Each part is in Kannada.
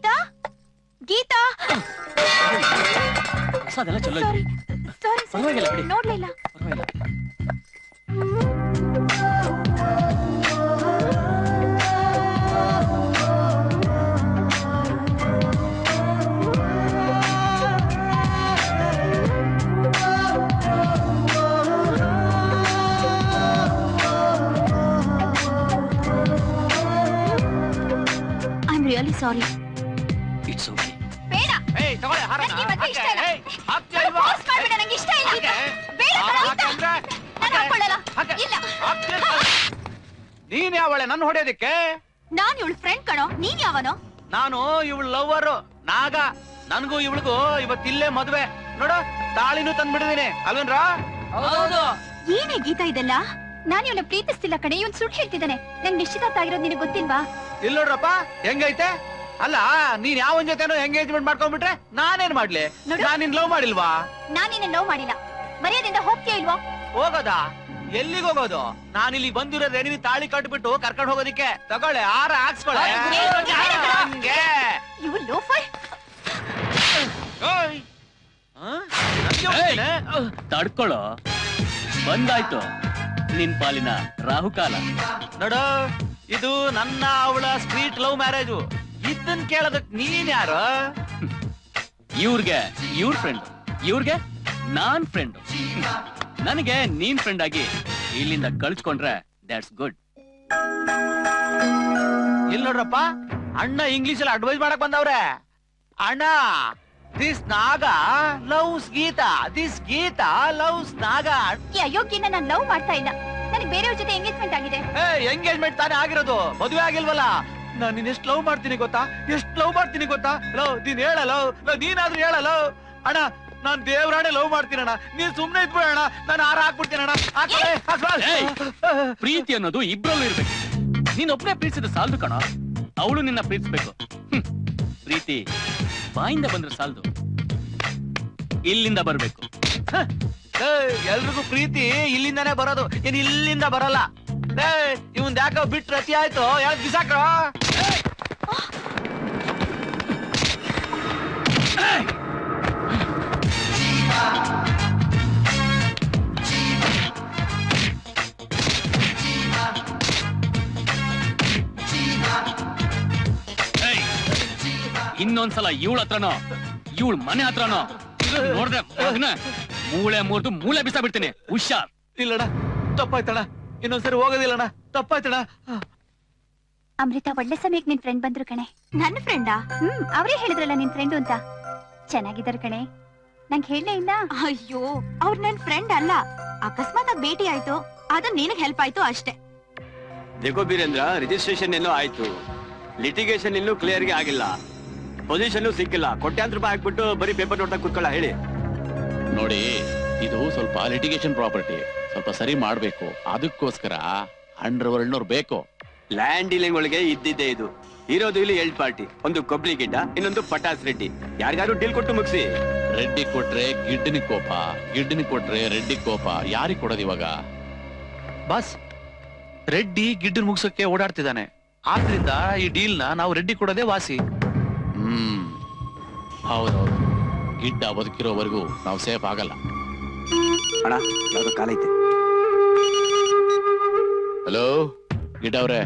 ಗೀತಾ ಗೀತಾ ಅದೆಲ್ಲ ಚಲೋ ಸಾರಿ ನೋಡ್ಲಿಲ್ಲ. I am really sorry. It's okay. ಬೇಡ. ಏಯ್ ತಗೊಳ್ಳಿ ಹಾರ. ನನಗೆ ಮದುವೆ ಇಷ್ಟ ಇಲ್ಲ. ಹಾಕ್ತೀಯ ಇಲ್ವಾ? ಫೋರ್ಸ್ ಮಾಡ್ಬೇಡ, ನನಗೆ ಇಷ್ಟ ಇಲ್ಲ. ಬೇಡ ನಾನು ಹಾಕೊಳ್ಳಲ್ಲ. ಇಲ್ಲ. ನೀನ್ ಯಾವಳೆ ನನ್ನ ಹೊಡೆಯೋದಿಕ್ಕೆ? ನಾನು ಇವಳ ಫ್ರೆಂಡ್ ಕಣೋ. ನೀನ್ ಯಾವನೋ? ನಾನು ಇವಳ ಲವ್ವರು ನಾಗ. ನನ್ಗೂ ಇವಳಿಗೂ ಇವತ್ತಿಲ್ಲೇ ಮದ್ವೆ. ನೋಡು ತಾಳಿನೂ ತಂದ್ಬಿಡಿದೀನಿ ಅಲ್ವೇನ್ರ? ಏನೇ ಗೀತಾ ಇದೆಲ್ಲ? ನಾನು ಇವನ ಪ್ರೀತಿಸ್ತಿಲ್ಲ ಕಣೆ. ಇವನ್ ಸುಳ್ಳು ಹೇಳ್ತಿದ್ದಾನೆ. ನಂಗೆ ನಿಶ್ಚಿತಾರ್ಥ ಆಗಿರೋದು ನಿನಗೆ ಗೊತ್ತಿಲ್ವಾ? ಇಲ್ಲ ನೋಡ್ರಪ್ಪ ಹೆಂಗೈತೆ. ಅಲ್ಲ ನೀನ್ ಯಾವನ್ ಜೊತೆನೋ ಎಂಗೇಜ್ಮೆಂಟ್ ಮಾಡ್ಕೊಂಡ್ಬಿಟ್ರೆ ನಾನೇನ್ ಮಾಡ್ಲಿ? ನಾನ್ ನಿನ್ ಲವ್ ಮಾಡಿಲ್ವಾ? ನಾನ್ ನಿನ್ನ ಲವ್ ಮಾಡಿಲ್ಲ. ಮರ್ಯಾದೆಯಿಂದ ಹೋಗ್ತೀಯ ಇಲ್ವಾ? ಹೋಗೋದಾ? ಎಲ್ಲಿಗೆ ಹೋಗೋದು? ನಾನು ಇಲ್ಲಿ ಬಂದಿರೋದೇ ನೀನು ತಾಳಿ ಕಟ್ಬಿಟ್ಟು ಕರ್ಕೊಂಡು ಹೋಗೋದಿಕ್ಕೆ. ತಗೊಳ್ಳೆ ಹಾರ ಹಾಕ್ಸ್ಕೊಳೆ. ಇವು ಲೋಫರ್. ತಡ್ಕೊಳ್ಳೋ, ಬಂದಾಯ್ತು ನಿನ್ ಪಾಲಿನ ರಾಹುಕಾಲ. ನೋಡು ಇದು ನನ್ನ ಅವಳ ಸ್ಟ್ರೀಟ್ ಲವ್ ಮ್ಯಾರೇಜು. ಇದನ್ ಕೇಳೋದಕ್ ನೀನ್ ಯಾರು? ಇವ್ರಿಗೆ ಇವ್ರ ಫ್ರೆಂಡ್, ಇವ್ರಿಗೆ ನಾನ್ ಫ್ರೆಂಡ್. ನನಗೆ ನೀನ್ ಫ್ರೆಂಡ್ ಆಗಿ ಇಲ್ಲಿಂದ ಕಳ್ಸ್ಕೊಂಡ್ರೆ ದ್ಯಾಟ್ಸ್ ಗುಡ್. ಇಲ್ಲ ನೋಡ್ರಪ್ಪ, ಅಣ್ಣ ಇಂಗ್ಲಿಷ್ ಅಲ್ಲಿ ಅಡ್ವೈಸ್ ಮಾಡಕ್ ಬಂದವ್ರೆ. ಅಣ್ಣ this Naga loves Geeta, this Geeta loves Naga. ಈ ಅಯೋಗ್ಯನ ನಾನು ಲವ್ ಮಾಡ್ತಾ ಇಲ್ಲ. ನನಗೆ ಬೇರೆಯವ್ರ ಜೊತೆ ಎಂಗೇಜ್ಮೆಂಟ್ ಆಗಿದೆ. ಎಂಗೇಜ್ಮೆಂಟ್ ತಾನೇ ಆಗಿರೋದು, ಮದುವೆ ಆಗಿಲ್ವಲ್ಲ. ನಾನು ನಿನ್ ಎಷ್ಟು ಲವ್ ಮಾಡ್ತೀನಿ ಗೊತ್ತಾ? ಎಷ್ಟು ಲವ್ ಮಾಡ್ತೀನಿ ಗೊತ್ತಾ? ಲವ್ ನೀನ್ ಹೇಳಲ್ಲ, ನೀನಾದ್ರೂ ಹೇಳಲ್ಲ. ಅಣ್ಣ ನಾನ್ ದೇವ್ರಾಣೆ ಲವ್ ಮಾಡ್ತೀನಣ್ಣ. ನೀನ್ ಸುಮ್ನೆ ಇದ್ಬಿಡೋಣ, ನಾನು ಹಾರ ಹಾಕ್ಬಿಡ್ತೀನಣ್ಣ. ಪ್ರೀತಿ ಅನ್ನೋದು ಇಬ್ರಲ್ಲೂ ಇರ್ಬೇಕು. ನೀನ್ ಒಬ್ಬನೇ ಪ್ರೀತಿಸಿದ ಸಾಲದು ಕಣ, ಅವಳು ನಿನ್ನ ಪ್ರೀತಿಸ್ಬೇಕು. ಪ್ರೀತಿ ಬಾಯಿಂದ ಬಂದ್ರೆ ಸಾಲದು, ಇಲ್ಲಿಂದ ಬರ್ಬೇಕು. ಎಲ್ರಿಗೂ ಪ್ರೀತಿ ಇಲ್ಲಿಂದಾನೇ ಬರೋದು, ಏನ್ ಇಲ್ಲಿಂದ ಬರಲ್ಲ. ಇವನ್ ಯಾಕೋ ಬಿಟ್ರೆ ಅತಿ ಆಯ್ತು, ಯಾಕೆ ಬಿಸಾಕ್ರ? ಇನ್ನೊಂದ್ಸಲ ಇವಳ ಹತ್ರನೋ ಇವಳ ಮನೆ ಹತ್ರನೋ ನೋಡ್ದೆ ಮೂಳೆ ಮುರಿದು ಮೂಳೆ ಬಿಸಾ ಬಿಡ್ತೀನಿ. ಹುಷಾರ್. ಇಲ್ಲಣ್ಣ, ತಪ್ಪಾಯ್ತಣ್ಣ. ಇನ್ನೊಂದ್ಸರಿ ಹೋಗೋದಿಲ್ಲಣ್ಣ, ತಪ್ಪಾಯ್ತಣ್ಣ. ಅಮೃತ, ಒಳ್ಳೆ ಸಮಯಕ್ಕೆ ನಿನ್ ಫ್ರೆಂಡ್ ಬಂದ್ರು ಕಣೆ. ನನ್ನ ಫ್ರೆಂಡಾ? ಅವರೇ ಹೇಳಿದ್ರಲ್ಲ ನಿನ್ ಫ್ರೆಂಡು ಅಂತ. ಚೆನ್ನಾಗಿದ್ದಾರೆ ಕಣೆ, ನಂಗೆ ಹೇಳಲೇ ಇಲ್ಲ. ಅಯ್ಯೋ, ಅವ್ರು ನನ್ ಫ್ರೆಂಡ್ ಅಲ್ಲ. ಅಕಸ್ಮಾತ್ ಆಗಿ ಭೇಟಿ ಆಯ್ತು, ಅದು ನಿನಗ್ ಹೆಲ್ಪ್ ಆಯ್ತು ಅಷ್ಟೇ. ದೇಖೋ ಬೀರೇಂದ್ರ, ರಿಜಿಸ್ಟ್ರೇಷನ್ ಎಲ್ಲೋ ಆಯ್ತು, ಲಿಟಿಗೇಷನ್ ಇನ್ನೂ ಕ್ಲಿಯರ್ ಗೆ ಆಗಿಲ್ಲ, ಪೊಸಿಷನ್ ಸಿಕ್ಕಿಲ್ಲ. ಕೋಟ್ಯಾಂತರ ರೂಪಾಯಿ ಹಾಕ್ಬಿಟ್ಟು ಬರೀ ಪೇಪರ್ ನೋಡ್ತಾ ಕೂತ್ಕೊಳ್ಳ ಹೇಳಿ. ನೋಡಿ, ಇದು ಸ್ವಲ್ಪ ಲಿಟಿಗೇಷನ್ ಪ್ರಾಪರ್ಟಿ, ಸ್ವಲ್ಪ ಸರಿ ಮಾಡ್ಬೇಕು. ಅದಕ್ಕೋಸ್ಕರ ಅಂಡರ್ವರ್ಲ್ಡ್ನವ್ರು ಬೇಕು. ಲ್ಯಾಂಡ್ ಡೀಲಿಂಗ್ ಒಳಗೆ ಇದ್ದಿದ್ದೆ ಇದು. ಇರೋದು ಇಲ್ಲಿ 2 ಪಾರ್ಟಿ, ಒಂದು ಕೊಬ್ಲಿ ಗಿಡ್ಡ, ಇನ್ನೊಂದು ಪಟಾಸ್ ರೆಡ್ಡಿ. ಯಾರಿಗಾರು ಡೀಲ್ ಕೊಟ್ಟು ಮುಗಿಸಿ. ರೆಡ್ಡಿ ಕೊಟ್ರೆ ಗಿಡ್ಡನಿ ಕೋಪ, ಗಿಡ್ಡನಿ ಕೊಟ್ರೆ ರೆಡ್ಡಿ ಕೋಪ. ಯಾರಿಗೆ ಕೊಡೋದು ಇವಾಗ? ಬಾಸ್, ರೆಡ್ಡಿ ಗಿಡ್ಡನ್ ಮುಗ್ಸಕ್ಕೆ ಓಡಾಡ್ತಿದ್ದಾನೆ. ಆದ್ರಿಂದ ಈ ಡೀಲ್ ನಾವು ರೆಡ್ಡಿ ಕೊಡೋದೇ ವಾಸಿ. ಹೌದೌದು, ಗಿಡ್ಡ ಬದುಕಿರೋವರೆಗೂ ನಾವು ಸೇಫ್ ಆಗಲ್ಲ. ಅಣ್ಣ ಯಾವ್ದೋ ಕಾಲೈತೆ. ಹಲೋ ಗಿಡ್ಡ ಅವ್ರೆ,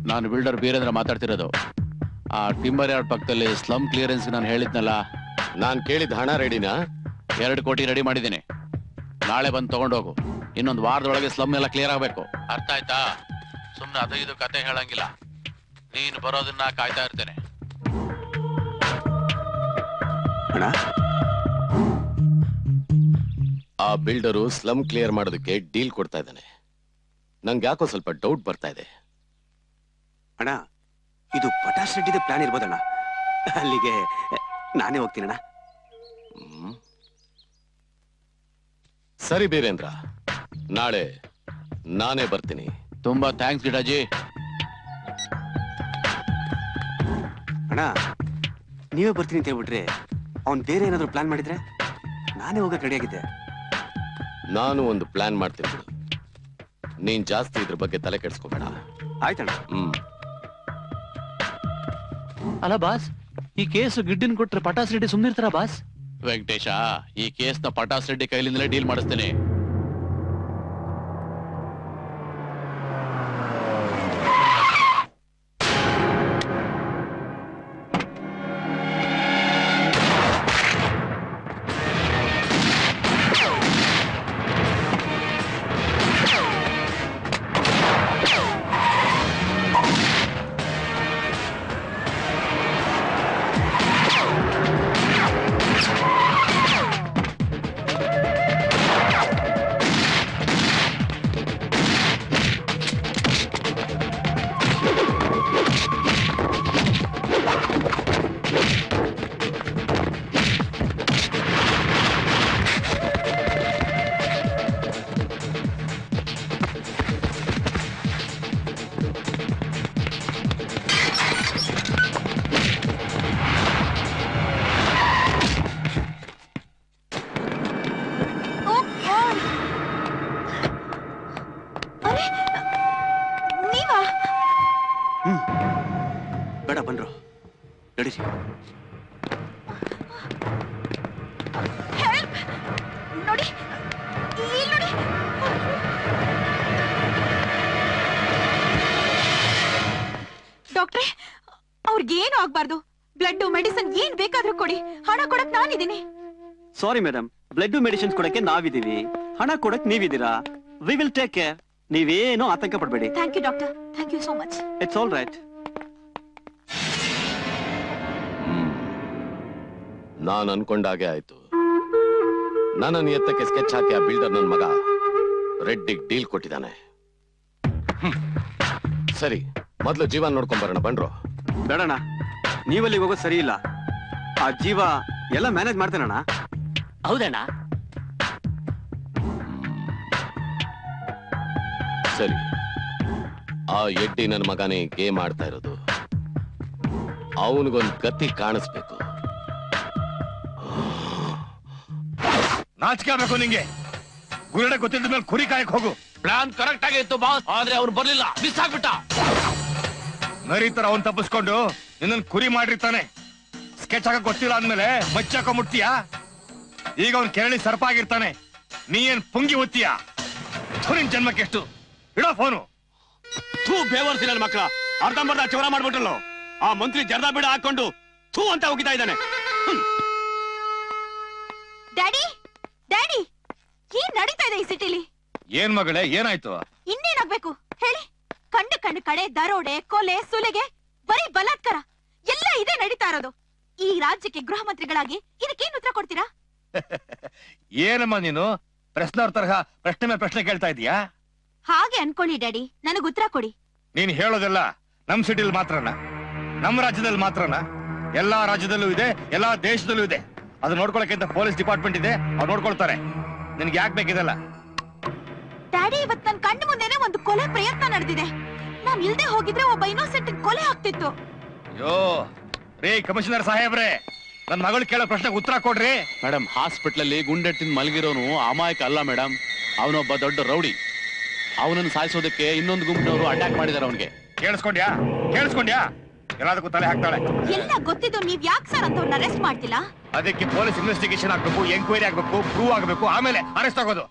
ನಾನು ಬಿಲ್ಡರ್ ಬೀರೇಂದ್ರ ಮಾತಾಡ್ತಿರೋದು. ಆ ಟಿಂಬರ್ ಯಾರ್ಡ್ ಪಕ್ಕದಲ್ಲಿ ಸ್ಲಮ್ ಕ್ಲಿಯರೆನ್ಸ್ ನಾನು ಹೇಳಿದ್ನಲ್ಲ, ನಾನ್ ಕೇಳಿದ ಹಣ ರೆಡಿನಾ? 2 ಕೋಟಿ ರೆಡಿ ಮಾಡಿದ್ದೀನಿ. ನಾಳೆ ಬಂದು ತಗೊಂಡೋಗು. ಇನ್ನೊಂದು ವಾರದೊಳಗೆ ಸ್ಲಮ್ ಎಲ್ಲ ಕ್ಲಿಯರ್ ಆಗ್ಬೇಕು. ಅರ್ಥ ಆಯ್ತಾ? ಸುಮ್ನೆ ಅದು ಇದು ಕತೆ ಹೇಳಂಗಿಲ್ಲ. ನೀನು ಬರೋದನ್ನ ಕಾಯ್ತಾ ಇರ್ತೇನೆ. ಆ ಬಿಲ್ಡರು ಸ್ಲಮ್ ಕ್ಲಿಯರ್ ಮಾಡೋದಕ್ಕೆ ಡೀಲ್ ಕೊಡ್ತಾ ಇದ್ದಾನೆ. ನಂಗೆ ಯಾಕೋ ಸ್ವಲ್ಪ ಡೌಟ್ ಬರ್ತಾ ಇದೆ. ಅಣ್ಣ, ಇದು ಪಟಾಶ್ ರೆಡ್ಡಿದ ಪ್ಲಾನ್ ಇರ್ಬೋದಣ್ಣ. ಅಲ್ಲಿಗೆ ನಾನೇ ಹೋಗ್ತೀನಣ್ಣ. ಸರಿ ಬೀರೇಂದ್ರ, ನಾಳೆ ನಾನೇ ಬರ್ತೀನಿ. ತುಂಬಾ ಥ್ಯಾಂಕ್ಸ್ ಗಿಡಾಜಿ. ಅಣ್ಣ, ನೀವೇ ಬರ್ತೀನಿ ಅಂತ ಹೇಳ್ಬಿಟ್ರೆ ಅವ್ನ್ ಬೇರೆ ಏನಾದ್ರು ಪ್ಲಾನ್ ಮಾಡಿದ್ರೆ ನಾನೇ ಹೋಗಕ್ಕೆ ರೆಡಿಯಾಗಿದ್ದೆ. ನಾನು ಒಂದು ಪ್ಲಾನ್ ಮಾಡ್ತೀನಿ ಬಿಡು. ನೀನ್ ಜಾಸ್ತಿ ಇದ್ರ ಬಗ್ಗೆ ತಲೆ ಕೆಡ್ಸ್ಕೋಬೇಡ. ಆಯ್ತಣ್ಣ. ಅಲ್ಲ ಬಾಸ್, ಈ ಕೇಸು ಗಿಡ್ಡಿನ ಕೊಟ್ರೆ ಪಟಾಸ್ ರೆಡ್ಡಿ ಸುಮ್ನಿರ್ತಾರ ಬಾಸ್? ವೆಂಕಟೇಶ, ಈ ಕೇಸ್ನ ಪಟಾಸ್ ರೆಡ್ಡಿ ಕೈಲಿಂದಲೇ ಡೀಲ್ ಮಾಡಿಸ್ತೇನೆ. ಬೇಡ ಬನ್ರು ನಡೀರಿ. ನೋಡಿ ಇಲ್ಲಿ ನೋಡಿ. ಡಾಕ್ಟ್ರೆ, ಅವ್ರಿಗೇನು ಆಗ್ಬಾರ್ದು. ಬ್ಲಡ್ ಮೆಡಿಸಿನ್ ಏನ್ ಬೇಕಾದ್ರೂ ಕೊಡಿ, ಹಣ ಕೊಡಕ್ ನಾನಿದ್ದೀನಿ. ಸಾರಿ ಮೇಡಮ್, ಬ್ಲಡ್ ಮೆಡಿಸಿನ್ಸ್ ಕೊಡಕ್ಕೆ ನಾವಿದ್ದೀವಿ, ಹಣ ಕೊಡಕ್ ನೀವಿದ್ದೀರಾ. We will take care. ನೀವೇನು ಆತಂಕ ಪಡಬೇಡಿ. Thank you doctor, thank you so much. It's all right. ನಾನು ಅನ್ಕೊಂಡಾಗೆ ಆಯ್ತು. ನನ್ನನ್ನು ಎತ್ತಕ್ಕೆ ಸ್ಕೆಚ್ ಹಾಕಿ ಆ ಬಿಲ್ಡರ್ ನನ್ನ ಮಗ ರೆಡ್ಡಿಗ್ ಡೀಲ್ ಕೊಟ್ಟಿದ್ದಾನೆ. ಸರಿ, ಮೊದ್ಲು ಜೀವ ನೋಡ್ಕೊಂಡ್ ಬರೋಣ ಬನ್ರೋ. ಬೇಡಣ್ಣ, ನೀವಲ್ಲಿ ಹೋಗೋದು ಸರಿ ಇಲ್ಲ. ಆ ಜೀವ ಎಲ್ಲ ಮ್ಯಾನೇಜ್ ಮಾಡ್ತೇನಣ್ಣ. ಹೌದಣ್ಣ. ಸರಿ, ಆ ಎಡ್ಡಿ ನನ್ನ ಮಗನೇ ಗೇಮ್ ಆಡ್ತಾ ಇರೋದು. ಅವನಿಗೊಂದು ಗತಿ ಕಾಣಿಸ್ಬೇಕು. ನಾಚಿಕೆ ಆಗ್ಬೇಕು ನಿಂಗೆ. ಗುರುಡೆ ಗೊತ್ತಿದ್ದ ಮೇಲೆ ಕುರಿ ಕಾಯಕ್ ಹೋಗು. ಪ್ಲಾನ್ ಕರೆಕ್ಟ್ ಆಗಿತ್ತು ಬಾಸ್, ಆದ್ರೆ ಅವ್ರು ಬರ್ಲಿಲ್ಲ, ಮಿಸ್ ಆಗ್ಬಿಟ್ಟ. ನರೀತರ ಅವನ್ ತಪ್ಪಿಸ್ಕೊಂಡು ನಿನ್ನ ಕುರಿ ಮಾಡಿರ್ತಾನೆ. ಸ್ಕೆಚ್ ಹಾಕಕ್ ಗೊತ್ತಿಲ್ಲ ಅಂದ್ಮೇಲೆ ಮಚ್ಚಾಕ ಮುಟ್ತೀಯಾ? ಈಗ ಅವ್ನ್ ಕೆರಳಿ ಸರ್ಪ ಆಗಿರ್ತಾನೆ, ನೀ ಏನ್ ಪುಂಗಿ ಒತ್ತೀಯಾ? ನಿನ್ ಜನ್ಮಕ್ಕೆ ಎಷ್ಟು? ಇಡೋ ಫೋನು. ಥೂ ಬೇವರ್ಸಿ ನನ್ನ ಮಕ್ಕಳ, ಅರ್ಧಂಬರ್ಧ ಚೌರ ಮಾಡ್ಬಿಟ್ಟಲ್ಲೋ. ಆ ಮಂತ್ರಿ ಜರ್ದಾ ಬಿಡ ಹಾಕೊಂಡು ಥೂ ಅಂತ ಹೋಗಿತಾ ಇದ್ದಾನೆ. ಡ್ಯಾಡಿ, ಡ್ಯಾಡಿ, ಏನ್ ನಡೀತಾ ಇದೆ ಈ ಸಿಟಿಲಿ? ಏನ್ ಮಗಳೇ, ಏನಾಯ್ತು? ಇನ್ನೇನಾಗ್ಬೇಕು ಹೇಳಿ? ಕಂಡು ಕಂಡು ಕಡೆ ದರೋಡೆ, ಕೊಲೆ, ಸುಲಿಗೆ, ಬರೀ ಬಲಾತ್ಕಾರ ಎಲ್ಲ ಇದೇ ನಡೀತಾ ಇರೋದು. ಈ ರಾಜ್ಯಕ್ಕೆ ಗೃಹ ಮಂತ್ರಿಗಳಾಗಿ ಇದಕ್ಕೇನ್ ಉತ್ತರ ಕೊಡ್ತೀರಾ? ಏನಮ್ಮ ನೀನು ಪ್ರಶ್ನವ್ರ ತರಹ ಪ್ರಶ್ನೆ ಮೇಲೆ ಪ್ರಶ್ನೆ ಕೇಳ್ತಾ ಇದೀಯಾ? ಹಾಗೆ ಅನ್ಕೊಳ್ಳಿ ಡ್ಯಾಡಿ, ನನಗ್ ಉತ್ತರ ಕೊಡಿ. ನೀನ್ ಹೇಳೋದೆಲ್ಲ ನಮ್ ಸಿಟಿಲಿ ಮಾತ್ರನಾ? ನಮ್ಮ ರಾಜ್ಯದಲ್ಲಿ ಮಾತ್ರನಾ? ಎಲ್ಲಾ ರಾಜ್ಯದಲ್ಲೂ ಇದೆ, ಎಲ್ಲಾ ದೇಶದಲ್ಲೂ ಇದೆ. ಅದು ನೋಡ್ಕೊಳಕ್ಕೆ ಅಂತ ಪೊಲೀಸ್ ಡಿಪಾರ್ಟ್ಮೆಂಟ್ ಇದೆ, ಅವ್ರು ನೋಡ್ಕೊಳ್ತಾರೆ. ನಿನ್ಗೆ ಯಾಕೆ ಬೇಕಿದೆಲ್ಲ? ಡ್ಯಾಡಿ, ಇವತ್ ನನ್ ಕಣ್ಣು ಮುಂದೆನೆ ಒಂದು ಕೊಲೆ ಪ್ರಯತ್ನ ನಡೆದಿದೆ. ನಾನ್ ಇಲ್ದೆ ಹೋಗಿದ್ರೆ ಒಬ್ಬ ಇನ್ನೋಸೆಂಟ್ ಕೊಲೆ ಆಗ್ತಿತ್ತು. ಅಯ್ಯೋ ರೇ ಕಮಿಷನರ್ ಸಾಹೇಬ್ರೆ, ನನ್ ಮಗಳು ಕೇಳೋ ಪ್ರಶ್ನೆಗೆ ಉತ್ತರ ಕೊಡ್ರಿ. ಮೇಡಮ್, ಹಾಸ್ಪಿಟಲ್ ಅಲ್ಲಿ ಗುಂಡೆಟ್ಟಿನ ಮಲಗಿರೋನು ಅಮಾಯಕ ಅಲ್ಲ ಮೇಡಮ್, ಅವನೊಬ್ಬ ದೊಡ್ಡ ರೌಡಿ. ಅವನನ್ನು ಸಾಯಿಸೋದಕ್ಕೆ ಇನ್ನೊಂದು ಗುಂಪಿನವರು ಅಟ್ಯಾಕ್ ಮಾಡಿದಾರೆ ಅವನಿಗೆ. ಕೇಳಿಸ್ಕೊಂಡ್ಯಾ? ಕೇಳಿಸ್ಕೊಂಡ್ಯಾ? ಎಲ್ಲದಕ್ಕೂ ತಲೆ ಹಾಕ್ತಾಳೆ. ಎಲ್ಲ ಗೊತ್ತಿದ್ದು ನೀವ್ ಯಾಕೆ ಸರ್ ಅಂತವ್ರನ್ನ ಅರೆಸ್ಟ್ ಮಾಡ್ತಿಲ್ಲ? ಅದಕ್ಕೆ ಪೊಲೀಸ್ ಇನ್ವೆಸ್ಟಿಗೇಷನ್ ಆಗ್ಬೇಕು, ಎಂಕ್ವೈರಿ ಆಗ್ಬೇಕು, ಪ್ರೂವ್ ಆಗ್ಬೇಕು, ಆಮೇಲೆ ಅರೆಸ್ಟ್ ಆಗೋದು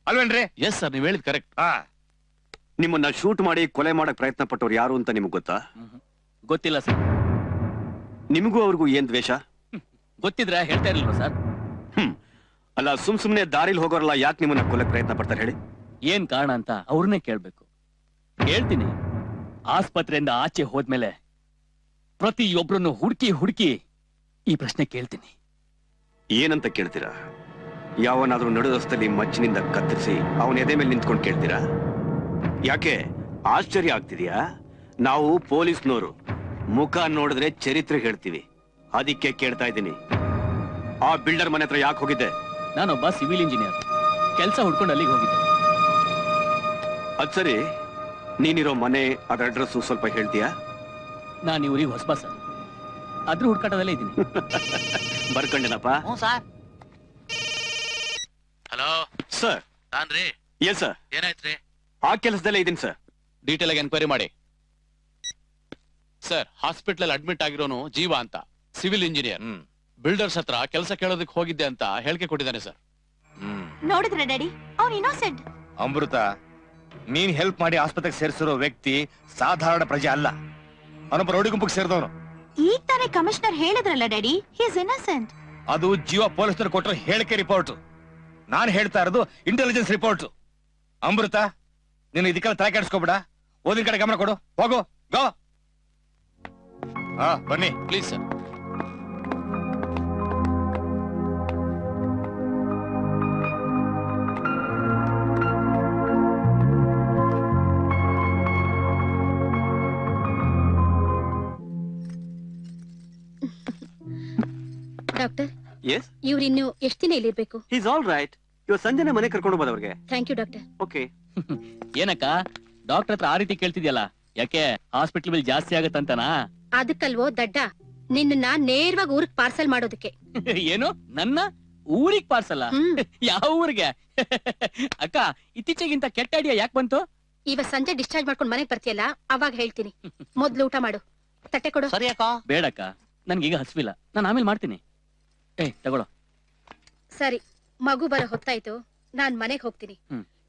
ಅಲ್ವೇನ್ರಿ? ಎಸ್ ಸರ್, ನೀವ್ ಹೇಳಿದ್ ಕರೆಕ್ಟ್. ನಿಮ್ಮನ್ನ ಶೂಟ್ ಮಾಡಿ ಕೊಲೆ ಮಾಡಕ್ ಪ್ರಯತ್ನ ಪಟ್ಟವ್ರು ಯಾರು ಅಂತ ನಿಮ್ಗೆ ಗೊತ್ತಾ? ಗೊತ್ತಿಲ್ಲ ಸರ್. ನಿಮಗೂ ಅವ್ರಿಗೂ ಏನ್ ದ್ವೇಷ? ಗೊತ್ತಿದ್ರೆ ಹೇಳ್ತಾ ಇರ್ಲಿಲ್ವಾ ಸರ್? ಅಲ್ಲ, ಸುಮ್ನೆ ದಾರಿಲಿ ಹೋಗೋರಲ್ಲ ಯಾಕೆ ನಿಮ್ಮನ್ನ ಕೊಲೆ ಪ್ರಯತ್ನ ಪಡ್ತಾರೆ ಹೇಳಿ? ಏನ್ ಕಾರಣ ಅಂತ ಅವ್ರನ್ನೇ ಕೇಳ್ಬೇಕು. ಹೇಳ್ತೀನಿ. ಆಸ್ಪತ್ರೆಯಿಂದ ಆಚೆ ಹೋದ್ಮೇಲೆ ಪ್ರತಿಯೊಬ್ಬರನ್ನು ಹುಡುಕಿ ಹುಡುಕಿ ಈ ಪ್ರಶ್ನೆ ಕೇಳ್ತೀನಿ. ಏನಂತ ಕೇಳ್ತೀರಾ? ಯಾವನಾದ್ರೂ ನಡು ರಸ್ತೆಯಲ್ಲಿ ಮಚ್ಚಿನಿಂದ ಕತ್ತರಿಸಿ ಅವನ ಎದೆ ಮೇಲೆ ನಿಂತ್ಕೊಂಡು ಕೇಳ್ತೀರಾ? ಯಾಕೆ ಆಶ್ಚರ್ಯ ಆಗ್ತಿದ್ಯಾ? ನಾವು ಪೊಲೀಸ್ನವರು ಮುಖ ನೋಡಿದ್ರೆ ಚರಿತ್ರೆ ಹೇಳ್ತೀವಿ, ಅದಕ್ಕೆ ಕೇಳ್ತಾ ಇದ್ದೀನಿ. ಆ ಬಿಲ್ಡರ್ ಮನೆ ಹತ್ರ ಯಾಕೆ ಹೋಗಿದ್ದೆ? ನಾನೊಬ್ಬ ಸಿವಿಲ್ ಇಂಜಿನಿಯರ್, ಕೆಲಸ ಹುಡ್ಕೊಂಡು ಅಲ್ಲಿಗೆ ಹೋಗಿದ್ದೆ. ಅದ್ ಸರಿ, ನೀನಿರೋ ಮನೆ ಅದ್ರ ಅಡ್ರೆಸ್ ಸ್ವಲ್ಪ ಹೇಳ್ತೀಯಾ? ನಾನು ಈ ಊರಿಗೆ ಹೊಸಬ ಸರ್, ಅದ್ರ ಹುಡ್ಕಾಟದಲ್ಲೇ ಇದ್ದೀನಿ. ಬರ್ಕೊಂಡೇನಪ್ಪ? ಸರ್. Hello sir. ನಾನ್ರಿ. Yes sir. ಏನಾಯ್ತ್ರಿ? ಆ ಕೆಲಸದಲ್ಲೇ ಇದೀನಿ ಸರ್. ಡೀಟೇಲ್ ಆಗಿ ಎನ್ಕ್ವೈರಿ ಮಾಡಿ ಸರ್. ಹಾಸ್ಪಿಟಲ್ ಅಡ್ಮಿಟ್ ಆಗಿರೋನು ಜೀವ ಅಂತ. Civil engineer. ಬಿಲ್ಡರ್ಸ್ ಹತ್ರ ಕೆಲಸ ಕೇಳೋದಕ್ಕೆ ಹೋಗಿದ್ದೆ ಅಂತ ಹೇಳಿಕೆ ಕೊಟ್ಟಿದ್ದಾನೆ ಸರ್. ನೋಡಿದ್ರೆ ಡ್ಯಾಡಿ, ಅವ್ನು ಇನ್ನೋಸೆಂಟ್. ಅಮೃತ, ನೀನ್ ಹೆಲ್ಪ್ ಮಾಡಿ ಆಸ್ಪತ್ರೆಗೆ ಸೇರಿಸಿರೋ ವ್ಯಕ್ತಿ ಸಾಧಾರಣ ಪ್ರಜೆ ಅಲ್ಲ, ಅವನೊಬ್ಬ ರೌಡಿ ಗುಂಪಿಗೆ ಸೇರಿದವನು. ಈಗ ತಾನೇ ಕಮಿಷನರ್ ಹೇಳಿದ್ರಲ್ಲ ಡ್ಯಾಡಿ, ಹಿ ಇಸ್ ಇನ್ನೋಸೆಂಟ್. ಅದು ಜೀವ ಪೊಲೀಸರು ಕೊಟ್ಟರು ಹೇಳಿಕೆ ರಿಪೋರ್ಟ್, ನಾನು ಹೇಳ್ತಾ ಇರೋದು ಇಂಟೆಲಿಜೆನ್ಸ್ ರಿಪೋರ್ಟ್. ಅಮೃತ, ನೀನು ಇದಕ್ಕೆಲ್ಲ ತಲೆ ಕೆಡಿಸ್ಕೋಬೇಡ, ಓದಿನ ಕಡೆ ಗಮನ ಕೊಡು. ಹೋಗು, ಗೋ. ಬನ್ನಿ ಪ್ಲೀಸ್ ಸರ್. ಡಾಕ್ಟರ್, ಎಸ್, ಇವ್ರು ಇನ್ನು ಎಷ್ಟು ದಿನ ಇಲ್ಲಿರ್ಬೇಕು? Is all right. ಇವತ್ತು ಸಂಜೆನೆ ಮನೆ ಕರ್ಕೊಂಡು ಹೋಗೋದು ಅವ್ರಿಗೆ. Thank you doctor. ಓಕೆ. ಏನಕ್ಕ ಡಾಕ್ಟರ್ ಹತ್ರ ಆ ರೀತಿ ಕೇಳ್ತಿದ್ಯಲ್ಲ, ಯಾಕೆ ಹಾಸ್ಪಿಟಲ್ ಬಿಲ್ ಜಾಸ್ತಿ ಆಗತ್ತಂತನಾ? ಅದಕ್ಕಲ್ವೋ ದಡ್ಡ, ನಿನ್ನ ನೇರವಾಗಿ ಊರಿಗೆ ಪಾರ್ಸಲ್ ಮಾಡೋದಕ್ಕೆ. ಏನು, ನನ್ನ ಊರಿಗೆ ಪಾರ್ಸಲ್ಲ? ಯಾವ ಊರಿಗೆ? ಅಕ್ಕ, ಇತ್ತೀಚೆಗಿಂತ ಕೆಟ್ಟ ಐಡಿಯಾ ಯಾಕೆ ಬಂತು? ಇವತ್ ಸಂಜೆ ಡಿಸ್ಚಾರ್ಜ್ ಮಾಡ್ಕೊಂಡು ಮನೆಗೆ ಬರ್ತೀಯಲ್ಲ, ಅವಾಗ ಹೇಳ್ತೀನಿ. ಮೊದ್ಲು ಊಟ ಮಾಡು, ತಟ್ಟೆ ಕೊಡು. ಸರಿ ಅಕ್ಕ. ಬೇಡಕ್ಕ, ನನ್ಗೀಗ ಹಸ್ವಿಲ್ಲ, ನಾನು ಆಮೇಲೆ ಮಾಡ್ತೀನಿ. ತಗೊಳ್ಳೋ. ಸರಿ, ಮಗು ಬರೋ ಹೊತ್ತಾಯ್ತು, ನಾನ್ ಮನೆಗೆ ಹೋಗ್ತೀನಿ.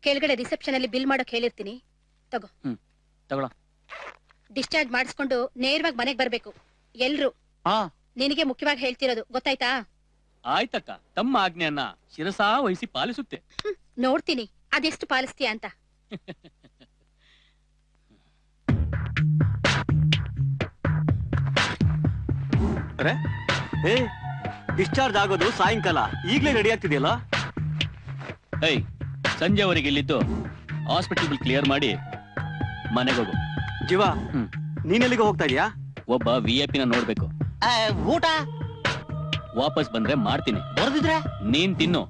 ಕೆಳಗಡೆ ರಿಸೆಪ್ಷನ್ ಅಲ್ಲಿ ಬಿಲ್ ಮಾಡೋಕ್ ಹೇಳಿರ್ತೀನಿ, ತಗೋ. ತಗೊಳ್ಳೋ. ಡಿಸ್ಚಾರ್ಜ್ ಮಾಡಿಸ್ಕೊಂಡು ನೇರವಾಗಿ ಮನೆಗೆ ಬರ್ಬೇಕು ಎಲ್ರು. ನಿನಗೆ ಮುಖ್ಯವಾಗಿ ಹೇಳ್ತಿರೋದು, ಗೊತ್ತಾಯ್ತಾ? ಆಯ್ತಕ್ಕ, ತಮ್ಮ ಆಜ್ಞೆಯನ್ನ ಶಿರಸಾ ವಹಿಸಿ ಪಾಲಿಸುತ್ತೆ. ನೋಡ್ತೀನಿ ಅದೆಷ್ಟು ಪಾಲಿಸ್ತೀಯ ಅಂತ. ಡಿಸ್ಚಾರ್ಜ್ ಆಗೋದು ಸಾಯಂಕಾಲ, ಈಗ್ಲೇ ರೆಡಿ ಆಗ್ತಿದೆಯಲ್ಲ? ಸಂಜೆವರೆಗೆ ಇಲ್ಲಿದ್ದು ಹಾಸ್ಪಿಟಲ್ ಬಿಲ್ ಕ್ಲಿಯರ್ ಮಾಡಿ ಮನೆಗೆ ಹೋಗು. ಜೀವ, ನೀನೆಲ್ಲಿಗೆ ಹೋಗ್ತಾ ಇದೀಯಾ? ಒಬ್ಬ VIP ನ ನೋಡ್ಬೇಕು. ಊಟ ವಾಪಸ್ ಬಂದ್ರೆ ಮಾಡ್ತೀನಿ, ಬರೆದಿದ್ರೆ ನೀನ್ ತಿನ್ನು.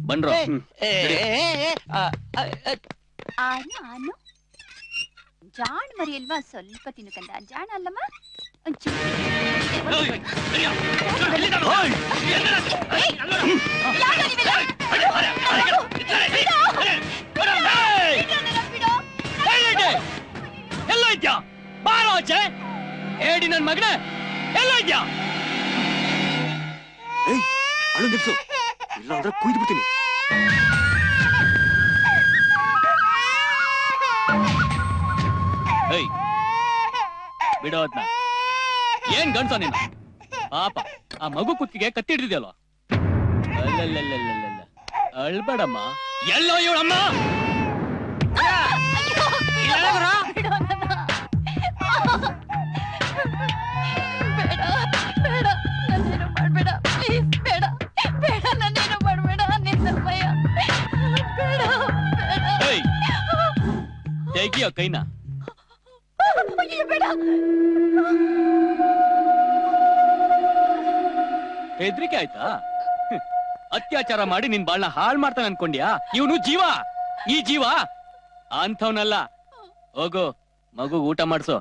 ಬನ್ರೋ. ಜಾಣ್ ಮರಿ ಅಲ್ವಾ, ಸ್ವಲ್ಪ ತಿನ್ನುಕಂದ. ಜಾಣ ಅಲ್ಲಮ್ಮ. ಎಲ್ಲ ಇದ್ಯಾ? ಬಾರೋ ಆಚೆ. ಹೇಳಿ ನನ್ ಮಗನೇ, ಎಲ್ಲ ಇದ್ಯಾ? ಅಳು ನಿಲ್ಸು, ಇಲ್ಲ ಅಂದ್ರೆ ಕುಯ್ದು ಬಿಡ್ತೀನಿ. ಬಿಡೋ ಅದ್ನ. ಏನ್ ಗಂಡ್ಸ ನೀನು? ಪಾಪ, ಆ ಮಗು ಕುತ್ತಿಗೆ ಕತ್ತಿ ಹಿಡಿದಿದ್ಯಲ್ವ? ಅಳ್ಬೇಡಮ್ಮ. ಎಲ್ಲೋ ಇವಳಮ್ಮ. ತೆಗಿಯೋ ಕೈನ. ಹೆದ್ರಿಕೆ ಆಯ್ತಾ? ಅತ್ಯಾಚಾರ ಮಾಡಿ ನಿನ್ ಬಾಳ್ನ ಹಾಳು ಮಾಡ್ತಾನೆ ಅನ್ಕೊಂಡ್ಯಾ? ಇವನು ಜೀವ, ಈ ಜೀವ ಅಂಥವ್ನಲ್ಲ. ಹೋಗು, ಮಗು ಊಟ ಮಾಡ್ಸು.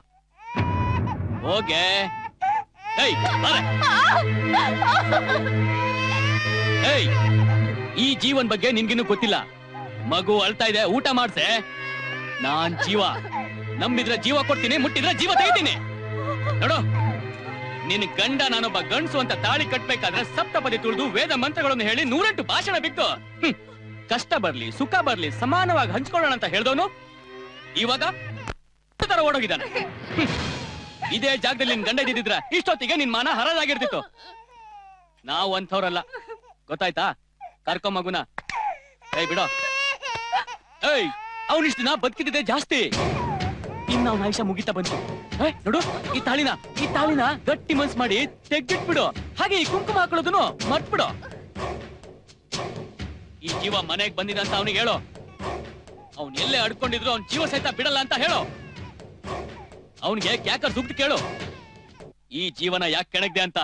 ಹೋಗೆ. ಈ ಜೀವನ್ ಬಗ್ಗೆ ನಿನ್ಗಿನ್ನೂ ಗೊತ್ತಿಲ್ಲ. ಮಗು ಅಳ್ತಾ ಇದೆ, ಊಟ ಮಾಡ್ಸೆ. ನಾನ್ ಜೀವ, ನಂಬಿದ್ರೆ ಜೀವ ಕೊಡ್ತೀನಿ, ಮುಟ್ಟಿದ್ರೆ ಜೀವ ತೆಗಿತೀನಿ. ನೋಡು, ನಿನ್ ಗಂಡ ನಾನೊಬ್ಬ ಗಂಡ್ಸು ಅಂತ ತಾಳಿ ಕಟ್ಬೇಕಾದ್ರೆ ಸಪ್ತಪದಿ ತುಳಿದು ವೇದ ಮಂತ್ರಗಳನ್ನು ಹೇಳಿ 108 ಭಾಷಣ ಬಿತ್ತು. ಕಷ್ಟ ಬರ್ಲಿ ಸುಖ ಬರ್ಲಿ ಸಮಾನವಾಗಿ ಹಂಚ್ಕೊಳ್ಳೋಣ ಅಂತ ಹೇಳ್ದವನು ಇವಾಗ ತರ ಓಡೋಗಿದ್ದಾನೆ. ಇದೇ ಜಾಗದಲ್ಲಿ ನಿನ್ ಗಂಡ ಇದ್ದಿದ್ರ ಇಷ್ಟೊತ್ತಿಗೆ ನಿನ್ ಮಾನ ಹರಾಜಾಗಿರ್ತಿತ್ತು. ನಾವು ಅಂಥವ್ರಲ್ಲ, ಗೊತ್ತಾಯ್ತಾ? ಕರ್ಕೊ ಮಗುನ. ಬಿಡೋ. ಅವನಿಷ್ಟ ದಿನ ಬದುಕಿದ್ದೆ ಜಾಸ್ತಿ, ಇನ್ನ ಅವನ ಆಯುಷ ಮುಗಿತಾ ಬಂತು. ನೋಡು, ಈ ತಾಳಿನ ಗಟ್ಟಿ ಮನ್ಸ್ ಮಾಡಿ ತೆಗ್ದಿಟ್ಬಿಡು. ಹಾಗೆ ಈ ಕುಂಕುಮ ಹಾಕೊಳ್ಳೋದನ್ನು ಮರ್ತ್ಬಿಡು. ಈ ಜೀವ ಮನೆಗ್ ಬಂದಿದ ಅಂತ ಅವನಿಗೆ ಹೇಳೋ. ಅವನ್ ಎಲ್ಲೇ ಅಡ್ಕೊಂಡಿದ್ರು ಅವ್ನ ಜೀವ ಸಹಿತ ಬಿಡಲ್ಲ ಅಂತ ಹೇಳೋ. ಅವನಿಗೆ ಯಾಕರ್ ಸುಗ್ದು ಕೇಳು, ಈ ಜೀವನ ಯಾಕೆ ಕೆಣಗ್ದೆ ಅಂತ.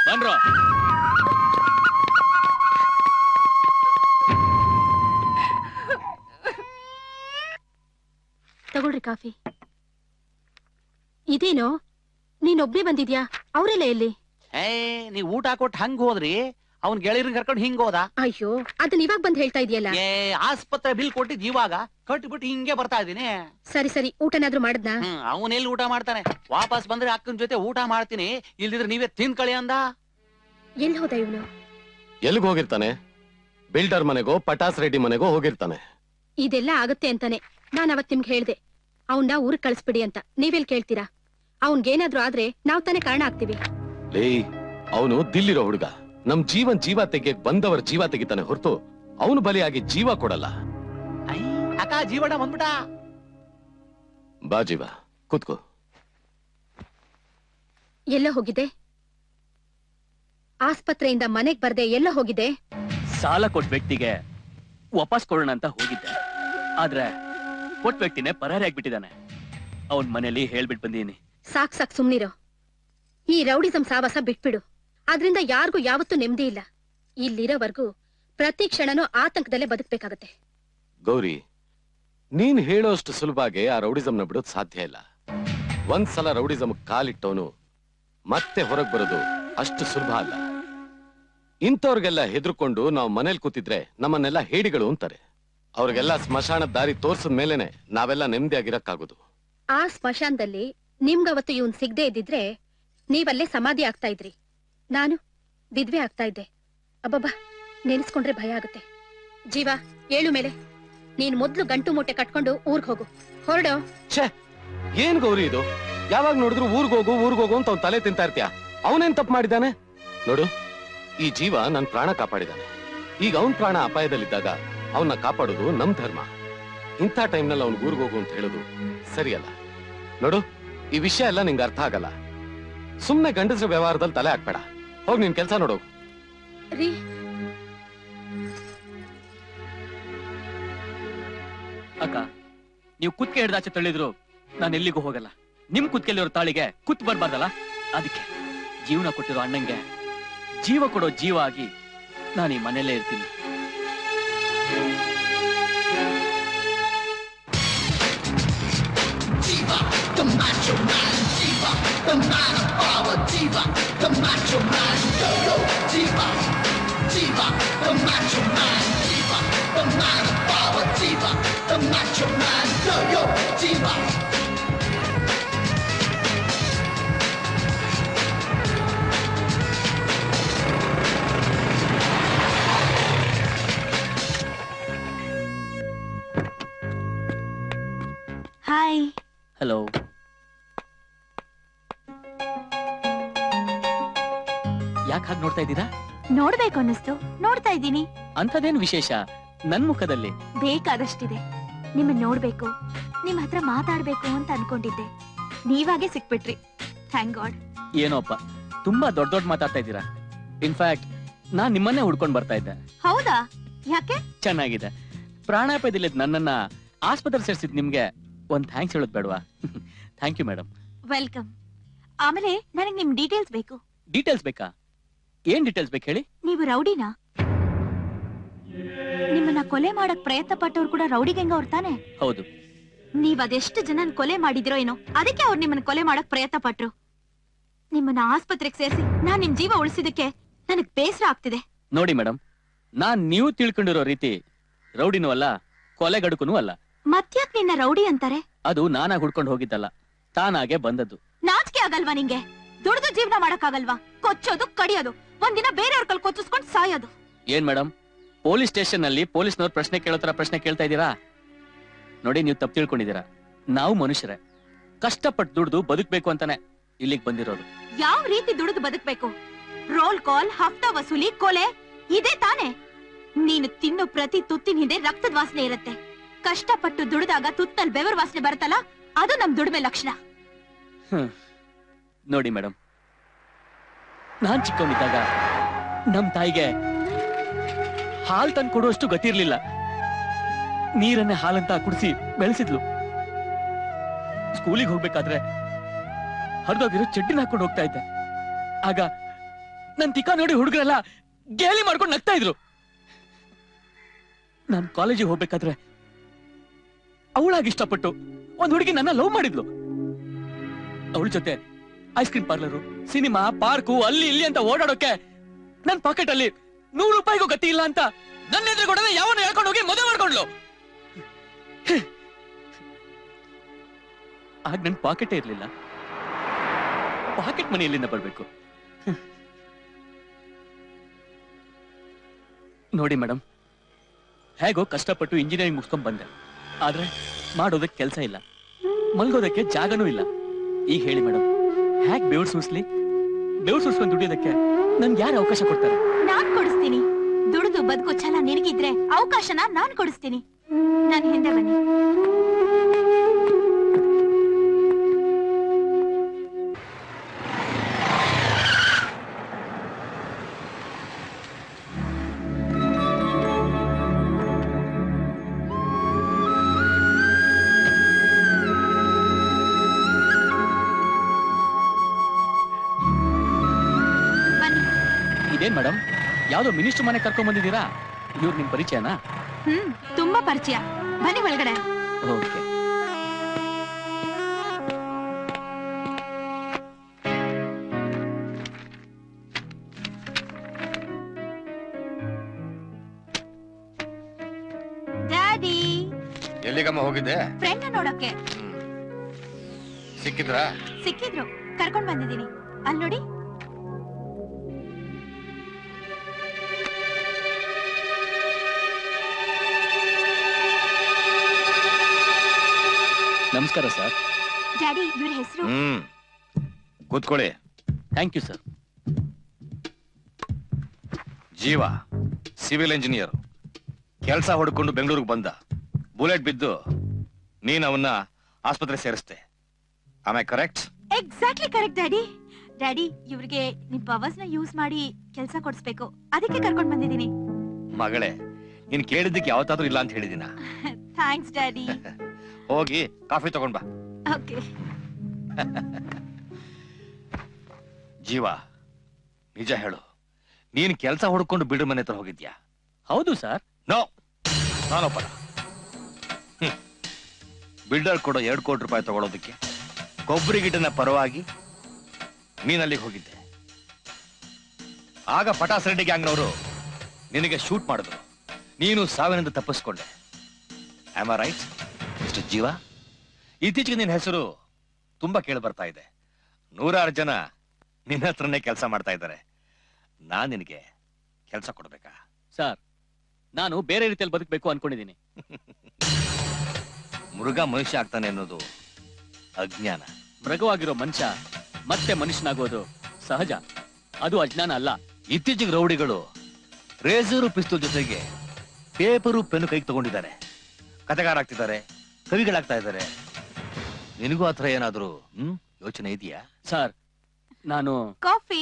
ಬನ್ರೋ. ತಗೊಳ್ರಿ ಕಾಫಿ. ಇದೇನೋ, ನೀನೊಬ್ನೇ ಬಂದಿದ್ಯಾ? ಅವರೆಲ್ಲ ಎಲ್ಲಿ? ನೀವ್ ಊಟ ಕೊಟ್ಟು ಹಂಗ ಹೋದ್ರಿ, ಅವ್ನ್ ಗೆಳೆಯರನ್ನ ಕರ್ಕೊಂಡು ಹಿಂಗ್ ಹೋದ. ಅಯ್ಯೋ ಅದನ್ನ ಇವಾಗ ಬಂದ್ ಹೇಳ್ತಾ ಇದೆಯಲ್ಲ. ಆಸ್ಪತ್ರೆ ಬಿಲ್ ಕೊಟ್ಟಿದ್ ಇವಾಗ ಕಟ್ಬಿಟ್ಟು ಹಿಂಗೆ ಬರ್ತಾ ಇದೀನಿ. ಸರಿ ಸರಿ, ಊಟನಾದ್ರೂ ಮಾಡದ್ನಾ? ಅವನೆಲ್ಲಿ ಊಟ ಮಾಡ್ತಾನೆ? ವಾಪಸ್ ಬಂದ್ರೆ ಅಕ್ಕನ ಜೊತೆ ಊಟ ಮಾಡ್ತೀನಿ, ಇಲ್ದಿದ್ರೆ ನೀವೇ ತಿನ್ಕಳಿ ಅಂದ. ಎಲ್ಲಿ ಹೋದ ಇವನು? ಎಲ್ಲಿಗೆ ಹೋಗಿರ್ತಾನೆ? Builder ಮನೆಗೋ potash Reddy ಮನೆಗೋ ಹೋಗಿರ್ತಾನೆ. ಇದೆಲ್ಲ ಆಗತ್ತೆ ಅಂತಾನೆ ನಾನ್ ಅವತ್ ನಿಮ್ಗೆ ಹೇಳ್ದೆ ಅವನ್ನ ಊರಿಗೆ ಕಳಿಸ್ಬಿಡಿ ಅಂತ. ನೀವೆಲ್ ಕೇಳ್ತೀರಾ? ಅವನ್ಗೇನಾದ್ರೂ ಆದ್ರೆ ನಾವ್ ತಾನೇ ಕಾರಣ ಆಗ್ತೀವಿ. ಲೇ, ಅವನು ದಿಲ್ಲಿರೋ ಹುಡುಗ. ನಮ್ ಜೀವ ತೆಗಿಯಕ್ ಬಂದವರ ಜೀವ ತೆಗಿತಾನೆ ಹೊರತು ಅವನು ಬಲಿಯಾಗಿ ಜೀವ ಕೊಡಲ್ಲ. ಅಕ್ಕ ಜೀವನ ಬಂದ್ಬಿಟ. ಬಾ ಜೀವ, ಕೂತ್ಕೋ. ಎಲ್ಲ ಹೋಗಿದೆ? ಆಸ್ಪತ್ರೆಯಿಂದ ಮನೆಗ್ ಬರ್ದೆ ಎಲ್ಲ ಹೋಗಿದೆ? ಸಾಲ ಕೊಟ್ಟ ವ್ಯಕ್ತಿಗೆ ವಾಪಸ್ ಕೊಡೋಣ ಅಂತ ಹೋಗಿದ್ದೆ, ಆದ್ರೆ ಕೊಟ್ಟ ವ್ಯಕ್ತಿನೇ ಪರಾರಿ ಆಗ್ಬಿಟ್ಟಿದ್ದಾನೆ. ಅವನ್ ಮನೇಲಿ ಹೇಳ್ಬಿಟ್ಟು ಬಂದೀನಿ. ಸಾಕ್ ಸುಮ್ನಿರೋ. ಈ ರೌಡಿಸಂ ಸಾವಾಸ ಬಿಟ್ಬಿಡು. ಅದ್ರಿಂದ ಯಾರಿಗೂ ಯಾವತ್ತೂ ನೆಮ್ಮದಿ ಇಲ್ಲ. ಇಲ್ಲಿರೋವರೆಗೂ ಪ್ರತಿ ಕ್ಷಣನೂ ಆತಂಕದಲ್ಲೇ ಬದುಕ್ಬೇಕಾಗತ್ತೆ. ಗೌರಿ, ನೀನ್ ಹೇಳೋಷ್ಟು ಸುಲಭಾಗೆ ಆ ರೌಡಿಸಂನ ಬಿಡೋದ್ ಸಾಧ್ಯ ಇಲ್ಲ. ಒಂದ್ಸಲ ರೌಡಿಸಂ ಕಾಲಿಟ್ಟವನು ಮತ್ತೆ ಹೊರಗ್ ಬರೋದು ಅಷ್ಟು ಸುಲಭ ಅಲ್ಲ. ಇಂಥವ್ರಿಗೆಲ್ಲ ಹೆದರ್ಕೊಂಡು ನಾವು ಮನೇಲಿ ಕೂತಿದ್ರೆ ನಮ್ಮನ್ನೆಲ್ಲ ಹೇಡಿಗಳು ಅಂತಾರೆ. ಅವ್ರಿಗೆಲ್ಲ ಸ್ಮಶಾನದ ದಾರಿ ತೋರ್ಸಿದ ಮೇಲೆನೆ ನಾವೆಲ್ಲ ನೆಮ್ಮದಿಯಾಗಿರಕ್ಕಾಗೋದು. ಆ ಸ್ಮಶಾನದಲ್ಲಿ ನಿಮ್ಗವತ್ತು ಇವನ್ ಸಿಗದೆ ಇದ್ದಿದ್ರೆ ನೀವಲ್ಲೇ ಸಮಾಧಿ ಆಗ್ತಾ ಇದ್ರಿ, ನಾನು ವಿದ್ವೆ ಆಗ್ತಾ ಇದ್ದೆ. ಅಬ್ಬಬ್ಬಾ, ನೆನೆಸ್ಕೊಂಡ್ರೆ ಭಯ ಆಗುತ್ತೆ. ಜೀವ, ಏಳು ಮೇಲೆ. ನೀನ್ ಮೊದ್ಲು ಗಂಟು ಮೂಟೆ ಕಟ್ಕೊಂಡು ಊರ್ಗ್ ಹೋಗು. ಹೊರಡೋ. ಛೇ, ಏನ್ ಗೌರಿ ಇದು? ಯಾವಾಗ ನೋಡಿದ್ರು ಊರ್ಗೋಗು ಅಂತ ಅವ್ನ್ ತಲೆ ತಿಂತಾ ಇರ್ತೀಯ. ಅವನೇನ್ ತಪ್ಪು ಮಾಡಿದಾನೆ? ನೋಡು, ಈ ಜೀವ ನನ್ ಪ್ರಾಣ ಕಾಪಾಡಿದಾನೆ. ಈಗ ಅವನ್ ಪ್ರಾಣ ಅಪಾಯದಲ್ಲಿದ್ದಾಗ ಅವನ್ನ ಕಾಪಾಡೋದು ನಮ್ ಧರ್ಮ. ಇಂಥ ಟೈಮ್ನಲ್ಲಿ ಅವ್ನ್ ಊರ್ಗೋಗು ಅಂತ ಹೇಳೋದು ಸರಿಯಲ್ಲ. ನೋಡು, ಈ ವಿಷಯ ಎಲ್ಲ ನಿಂಗೆ ಅರ್ಥ ಆಗಲ್ಲ. ಸುಮ್ನೆ ಗಂಡಸ್ರ ವ್ಯವಹಾರದಲ್ಲಿ ತಲೆ ಹಾಕ್ಬೇಡ. ಹೋಗ್ ನಿನ್ ಕೆಲ್ಸ ನೋಡು. ಅಕ್ಕ, ನೀವು ಕುತ್ಕೆ ಹಿಡ್ದಾಚೆ ತಳ್ಳಿದ್ರು ನಾನು ಎಲ್ಲಿಗೂ ಹೋಗಲ್ಲ. ನಿಮ್ ಕುತ್ಕೆಲ್ಲಿರೋ ತಾಳಿಗೆ ಕುತ್ ಬರ್ಬಾರ್ದಲ್ಲ. ಅದಕ್ಕೆ ಜೀವನ ಕೊಟ್ಟಿರೋ ಅಣ್ಣಂಗೆ ಜೀವ ಕೊಡೋ ಜೀವ ಆಗಿ ನಾನು ಈ ಮನೆಯಲ್ಲೇ ಇರ್ತೀನಿ. ಹಾಯ್. ಹಲೋ. ಯಾಕೆ ಹಾಗೆ ನೋಡ್ತಾ ಇದ್ದೀರಾ? ನೋಡ್ಬೇಕು ಅನ್ನಿಸ್ತು, ನೋಡ್ತಾ ಇದ್ದೀನಿ. ಅಂಥದ್ದೇನು ವಿಶೇಷ ನನ್ ಮುಖದಲ್ಲಿ? ಬೇಕಾದಷ್ಟಿದೆ. ನಿಮ್ಮನ್ನ ನೋಡ್ಬೇಕು, ನಿಮ್ ಹತ್ರ ಮಾತಾಡ್ಬೇಕು ಅಂತ ಅನ್ಕೊಂಡಿದ್ದೆ. ನೀವಾಗೆ ಸಿಕ್ಬಿಟ್ರಿ. Thank god. ಏನೋಪ್ಪ, ತುಂಬಾ ದೊಡ್ಡ ಮಾತಾಡ್ತಾ ಇದ್ದೀರಾ. ಇನ್ಫ್ಯಾಕ್ಟ್ ನಾನ್ ನಿಮ್ಮನ್ನೇ ಹುಡ್ಕೊಂಡ್ ಬರ್ತಾ ಇದ್ದೆ. ಹೌದಾ? ಯಾಕೆ? ಚೆನ್ನಾಗಿದೆ. ಪ್ರಾಣಾಪಾಯದಲ್ಲಿದ್ದ ನನ್ನನ್ನ ಆಸ್ಪತ್ರೆ ಸೇರಿಸಿದ್ ನಿಮ್ಗೆ ಒಂದ್ ಥ್ಯಾಂಕ್ಸ್ ಹೇಳೋದ್ ಬೇಡವಾ? Thank you madam. ವೆಲ್ಕಮ್. ಆಮೇಲೆ ನನಗೆ ನಿಮ್ ಡೀಟೇಲ್ಸ್ ಬೇಕು. ಡೀಟೇಲ್ಸ್ ಬೇಕಾ? ಏನ್ ಡೀಟೇಲ್ಸ್ ಬೇಕು ಹೇಳಿ? ನೀವು ರೌಡಿನಾ? ನಿಮ್ಮನ್ನ ಕೊಲೆ ಮಾಡಕ್ ಪ್ರಯತ್ನ ಪಟ್ಟವ್ರು ಕೂಡ ರೌಡಿ ಗ್ಯಾಂಗ್ ಅವ್ರು ತಾನೆ? ಹೌದು. ನೀವ್ ಅದೆಷ್ಟು ಜನನ್ ಕೊಲೆ ಮಾಡಿದಿರೋ ಏನೋ, ಅದಕ್ಕೆ ಅವ್ರು ನಿಮ್ಮನ್ನ ಕೊಲೆ ಮಾಡಕ್ ಪ್ರಯತ್ನ ಪಟ್ರು. ನಿಮ್ಮನ್ನ ಆಸ್ಪತ್ರೆಗೆ ಸೇರಿಸಿ ನಾನ್ ನಿಮ್ ಜೀವ ಉಳಿಸಿದಕ್ಕೆ ನನಗ್ ಬೇಸರ ಆಗ್ತಿದೆ. ನೋಡಿ ಮೇಡಮ್, ನಾನ್ ನೀವು ತಿಳ್ಕೊಂಡಿರೋ ರೀತಿ ರೌಡಿನೂ ಅಲ್ಲ, ಕೊಲೆಗಡುಕನೂ ಅಲ್ಲ. ಮತ್ಯಾಕ್ ನಿನ್ನ ರೌಡಿ ಅಂತಾರೆ? ಅದು ನಾನಾಗ್ ಹುಡ್ಕೊಂಡು ಹೋಗಿದ್ದಲ್ಲ, ತಾನಾಗೆ ಬಂದದ್ದು. ನಾಚಿಕೆ ಆಗಲ್ವಾ ನಿಂಗೆ? ದುಡ್ದು ಜೀವನ ಮಾಡಕ್ಕಾಗಲ್ವಾ? ಕೊಚ್ಚೋದು, ಕಡಿಯೋದು, ಒಂದಿನ ಬೇರೆಯವ್ರ ಕಲ್ ಕೊಚ್ಚಿಸ್ಕೊಂಡು ಸಾಯೋದು. ಏನ್ ಮೇಡಮ್, ಪೊಲೀಸ್ ಸ್ಟೇಷನ್ ನಲ್ಲಿ ಪೊಲೀಸ್ನವ್ರು ಪ್ರಶ್ನೆ ಕೇಳೋ ತರ ಪ್ರಶ್ನೆ ಕೇಳ್ತಾ ಇದ್ದೀರಾ? ನೋಡಿ, ನೀವು ತಪ್ಪು ತಿಳ್ಕೊಂಡಿದ್ದೀರಾ. ನಾವು ಮನುಷ್ಯರೇ, ಕಷ್ಟಪಟ್ಟು ದುಡ್ದು ಬದುಕ್ಬೇಕು ಅಂತಾನೆ ಇಲ್ಲಿಗೆ ಬಂದಿರೋದು. ಯಾವ ರೀತಿ ದುಡಿದು ಬದುಕ್ಬೇಕು? ರೋಲ್ ಕಾಲ್, ಹಫ್ತಾ ವಸೂಲಿ, ಕೊಲೆ, ಇದೇ ತಾನೆ? ನೀನು ತಿನ್ನು ಪ್ರತಿ ತುತ್ತಿನ ಹಿಂದೆ ರಕ್ತದ ವಾಸನೆ ಇರುತ್ತೆ. ಕಷ್ಟಪಟ್ಟು ದುಡಿದಾಗ ತುತ್ತಲ್ ಬೆವರ್ ವಾಸನೆ ಬರುತ್ತಲ್ಲ, ಅದು ನಮ್ ದುಡಿಮೆ ಲಕ್ಷಣ. ನೋಡಿ ಮೇಡಮ್, ನಾನ್ ಚಿಕ್ಕವನಿದ್ದಾಗ ನಮ್ ತಾಯಿಗೆ ಹಾಲ್ ತಂದು ಕೊಡುವಷ್ಟು ಗತಿ ಇರ್ಲಿಲ್ಲ. ನೀರನ್ನೇ ಹಾಲಂತ ಕುಡಿಸಿ ಬೆಳೆಸಿದ್ಲು. ಸ್ಕೂಲಿಗೆ ಹೋಗ್ಬೇಕಾದ್ರೆ ಹರಿದೋಗಿರೋ ಚಡ್ಡಿನ ಹಾಕೊಂಡು ಹೋಗ್ತಾ ಇದ್ದೆ. ಆಗ ನನ್ ತಿಕ್ಕ ನೋಡಿ ಹುಡುಗರೆಲ್ಲ ಗೇಲಿ ಮಾಡ್ಕೊಂಡು ನಗ್ತಾ ಇದ್ರು. ನಾನ್ ಕಾಲೇಜಿಗೆ ಹೋಗ್ಬೇಕಾದ್ರೆ ಅವಳಾಗಿ ಇಷ್ಟಪಟ್ಟು ಒಂದ್ ಹುಡುಗಿ ನನ್ನ ಲವ್ ಮಾಡಿದ್ಲು. ಅವಳ ಜೊತೆ ice cream parlour, cinema, park, ಅಲ್ಲಿ ಇಲ್ಲಿ ಅಂತ ಓಡಾಡೋಕೆ ನನ್ ಪಾಕೆಟ್ ಅಲ್ಲಿ 100 ರೂಪಾಯಿಗೂ ಗತಿ ಇಲ್ಲ ಅಂತ ನನ್ನ ಎದುರುಗಡೆ ಯಾವನ್ನ ಹೇಳ್ಕೊಂಡು ಹೋಗಿ ಮದುವೆ ಮಾಡ್ಕೊಂಡ್ಲು. ಆಗ ನನ್ ಪಾಕೆಟೇ ಇರ್ಲಿಲ್ಲ. ಪಾಕೆಟ್ ಮನಿ ಎಲ್ಲಿಂದ ಬರ್ಬೇಕು? ನೋಡಿ ಮೇಡಮ್, ಹೇಗೋ ಕಷ್ಟಪಟ್ಟು ಇಂಜಿನಿಯರಿಂಗ್ ಮುಗಿಸ್ಕೊಂಡ್ ಬಂದೆ. ಆದ್ರೆ ಮಾಡೋದಕ್ಕೆ ಕೆಲಸ ಇಲ್ಲ, ಮಲ್ಗೋದಕ್ಕೆ ಜಾಗನೂ ಇಲ್ಲ. ಈಗ ಹೇಳಿ ಮೇಡಮ್, ಹೇಗ್ ಬೆವ್ರು ಸುರಿಸ್ಲಿ? ಬೆವ್ರು ಸುರಿಸ್ಕೊಂಡು ದುಡಿಯೋದಕ್ಕೆ ನನ್ಗೆ ಯಾರು ಅವಕಾಶ ಕೊಡ್ತಾರೆ? ನಾನ್ ಕೊಡಿಸ್ತೀನಿ. ದುಡಿದು ಬದುಕೋ ಛಲ ನಿನಗಿದ್ರೆ ಅವಕಾಶನ ನಾನ್ ಕೊಡಿಸ್ತೀನಿ. ನನ್ ಹಿಂದೆ ಬನ್ನಿ. ಇದೇನ್ ಮೇಡಮ್, ಯಾವ್ದೋ ಮಿನಿಸ್ಟರ್ ಮನೆ ಕರ್ಕೊಂಡ್ ಬಂದಿದ್ದೀರಾ? ಇವ್ರು ನಿಮ್ ಪರಿಚಯನಾ? ತುಂಬಾ ಪರಿಚಯ. ಬನ್ನಿ ಒಳಗಡೆ. ಓಕೆ. ಡ್ಯಾಡಿ, ಎಲ್ಲಿಗಮ್ಮ ಹೋಗಿದ್ದೆ? ಫ್ರೆಂಡ್ ನೋಡಕ್ಕೆ. ಸಿಕ್ಕಿದ್ರಾ? ಸಿಕ್ಕಿದ್ರು, ಕರ್ಕೊಂಡ್ ಬಂದಿದ್ದೀನಿ. ಅಲ್ಲಿ ನೋಡಿ. ನಮಸ್ಕಾರ ಸರ್. ಡ್ಯಾಡಿ, ಇವ್ರ ಹೆಸರು? ಕೂತ್ಕೊಳ್ಳಿ. Thank you sir. Jeeva civil engineer, ಕೆಲಸ ಹುಡ್ಕೊಂಡು ಬೆಂಗಳೂರಿಗೆ ಬಂದ. ಬುಲೆಟ್ ಬಿದ್ದು ನೀನ್ ಅವನ್ನ ಆಸ್ಪತ್ರೆ ಸೇರಿಸ್ತೆ. Am I correct? Exactly correct daddy. Daddy, ಇವ್ರಿಗೆ ನಿಮ್ ಪವರ್ಸ್ ನ ಯೂಸ್ ಮಾಡಿ ಕೆಲಸ ಕೊಡಿಸ್ಬೇಕು, ಅದಕ್ಕೆ ಕರ್ಕೊಂಡ್ ಬಂದಿದ್ದೀನಿ. ಮಗಳೇ, ನೀನ್ ಕೇಳಿದ್ದಕ್ಕೆ ಯಾವತ್ತಾದ್ರೂ ಇಲ್ಲ ಅಂತ ಹೇಳಿದಿನ? Thanks daddy. ಹೋಗಿ ಕಾಫಿ ತಗೊಂಡ್ ಬಾ. ಓಕೆ. ಜೀವ, ನಿಜ ಹೇಳು, ನೀನ್ ಕೆಲಸ ಹುಡ್ಕೊಂಡು ಬಿಲ್ಡರ್ ಮನೆ ಹತ್ರ ಹೋಗಿದ್ಯಾ? ಹೌದು ಸರ್. ನೋ, ನಾನೊಪ್ಪಲ್ಲ. ಬಿಲ್ಡರ್ ಕೊಡೋ 2 ಕೋಟಿ ರೂಪಾಯಿ ತಗೊಳ್ಳೋದಕ್ಕೆ ಕೊಬ್ಬರಿ ಗಿಡನ ಪರವಾಗಿ ನೀನ್ ಅಲ್ಲಿಗೆ ಹೋಗಿದ್ದೆ. ಆಗ ಪಟಾಸ್ ರೆಡ್ಡಿ ಗ್ಯಾಂಗ್ನವರು ನಿನಗೆ ಶೂಟ್ ಮಾಡಿದ್ರು. ನೀನು ಸಾವಿನಿಂದ ತಪ್ಪಿಸ್ಕೊಂಡೆ. ಆಮ್ ಐ ರೈಟ್ ಮಿಸ್ಟರ್ ಜೀವ? ಇತ್ತೀಚೆಗೆ ನಿನ್ನ ಹೆಸರು ತುಂಬಾ ಕೇಳಿ ಬರ್ತಾ ಇದೆ. 100 ಜನ ನಿನ್ನ ಹತ್ರನೇ ಕೆಲಸ ಮಾಡ್ತಾ ಇದ್ದಾರೆ. ನಾನ್ ನಿನಗೆ ಕೆಲಸ ಕೊಡ್ಬೇಕಾ? ಸರ್, ನಾನು ಬೇರೆ ರೀತಿಯಲ್ಲಿ ಬದುಕಬೇಕು ಅನ್ಕೊಂಡಿದ್ದೀನಿ. ಮೃಗ ಮನುಷ್ಯ ಆಗ್ತಾನೆ ಅನ್ನೋದು ಅಜ್ಞಾನ. ಮೃಗವಾಗಿರೋ ಮನುಷ್ಯ ಮತ್ತೆ ಮನುಷ್ಯನಾಗೋದು ಸಹಜ, ಅದು ಅಜ್ಞಾನ ಅಲ್ಲ. ಇತ್ತೀಚೆಗೆ ರೌಡಿಗಳು ರೇಸರು ಪಿಸ್ತೂಲ್ ಜೊತೆಗೆ ಪೇಪರು ಪೆನ್ನು ಕೈಗೆ ತಗೊಂಡಿದ್ದಾರೆ. ಕಥೆಗಾರ ಆಗ್ತಿದ್ದಾರೆ, ಕವಿಗಳಾಗ್ತಾ ಇದ್ದಾರೆ. ನಿನಗೂ ಆತರ ಏನಾದ್ರು ಯೋಚನೆ ಇದೆಯಾ? ಸರ್, ನಾನು ಕಾಫಿ.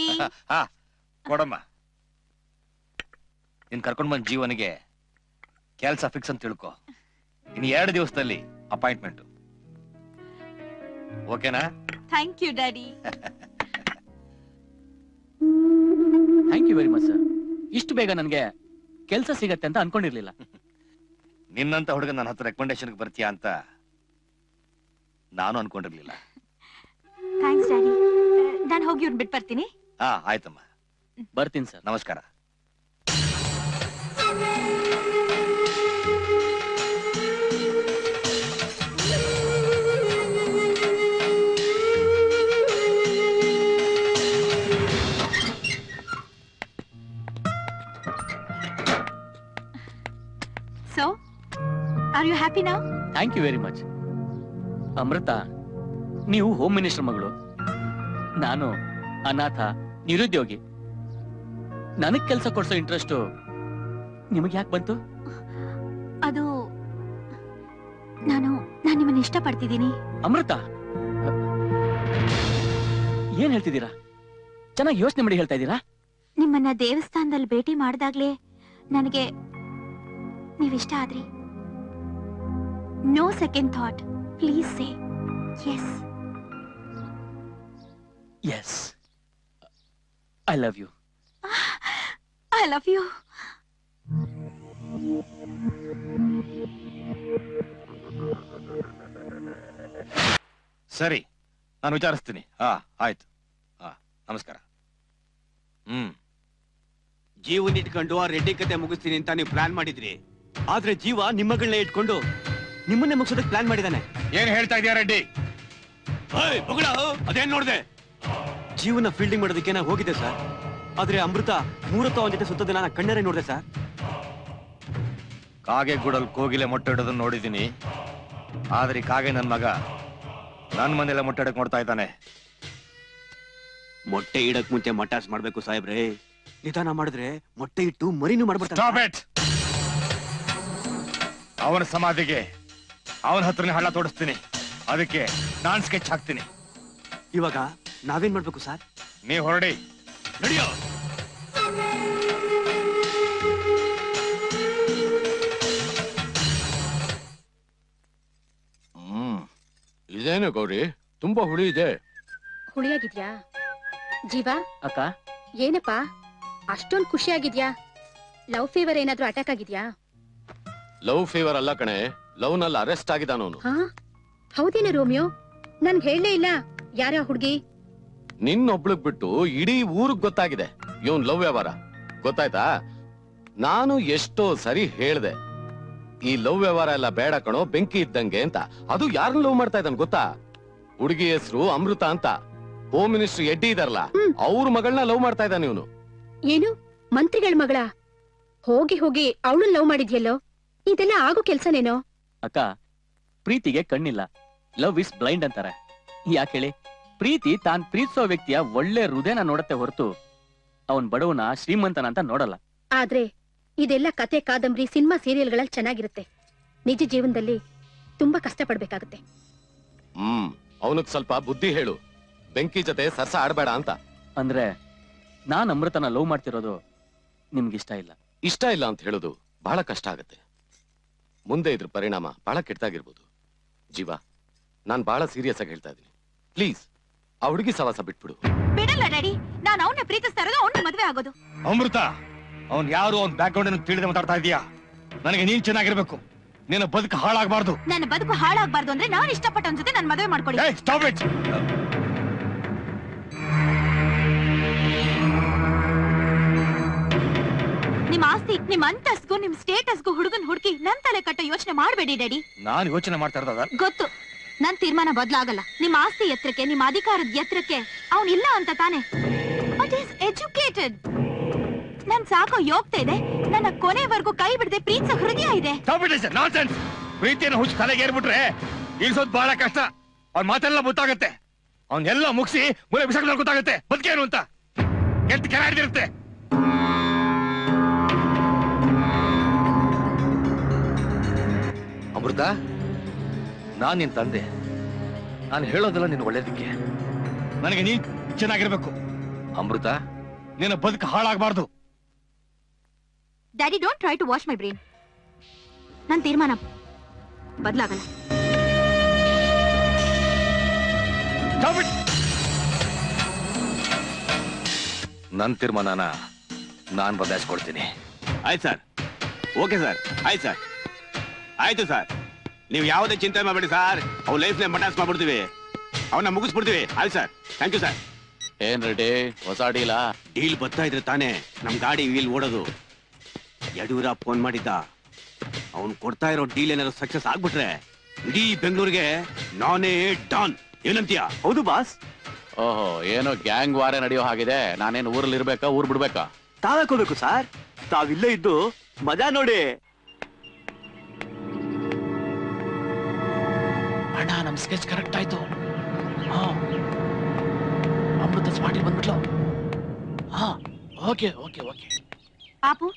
ಕೊಡಮ್ಮ. ನೀನ್ ಕರ್ಕೊಂಡ್ ಬಂದ್ ಜೀವನಿಗೆ ಕೆಲ್ಸ ಫಿಕ್ಸ್ ಅಂತ ತಿಳ್ಕೊ. ಇನ್ನು 2 ದಿವಸದಲ್ಲಿ ಅಪಾಯಿಂಟ್ಮೆಂಟ್. ಓಕೆನಾ? Thank you daddy. Thank you very much sir. ಇಷ್ಟು ಬೇಗ ನನಗೆ ಕೆಲಸ ಸಿಗತ್ತೆ ಅಂತ ಅನ್ಕೊಂಡಿರ್ಲಿಲ್ಲ. ನಿನ್ನಂತ ಹುಡುಗ ನನ್ನ ಹತ್ರ ರೆಕಮೆಂಡೇಶನ್ಗೆ ಬರ್ತೀಯಾ ಅಂತ ನಾನು ಅನ್ಕೊಂಡಿರ್ಲಿಲ್ಲ. Thanks daddy. ನಾನು ಹೋಗಿ ಇವ್ರನ್ನ ಬಿಟ್ಟು ಬರ್ತೀನಿ. ಆಯ್ತಮ್ಮ, ಬರ್ತೀನಿ ಸರ್. ನಮಸ್ಕಾರ. So, are you happy now? Thank you very much. Amrutha, ನೀವು ಹೋಮ್ ಮಿನಿಸ್ಟರ್ ಮಗಳು, ನಾನು ಅನಾಥ ನಿರುದ್ಯೋಗಿ. ನನಗ್ ಕೆಲಸ ಕೊಡ್ಸೋ ಇಂಟ್ರೆಸ್ಟ್ ನಿಮಗೆ ಯಾಕೆ ಬಂತು? ಅದು ನಾನು ನಿಮ್ಮನ್ನ ಇಷ್ಟಪಡ್ತಿದ್ದೀನಿ. ಅಮೃತ, ಏನ್ ಹೇಳ್ತಿದ್ದೀರಾ? ಚೆನ್ನಾಗಿ ಯೋಚನೆ ಮಾಡಿ ಹೇಳ್ತಾ ಇದ್ದೀರಾ? ನಿಮ್ಮನ್ನ ದೇವಸ್ಥಾನದಲ್ಲಿ ಭೇಟಿ ಮಾಡಿದಾಗ್ಲೇ ನನಗೆ ನೀವಿಷ್ಟ ಆದ್ರಿ. No second thought. Please say yes. Yes. I love you. I love you. ಸರಿ, ನಾನು ವಿಚಾರಿಸ್ತೀನಿ. ಆಯ್ತು. ನಮಸ್ಕಾರ. ಜೀವನ್ ಇಟ್ಕೊಂಡು ಆ ರೆಡ್ಡಿ ಕತೆ ಮುಗಿಸ್ತೀನಿ ಅಂತ ನೀವು ಪ್ಲಾನ್ ಮಾಡಿದ್ರಿ. ಆದ್ರೆ ಜೀವ ನಿಮ್ಮಗಳನ್ನ ಇಟ್ಕೊಂಡು ನಿಮ್ಮನ್ನೇ ಮುಗಿಸೋದಕ್ಕೆ ಪ್ಲಾನ್ ಮಾಡಿದಾನೆ. ಏನ್ ಹೇಳ್ತಾ ಇದೀಯ ರೆಡ್ಡಿ? ಅದೇನ್ ನೋಡ್ದೆ? ಜೀವನ ಫೀಲ್ಡಿಂಗ್ ಮಾಡೋದಕ್ಕೆ ನಾ ಹೋಗಿದ್ದೆ ಸರ್. ಆದ್ರೆ ಅಮೃತ ಮೂರತ್ತ ಅವನ ಜೊತೆ ಸುತ್ತೋದನ್ನ ನಾನು ಕಣ್ಣರೇ ನೋಡ್ದೆ ಸರ್. ಕಾಗೆ ಗೂಡಲ್ ಕೋಗಿಲೆ ಮೊಟ್ಟೆ ಇಡೋದನ್ನ ನೋಡಿದೀನಿ. ಆದ್ರೆ ಈ ಕಾಗೆ ನನ್ ಮಗ ನನ್ ಮನೆಯಲ್ಲ ಮೊಟ್ಟೆ ಇಡಕ್ ನೋಡ್ತಾ ಇದ್ದಾನೆ. ಮೊಟ್ಟೆ ಇಡಕ್ ಮುಂಚೆ ಮಟಾಸ್ ಮಾಡ್ಬೇಕು ಸಾಹೇಬ್ರೆ. ನಿಧಾನ ಮಾಡಿದ್ರೆ ಮೊಟ್ಟೆ ಇಟ್ಟು ಮರಿನೂ ಮಾಡ್ಬಿಡ್ತಾನೆ. ಅವನ ಸಮಾಧಿಗೆ ಅವನ ಹತ್ರನೇ ಹಳ್ಳ ತೋಡಿಸ್ತೀನಿ. ಅದಕ್ಕೆ ನಾನ್ ಸ್ಕೆಚ್ ಹಾಕ್ತೀನಿ. ಇವಾಗ ನಾವೇನ್ ಮಾಡ್ಬೇಕು ಸರ್? ನೀವ್ ಹೊರಡಿ. ನಡಿಯೋ. ಇದೇನು ಗೌರಿ, ತುಂಬಾ ಹುಳಿ ಇದೆ. ಹುಳಿಯಾಗಿದ್ಯಾ ಜೀವ? ಅಕ್ಕ, ಏನಪ್ಪಾ ಅಷ್ಟೊಂದ್ ಖುಷಿಯಾಗಿದ್ಯಾ? ಲವ್ ಫೀವರ್ ಏನಾದ್ರೂ ಅಟ್ಯಾಕ್ ಆಗಿದ್ಯಾ? ಲವ್ ಫೀವರ್ ಅಲ್ಲ ಕಣೆ, ಲವ್ ನಲ್ಲಿ ಅರೆಸ್ಟ್ ಆಗಿದ್ದಾನವನು. ಹಾ ಹೌದೇನು ರೋಮಿಯೋ? ನನ್ಗೆ ಹೇಳಲೇ ಇಲ್ಲ. ಯಾರ ಹುಡ್ಗಿ? ನಿನ್ನೊಬ್ಳಗ್ ಬಿಟ್ಟು ಇಡೀ ಊರಿಗೆ ಗೊತ್ತಾಗಿದೆ ಇವನ್ ಲವ್ ವ್ಯವಹಾರ. ಗೊತ್ತಾಯ್ತಾ? ನಾನು ಎಷ್ಟೋ ಸರಿ ಹೇಳ್ದೆ ಈ ಲವ್ ವ್ಯವಹಾರ ಎಲ್ಲ ಬೇಡ ಕಣೋ, ಬೆಂಕಿ ಇದ್ದಂಗೆ ಅಂತ. ಅದು ಯಾರನ್ನ ಲವ್ ಮಾಡ್ತಾ ಇದ್ದಾನ ಗೊತ್ತಾ? ಹುಡುಗಿ ಹೆಸರು ಅಮೃತ ಅಂತ. ಹೋಮ್ ಮಿನಿಸ್ಟರ್ ಎಡ್ಡಿ ಇದಾರಲ್ಲ, ಅವ್ರ ಮಗಳನ್ನ ಲವ್ ಮಾಡ್ತಾ ಇದ್ದಾನೆ ಇವನು. ಏನು ಮಂತ್ರಿಗಳ ಮಗಳ? ಹೋಗಿ ಹೋಗಿ ಅವಳು ಲವ್ ಮಾಡಿದ್ಯಲ್ಲೋ? ಇದೆಲ್ಲ ಆಗೋ ಕೆಲ್ಸನೇನೋ? ಅಕ್ಕ, ಪ್ರೀತಿಗೆ ಕಣ್ಣಿಲ್ಲ, ಲವ್ ಇಸ್ ಬ್ಲೈಂಡ್ ಅಂತಾರೆ. ಯಾಕೆ ಹೇಳಿ? ಪ್ರೀತಿ ತಾನ್ ಪ್ರೀತಿಸೋ ವ್ಯಕ್ತಿಯ ಒಳ್ಳೆ ಹೃದಯನ ನೋಡತ್ತೆ ಹೊರತು ಅವನ್ ಬಡವನ ಶ್ರೀಮಂತನ ಅಂತ ನೋಡಲ್ಲ. ಆದ್ರೆ ಇದೆಲ್ಲ ಕತೆ, ಕಾದಂಬರಿ, ಸಿನಿಮಾ, ಸೀರಿಯಲ್ಗಳಲ್ಲಿ ಚೆನ್ನಾಗಿರುತ್ತೆ. ನಿಜ ಜೀವನದಲ್ಲಿ ತುಂಬಾ ಕಷ್ಟ ಪಡ್ಬೇಕಾಗುತ್ತೆ. ಅವನಿಗೆ ಸ್ವಲ್ಪ ಬುದ್ಧಿ ಹೇಳು, ಬೆಂಕಿ ಜೊತೆ ಸರ್ಸ ಆಡ್ಬೇಡ ಅಂತ. ಅಂದ್ರೆ ನಾನ್ ಅಮೃತನ ಲವ್ ಮಾಡ್ತಿರೋದು ನಿಮ್ಗಿಷ್ಟ ಇಲ್ಲ? ಇಷ್ಟ ಇಲ್ಲ ಅಂತ ಹೇಳೋದು ಬಹಳ ಕಷ್ಟ ಆಗತ್ತೆ. ಮುಂದೆ ಇದ್ರ ಪರಿಣಾಮ ಬಹಳ ಕೆಟ್ಟಾಗಿರ್ಬೋದು. ಜೀವ, ನಾನ್ ಬಹಳ ಸೀರಿಯಸ್ ಆಗಿ ಹೇಳ್ತಾ ಇದ್ದೀನಿ. ಪ್ಲೀಸ್ ಆ ಹುಡುಗಿ ಸವಾಸ ಬಿಟ್ಬಿಡು. ಬಿಡಲ್ಲ ಡ್ಯಾಡಿ, ನಾನು ಅವನ್ನ ಪ್ರೀತಿಸ್ತಾ ಇರೋದು, ಅವನ್ನ ಮದ್ವೆ ಆಗೋದು. ಅಮೃತ, ಅವ್ನ್ ಯಾರು, ಅವ್ನ್ ಬ್ಯಾಕ್ ಗ್ರೌಂಡ್ ಅನ್ನು ತಿಳಿದು ಮಾತಾಡ್ತಾ ಇದೀಯಾ? ನನಗೆ ನೀನ್ ಚೆನ್ನಾಗಿರ್ಬೇಕು, ನಿನ್ನ ಬದುಕು ಹಾಳಾಗಬಾರ್ದು. ನನ್ನ ಬದುಕು ಹಾಳಾಗಬಾರ್ದು ಅಂದ್ರೆ ನಾನು ಇಷ್ಟಪಟ್ಟವನ ಜೊತೆ ನಾನು ಮದುವೆ ಮಾಡ್ಕೊಳ್ಳಿ. Stop it. ನಿಮ್ ಆಸ್ತಿ, ನಿಮ್ ಅಂತಸ್ಗೂ, ನಿಮ್ ಸ್ಟೇಟಸ್ಗೂ ಹುಡುಗನ್ ಹುಡುಕಿ ನನ್ ತಲೆ ಕಟ್ಟೋ ಯೋಚನೆ ಮಾಡಬೇಡಿ ಡ್ಯಾಡಿ. ನಾನು ಯೋಚನೆ ಮಾಡ್ತಾ ಇರೋದ ಗೊತ್ತು, ನನ್ ತೀರ್ಮಾನ ಬದಲಾಗಲ್ಲ. ನಿಮ್ ಆಸ್ತಿ ಎತ್ತರಕ್ಕೆ, ನಿಮ್ ಅಧಿಕಾರದ ಎತ್ತರಕ್ಕೆ ಅವನಿಲ್ಲ ಅಂತ ತಾನೆ. But is educated. ನನ್ ಸಾಕೋ ಯೋಗ್ತಾ ಇದೆ, ನನ್ನ ಕೊನೆವರೆಗೂ ಕೈ ಬಿಡದೆ ಪ್ರೀತಿಸೋ ಹೃದಯ ಇದೆ. ಪ್ರೀತಿಯನ್ನು ಹುಚ್ಚು ತಲೆಗೆ ಏರ್ಬಿಟ್ರೆ ಇಳಿಸೋದು ಬಹಳ ಕಷ್ಟ. ಅವ್ನ ಮಾತೆಲ್ಲ ಗೊತ್ತಾಗತ್ತೆ, ಅವನ್ನೆಲ್ಲ ಮುಗಿಸಿ ಮೂಲೆ ಬಿಸಾಕ ಗೊತ್ತಾಗತ್ತೆ ಬದುಕೇನು ಅಂತ. ಎಷ್ಟು ಕೆಳಗಿರುತ್ತೆ. ಅಮೃತ, ನಾನ್ ನಿನ್ ತಂದೆ, ನಾನು ಹೇಳೋದಲ್ಲ ನಿನ್ ಒಳ್ಳೇದಕ್ಕೆ. ನನಗೆ ನೀನ್ ಚೆನ್ನಾಗಿರ್ಬೇಕು. ಅಮೃತ, ನಿನ್ನ ಬದುಕು ಹಾಳಾಗಬಾರ್ದು. Daddy, don't try to wash my brain. ನನ್ ತೀರ್ಮಾನ ಬದಲಾಗಲ್ಲ. ನನ್ ತೀರ್ಮಾನನ ನಾನ್ ಬದಲಾಯಿಸ್ಕೊಡ್ತೀನಿ. ಆಯ್ತು ಸರ್, ಓಕೆ ಸರ್, ಆಯ್ತು ಸರ್, ಆಯ್ತು ಸರ್. ನೀವು ಯಾವುದೇ ಚಿಂತೆ ಮಾಡಬೇಡಿ ಸರ್, ಅವ್ರ ಲೈಫ್ನ ಮಟಾಸ್ ಮಾಡ್ಬಿಡ್ತೀವಿ, ಅವನ್ನ ಮುಗಿಸ್ಬಿಡ್ತೀವಿ. ಆಯ್ತು ಸರ್, ಥ್ಯಾಂಕ್ ಯು ಸರ್. ಏನ್ ರೆಡ್ಡಿ, ಹೊಸ ಡೀಲಾ? ಡೀಲ್ ಬರ್ತಾ ಇದ್ರೆ ತಾನೇ ನಮ್ ಗಾಡಿ ವೀಲ್ ಓಡೋದು. ಯಡಿಯೂರಪ್ಪ ಫೋನ್ ಮಾಡಿದ್ದ, ಅವ್ನು ಕೊಡ್ತಾ ಇರೋ ಡೀಲ್ ಏನಾದ್ರು ಸಕ್ಸಸ್ ಆಗ್ಬಿಟ್ರೆ ಇಡೀ ಬೆಂಗಳೂರಿಗೆ ನಾನೇ ಡಾನ್. ಏನಂತೀಯ? ಹೌದು ಬಾಸ್. ಓಹೋ, ಏನೋ ಗ್ಯಾಂಗ್ ವಾರ ನಡೆಯೋ ಹಾಗಿದೆ. ನಾನೇನ್ ಊರಲ್ಲಿ ಇರ್ಬೇಕಾ, ಊರ್ ಬಿಡ್ಬೇಕಾ? ತಾವ್ಯಾಕೋಬೇಕು ಸರ್, ತಾವಿಲ್ಲೇ ಇದ್ದು ಮಜಾ ನೋಡಿ. ಅಣ್ಣ, ನಮ್ ಸ್ಕೆಚ್ ಕರೆಕ್ಟ್ ಆಯ್ತು. ಅಮೃತ ಸ್ಪಾಟಿಗೆ ಬಂದ್ಬಿಟ್ಲು. ಹಾ, ಓಕೆ ಓಕೆ ಓಕೆ. ಪಾಪು,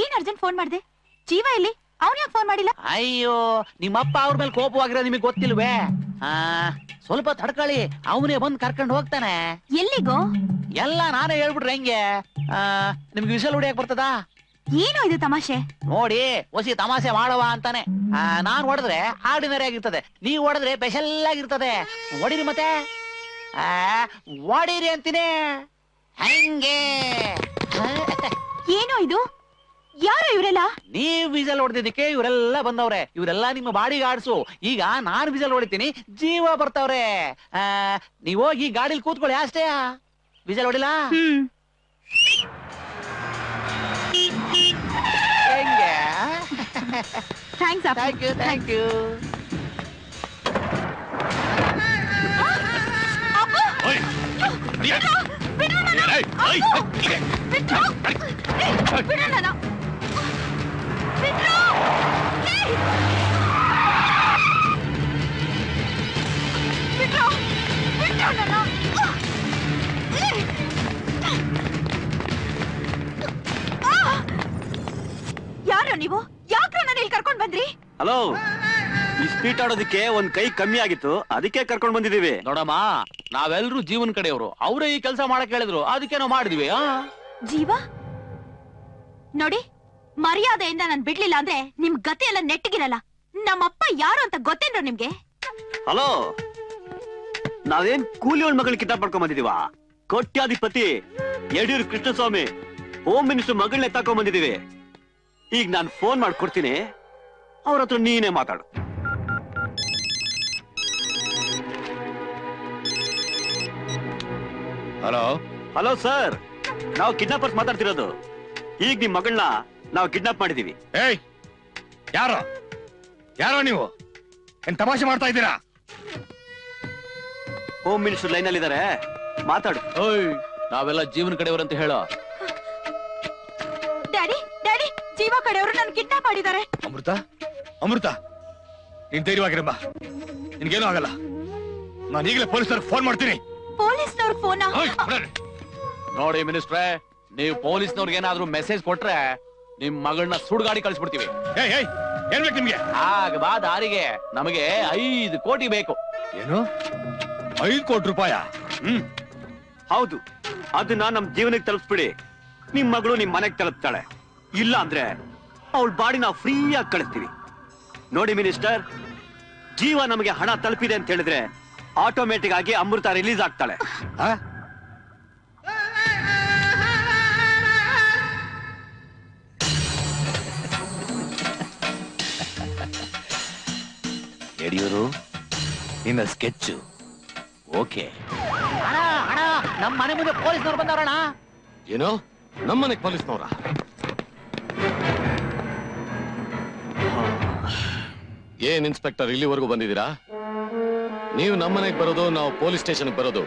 ಏನ್ ಅರ್ಜೆಂಟ್ ಫೋನ್ ಮಾಡ್ದೆ? ಜೀವ ಎಲ್ಲಿ? ಅವ್ನ್ ಯಾಕೆ ಫೋನ್ ಮಾಡಿಲ್ಲ? ಅಯ್ಯೋ, ನಿಮ್ಮಪ್ಪ ಅವ್ರ ಮೇಲೆ ಕೋಪವಾಗಿರೋ ನಿಮಗೆ ಗೊತ್ತಿಲ್ವೇ? ಸ್ವಲ್ಪ ತಡ್ಕೊಳ್ಳಿ, ಅವನೇ ಬಂದ್ ಕರ್ಕೊಂಡು ಹೋಗ್ತಾನೆ. ಎಲ್ಲಿಗೋ? ಎಲ್ಲ ನಾನೇ ಹೇಳ್ಬಿಟ್ರೆ ಹೆಂಗೆ? ನಿಮ್ಗೆ ವಿಷಲ್ ಹೊಡಿಯಕ್ ಬರ್ತದಾ? ಏನೋ ಇದು ತಮಾಷೆ? ನೋಡಿ, ಹೊಸಿ ತಮಾಷೆ ಮಾಡವ ಅಂತಾನೆ. ನಾನ್ ಹೊಡೆದ್ರೆ ಆರ್ಡಿನರಿ ಆಗಿರ್ತದೆ, ನೀವ್ ಹೊಡೆದ್ರೆ ಸ್ಪೆಷಲ್ ಆಗಿರ್ತದೆ. ಹೊಡಿರಿ ಮತ್ತೆ, ಹೊಡಿರಿ ಅಂತೀನಿ. ಹಂಗೆ ಏನೋ ಇದು? ಯಾರು ಇವರೆಲ್ಲ? ನೀವ್ ವಿಸಲ್ ಹೊಡೆದಿದ್ದಕ್ಕೆ ಇವರೆಲ್ಲ ಬಂದವ್ರೆ. ಇವರೆಲ್ಲ ನಿಮ್ಮ ಬಾಡಿ ಗಾರ್ಡ್ಸು. ಈಗ ನಾನ್ ವಿಸಲ್ ಹೊಡಿತೀನಿ, ಜೀವ ಬರ್ತಾವ್ರೆ. ನೀವ್ ಹೋಗಿ ಗಾಡಿಲಿ ಕೂತ್ಕೊಳ್ಳಿ ಅಷ್ಟೇ. ವಿಸಲ್ ಹೊಡಿಲಾ? ಥ್ಯಾಂಕ್ಸ್ ಥ್ಯಾಂಕ್ ಯು ಯಾರು ನೀವು? ಯಾಕ್ರ ನಾನು ಇಲ್ಲಿ ಕರ್ಕೊಂಡ್ ಬಂದ್ರಿ? ಹಲೋ, ಈ ಸ್ಪೀಟ್ ಆಡೋದಕ್ಕೆ ಒಂದ್ ಕೈ ಕಮ್ಮಿ ಆಗಿತ್ತು, ಅದಕ್ಕೆ ಕರ್ಕೊಂಡ್ ಬಂದಿದೀವಿ. ನೋಡಮ್ಮ, ನಾವೆಲ್ಲರೂ ಜೀವನ್ ಕಡೆಯವರು. ಅವರೇ ಈ ಕೆಲಸ ಮಾಡಕ್ ಹೇಳಿದ್ರು, ಅದಕ್ಕೆ ನಾವು ಮಾಡಿದ್ವಿ. ಜೀವ ನೋಡಿ, ಮರ್ಯಾದೆಯಿಂದ ನಾನ್ ಬಿಡ್ಲಿಲ್ಲ ಅಂದ್ರೆ ನಿಮ್ ಗತಿ ಎಲ್ಲ ನೆಟ್ಟಗಿರಲ್ಲ. ನಮ್ಮಪ್ಪ ಯಾರು ಅಂತ ಗೊತ್ತೇನ್ರ ನಿಮ್ಗೆ? ಹಲೋ, ನಾವೇನ್ ಕೂಲಿಯವಳ ಮಗಳನ್ನ ಕಿಡ್ನಾಪ್ ಮಾಡ್ಕೊಂಡ್ ಬಂದಿದೀವ? ಕೋಟ್ಯಾಧಿಪತಿ ಯಡಿಯೂರು ಕೃಷ್ಣಸ್ವಾಮಿ ಹೋಮ್ ಮಿನಿಸ್ಟರ್ ಮಗಳನ್ನ ಎತ್ತಾಕೊಂಡ್ ಬಂದಿದೀವಿ. ಈಗ ನಾನು ಫೋನ್ ಮಾಡ್ಕೊಡ್ತೀನಿ, ಅವ್ರ ಹತ್ರ ನೀನೇ ಮಾತಾಡು. ಹಲೋ ಹಲೋ ಸರ್, ನಾವು ಕಿಡ್ನಾಪರ್ಸ್ ಮಾತಾಡ್ತಿರೋದು. ಈಗ ನಿಮ್ ಮಗಳನ್ನ ನಾವು ಕಿಡ್ನಾಪ್ ಮಾಡಿದೀವಿ. ಏಯ್, ಯಾರೋ ಯಾರೋ ನೀವು? ಏನ್ ತಮಾಷೆ ಮಾಡ್ತಾ ಇದ್ದೀರಾ? ಹೋಮ್ ಮಿನಿಸ್ಟರ್ ಲೈನ್ ಅಲ್ಲಿ ಇದಾರೆ, ಮಾತಾಡು. ಓಯ್, ನಾವೆಲ್ಲ ಜೀವನ ಕಡೆಯವರಂತ ಹೇಳೋ. ಡ್ಯಾಡಿ ಡ್ಯಾಡಿ, ಜೀವ ಕಡೆಯವರು ನನ್ ಕಿಡ್ನಾಪ್ ಮಾಡಿದ್ದಾರೆ. ಅಮೃತ, ಅಮೃತ, ನೀನ್ ಧೈರ್ಯವಾಗಿರಮ್ಮ, ನಿನ್ಗೇನು ಆಗಲ್ಲ. ನಾನು ಈಗಲೇ ಪೊಲೀಸರಿಗೆ ಫೋನ್ ಮಾಡ್ತೀನಿ. ಪೊಲೀಸ್ನವ್ರಿಗೆ ಫೋನ್? ನೋಡಿ ಮಿನಿಸ್ಟ್ರೇ, ನೀವು ಪೊಲೀಸ್ನವ್ರಿಗೆ ಏನಾದ್ರೂ ಮೆಸೇಜ್ ಕೊಟ್ರೆ ನಿಮ್ ಮಗಳನ್ನ ಸುಡ್ಗಾಡಿ ಕಳಿಸ್ಬಿಡ್ತೀವಿ. ಏಯ್ ಏಯ್, ಏನ್ ಬೇಕು ನಿಮ್ಗೆ? ಆಗ ಬಾ ದಾರಿಗೆ. ನಮಗೆ 5 ಕೋಟಿ ಬೇಕು. ಏನು, 5 ಕೋಟಿ ರೂಪಾಯ? ಹೌದು, ಅದನ್ನ ನಮ್ ಜೀವನಕ್ಕೆ ತಲುಪಿಸ್ಬಿಡಿ. ನಿಮ್ ಮಗಳು ನಿಮ್ ಮನೆಗೆ ತಲುಪ್ತಾಳೆ. ಇಲ್ಲ ಅಂದ್ರೆ ಅವಳ ಬಾಡಿ ನಾವು ಫ್ರೀ ಆಗಿ ಕಳಿಸ್ತೀವಿ. ನೋಡಿ ಮಿನಿಸ್ಟರ್, ಜೀವ ನಮಗೆ ಹಣ ತಲುಪಿದೆ ಅಂತ ಹೇಳಿದ್ರೆ ಆಟೋಮೆಟಿಕ್ ಆಗಿ ಅಮೃತ ರಿಲೀಸ್ ಆಗ್ತಾಳೆ. ಯಡಿಯೂರು, ನಿನ್ನ ಸ್ಕೆಚ್ ಓಕೆ. ನಮ್ಮ ಮನೆ ಮುಂದೆ ಪೊಲೀಸ್ನವ್ರು ಬಂದವರಣ. ಏನೋ ನಮ್ಮನೆಗ್ ಪೊಲೀಸ್ನವ್ರ? ಏನ್ ಇನ್ಸ್ಪೆಕ್ಟರ್, ಇಲ್ಲಿವರೆಗೂ ಬಂದಿದ್ದೀರಾ? ನೀವು ನಮ್ಮನೆಗ್ ಬರೋದು, ನಾವು ಪೊಲೀಸ್ ಸ್ಟೇಷನ್ ಬರೋದು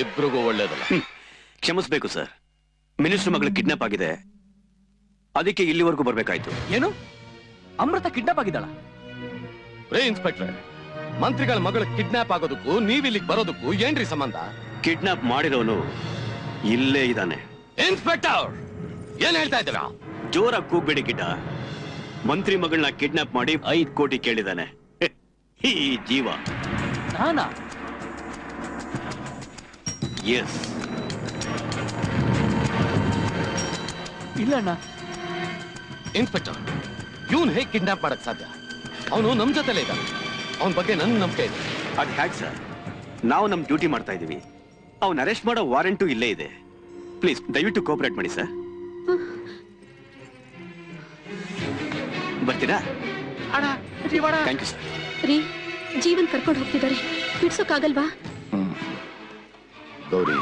ಇಬ್ರಿಗೂ ಒಳ್ಳೇದಲ್ಲ. ಕ್ಷಮಿಸ್ಬೇಕು ಸರ್, ಮಿನಿಸ್ಟರ್ ಮಗಳು ಕಿಡ್ನಾಪ್ ಆಗಿದೆ, ಅದಕ್ಕೆ ಇಲ್ಲಿವರೆಗೂ ಬರ್ಬೇಕಾಯ್ತು. ಏನು, ಅಮೃತ ಕಿಡ್ನಾಪ್ ಆಗಿದ್ದಾಳ? ರೇ ಇನ್ಸ್ಪೆಕ್ಟರ್, ಮಂತ್ರಿಗಳ ಮಗಳು ಕಿಡ್ನಾಪ್ ಆಗೋದಕ್ಕೂ ನೀವಿಲ್ಲಿಗೆ ಬರೋದಕ್ಕೂ ಏನ್ರಿ ಸಂಬಂಧ? ಕಿಡ್ನಾಪ್ ಮಾಡಿರೋನು ಇಲ್ಲೇ ಇದ್ದಾನೆ. ಇನ್ಸ್ಪೆಕ್ಟರ್, ಏನ್ ಹೇಳ್ತಾ ಇದ್ದೀರಾ? ಜೋರಾಗಿ ಕೂಗ್ಬೇಡಿ ಗಿಡ್ಡ. ಮಂತ್ರಿ ಮಗಳನ್ನ ಕಿಡ್ನಾಪ್ ಮಾಡಿ 5 ಕೋಟಿ ಕೇಳಿದಾನೆ ಈ ಜೀವ. ನಾನಾ? ಎಸ್. ಇಲ್ಲಣ್ಣ. ಇನ್ಸ್ಪೆಕ್ಟರ್, ಇವನ್ ಹೇಗ್ ಕಿಡ್ನಾಪ್ ಮಾಡಕ್ ಸಾಧ್ಯ? ಅವನು ನಮ್ ಜೊತೆಲೇ ಇದ್ದಾನೆ, ಅವನ ಬಗ್ಗೆ ನನ್ ನಂಬಿಕೆ ಇದೆ. ಅದ್ ಹ್ಯಾಕ್ ಸರ್? ನಾವು ನಮ್ ಡ್ಯೂಟಿ ಮಾಡ್ತಾ ಇದೀವಿ. ಅವ್ನ ಅರೆಸ್ಟ್ ಮಾಡೋ ವಾರೆಂಟು ಇಲ್ಲೇ ಇದೆ. ಪ್ಲೀಸ್ ದಯವಿಟ್ಟು ಕೋಪರೇಟ್ ಮಾಡಿ ಸರ್. ಬರ್ತೀರಾ? Thank you sir. ರೀ, ಜೀವನ್ ಕರ್ಕೊಂಡು ಹೋಗ್ತಿದ್ದಾರೆ, ಬಿಡ್ಸೋಕ್ಕಾಗಲ್ವಾ? ಗೌರಿ,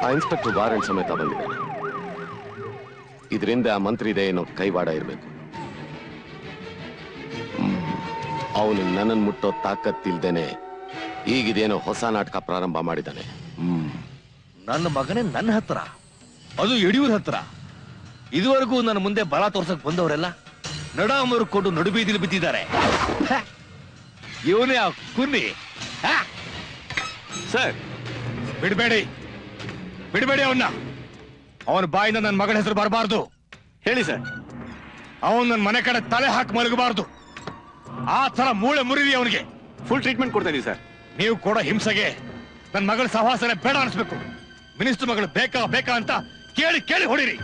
ಆ ಇನ್ಸ್ಪೆಕ್ಟರ್ ವಾರೆಂಟ್ ಸಮೇತ ಬಂದಿದ್ದಾನೆ. ಇದರಿಂದ ಆ ಮಂತ್ರಿ ಇದೆ ಏನೋ ಕೈವಾಡ ಇರಬೇಕು. ಅವನು ನನ್ನನ್ನು ಮುಟ್ಟೋ ತಾಕತ್ತಿಲ್ದೇನೆ ಈಗಿದೇನೋ ಹೊಸ ನಾಟಕ ಪ್ರಾರಂಭ ಮಾಡಿದ್ದಾನೆ. ನನ್ನ ಮಗನೇ ನನ್ನ ಹತ್ರ, ಅದು ಯಡಿಯೂರ್ ಹತ್ರ. ಇದುವರೆಗೂ ನನ್ನ ಮುಂದೆ ಬಲ ತೋರ್ಸಕ್ ಬಂದವರೆಲ್ಲ ನಡಾಮರು ಕೊಂಡು ನಡುಬೀದಿಲಿ ಬಿದ್ದಿದ್ದಾರೆ. ಇವನೇ ಆ ಕುನ್ನಿ. ಸರ್, ಬಿಡ್ಬೇಡಿ, ಬಿಡ್ಬೇಡಿ ಅವನ್ನ. ಅವನ ಬಾಯಿಂದ ನನ್ನ ಮಗನ ಹೆಸರು ಬರಬಾರ್ದು. ಹೇಳಿ ಸರ್. ಅವನ್ ನನ್ನ ಮನೆ ಕಡೆ ತಲೆ ಹಾಕಿ ಮಲಗಬಾರ್ದು. ಆ ತರ ಮೂಳೆ ಮುರಿದಿ ಅವನಿಗೆ. ಫುಲ್ ಟ್ರೀಟ್ಮೆಂಟ್ ಕೊಡ್ತಾ ಇದೀವಿ ಸರ್. ನೀವು ಕೂಡ ಹಿಂಸೆಗೆ ನನ್ನ ಮಗಳ ಸಹವಾಸನೆ ಬೇಡ ಅನಿಸ್ಬೇಕು. ಮಿನಿಸ್ಟರ್ ಮಗಳು ಬೇಕಾ ಬೇಕಾ ಅಂತ ಕೇಳಿ ಕೇಳಿ ಹೊಡಿರಿ.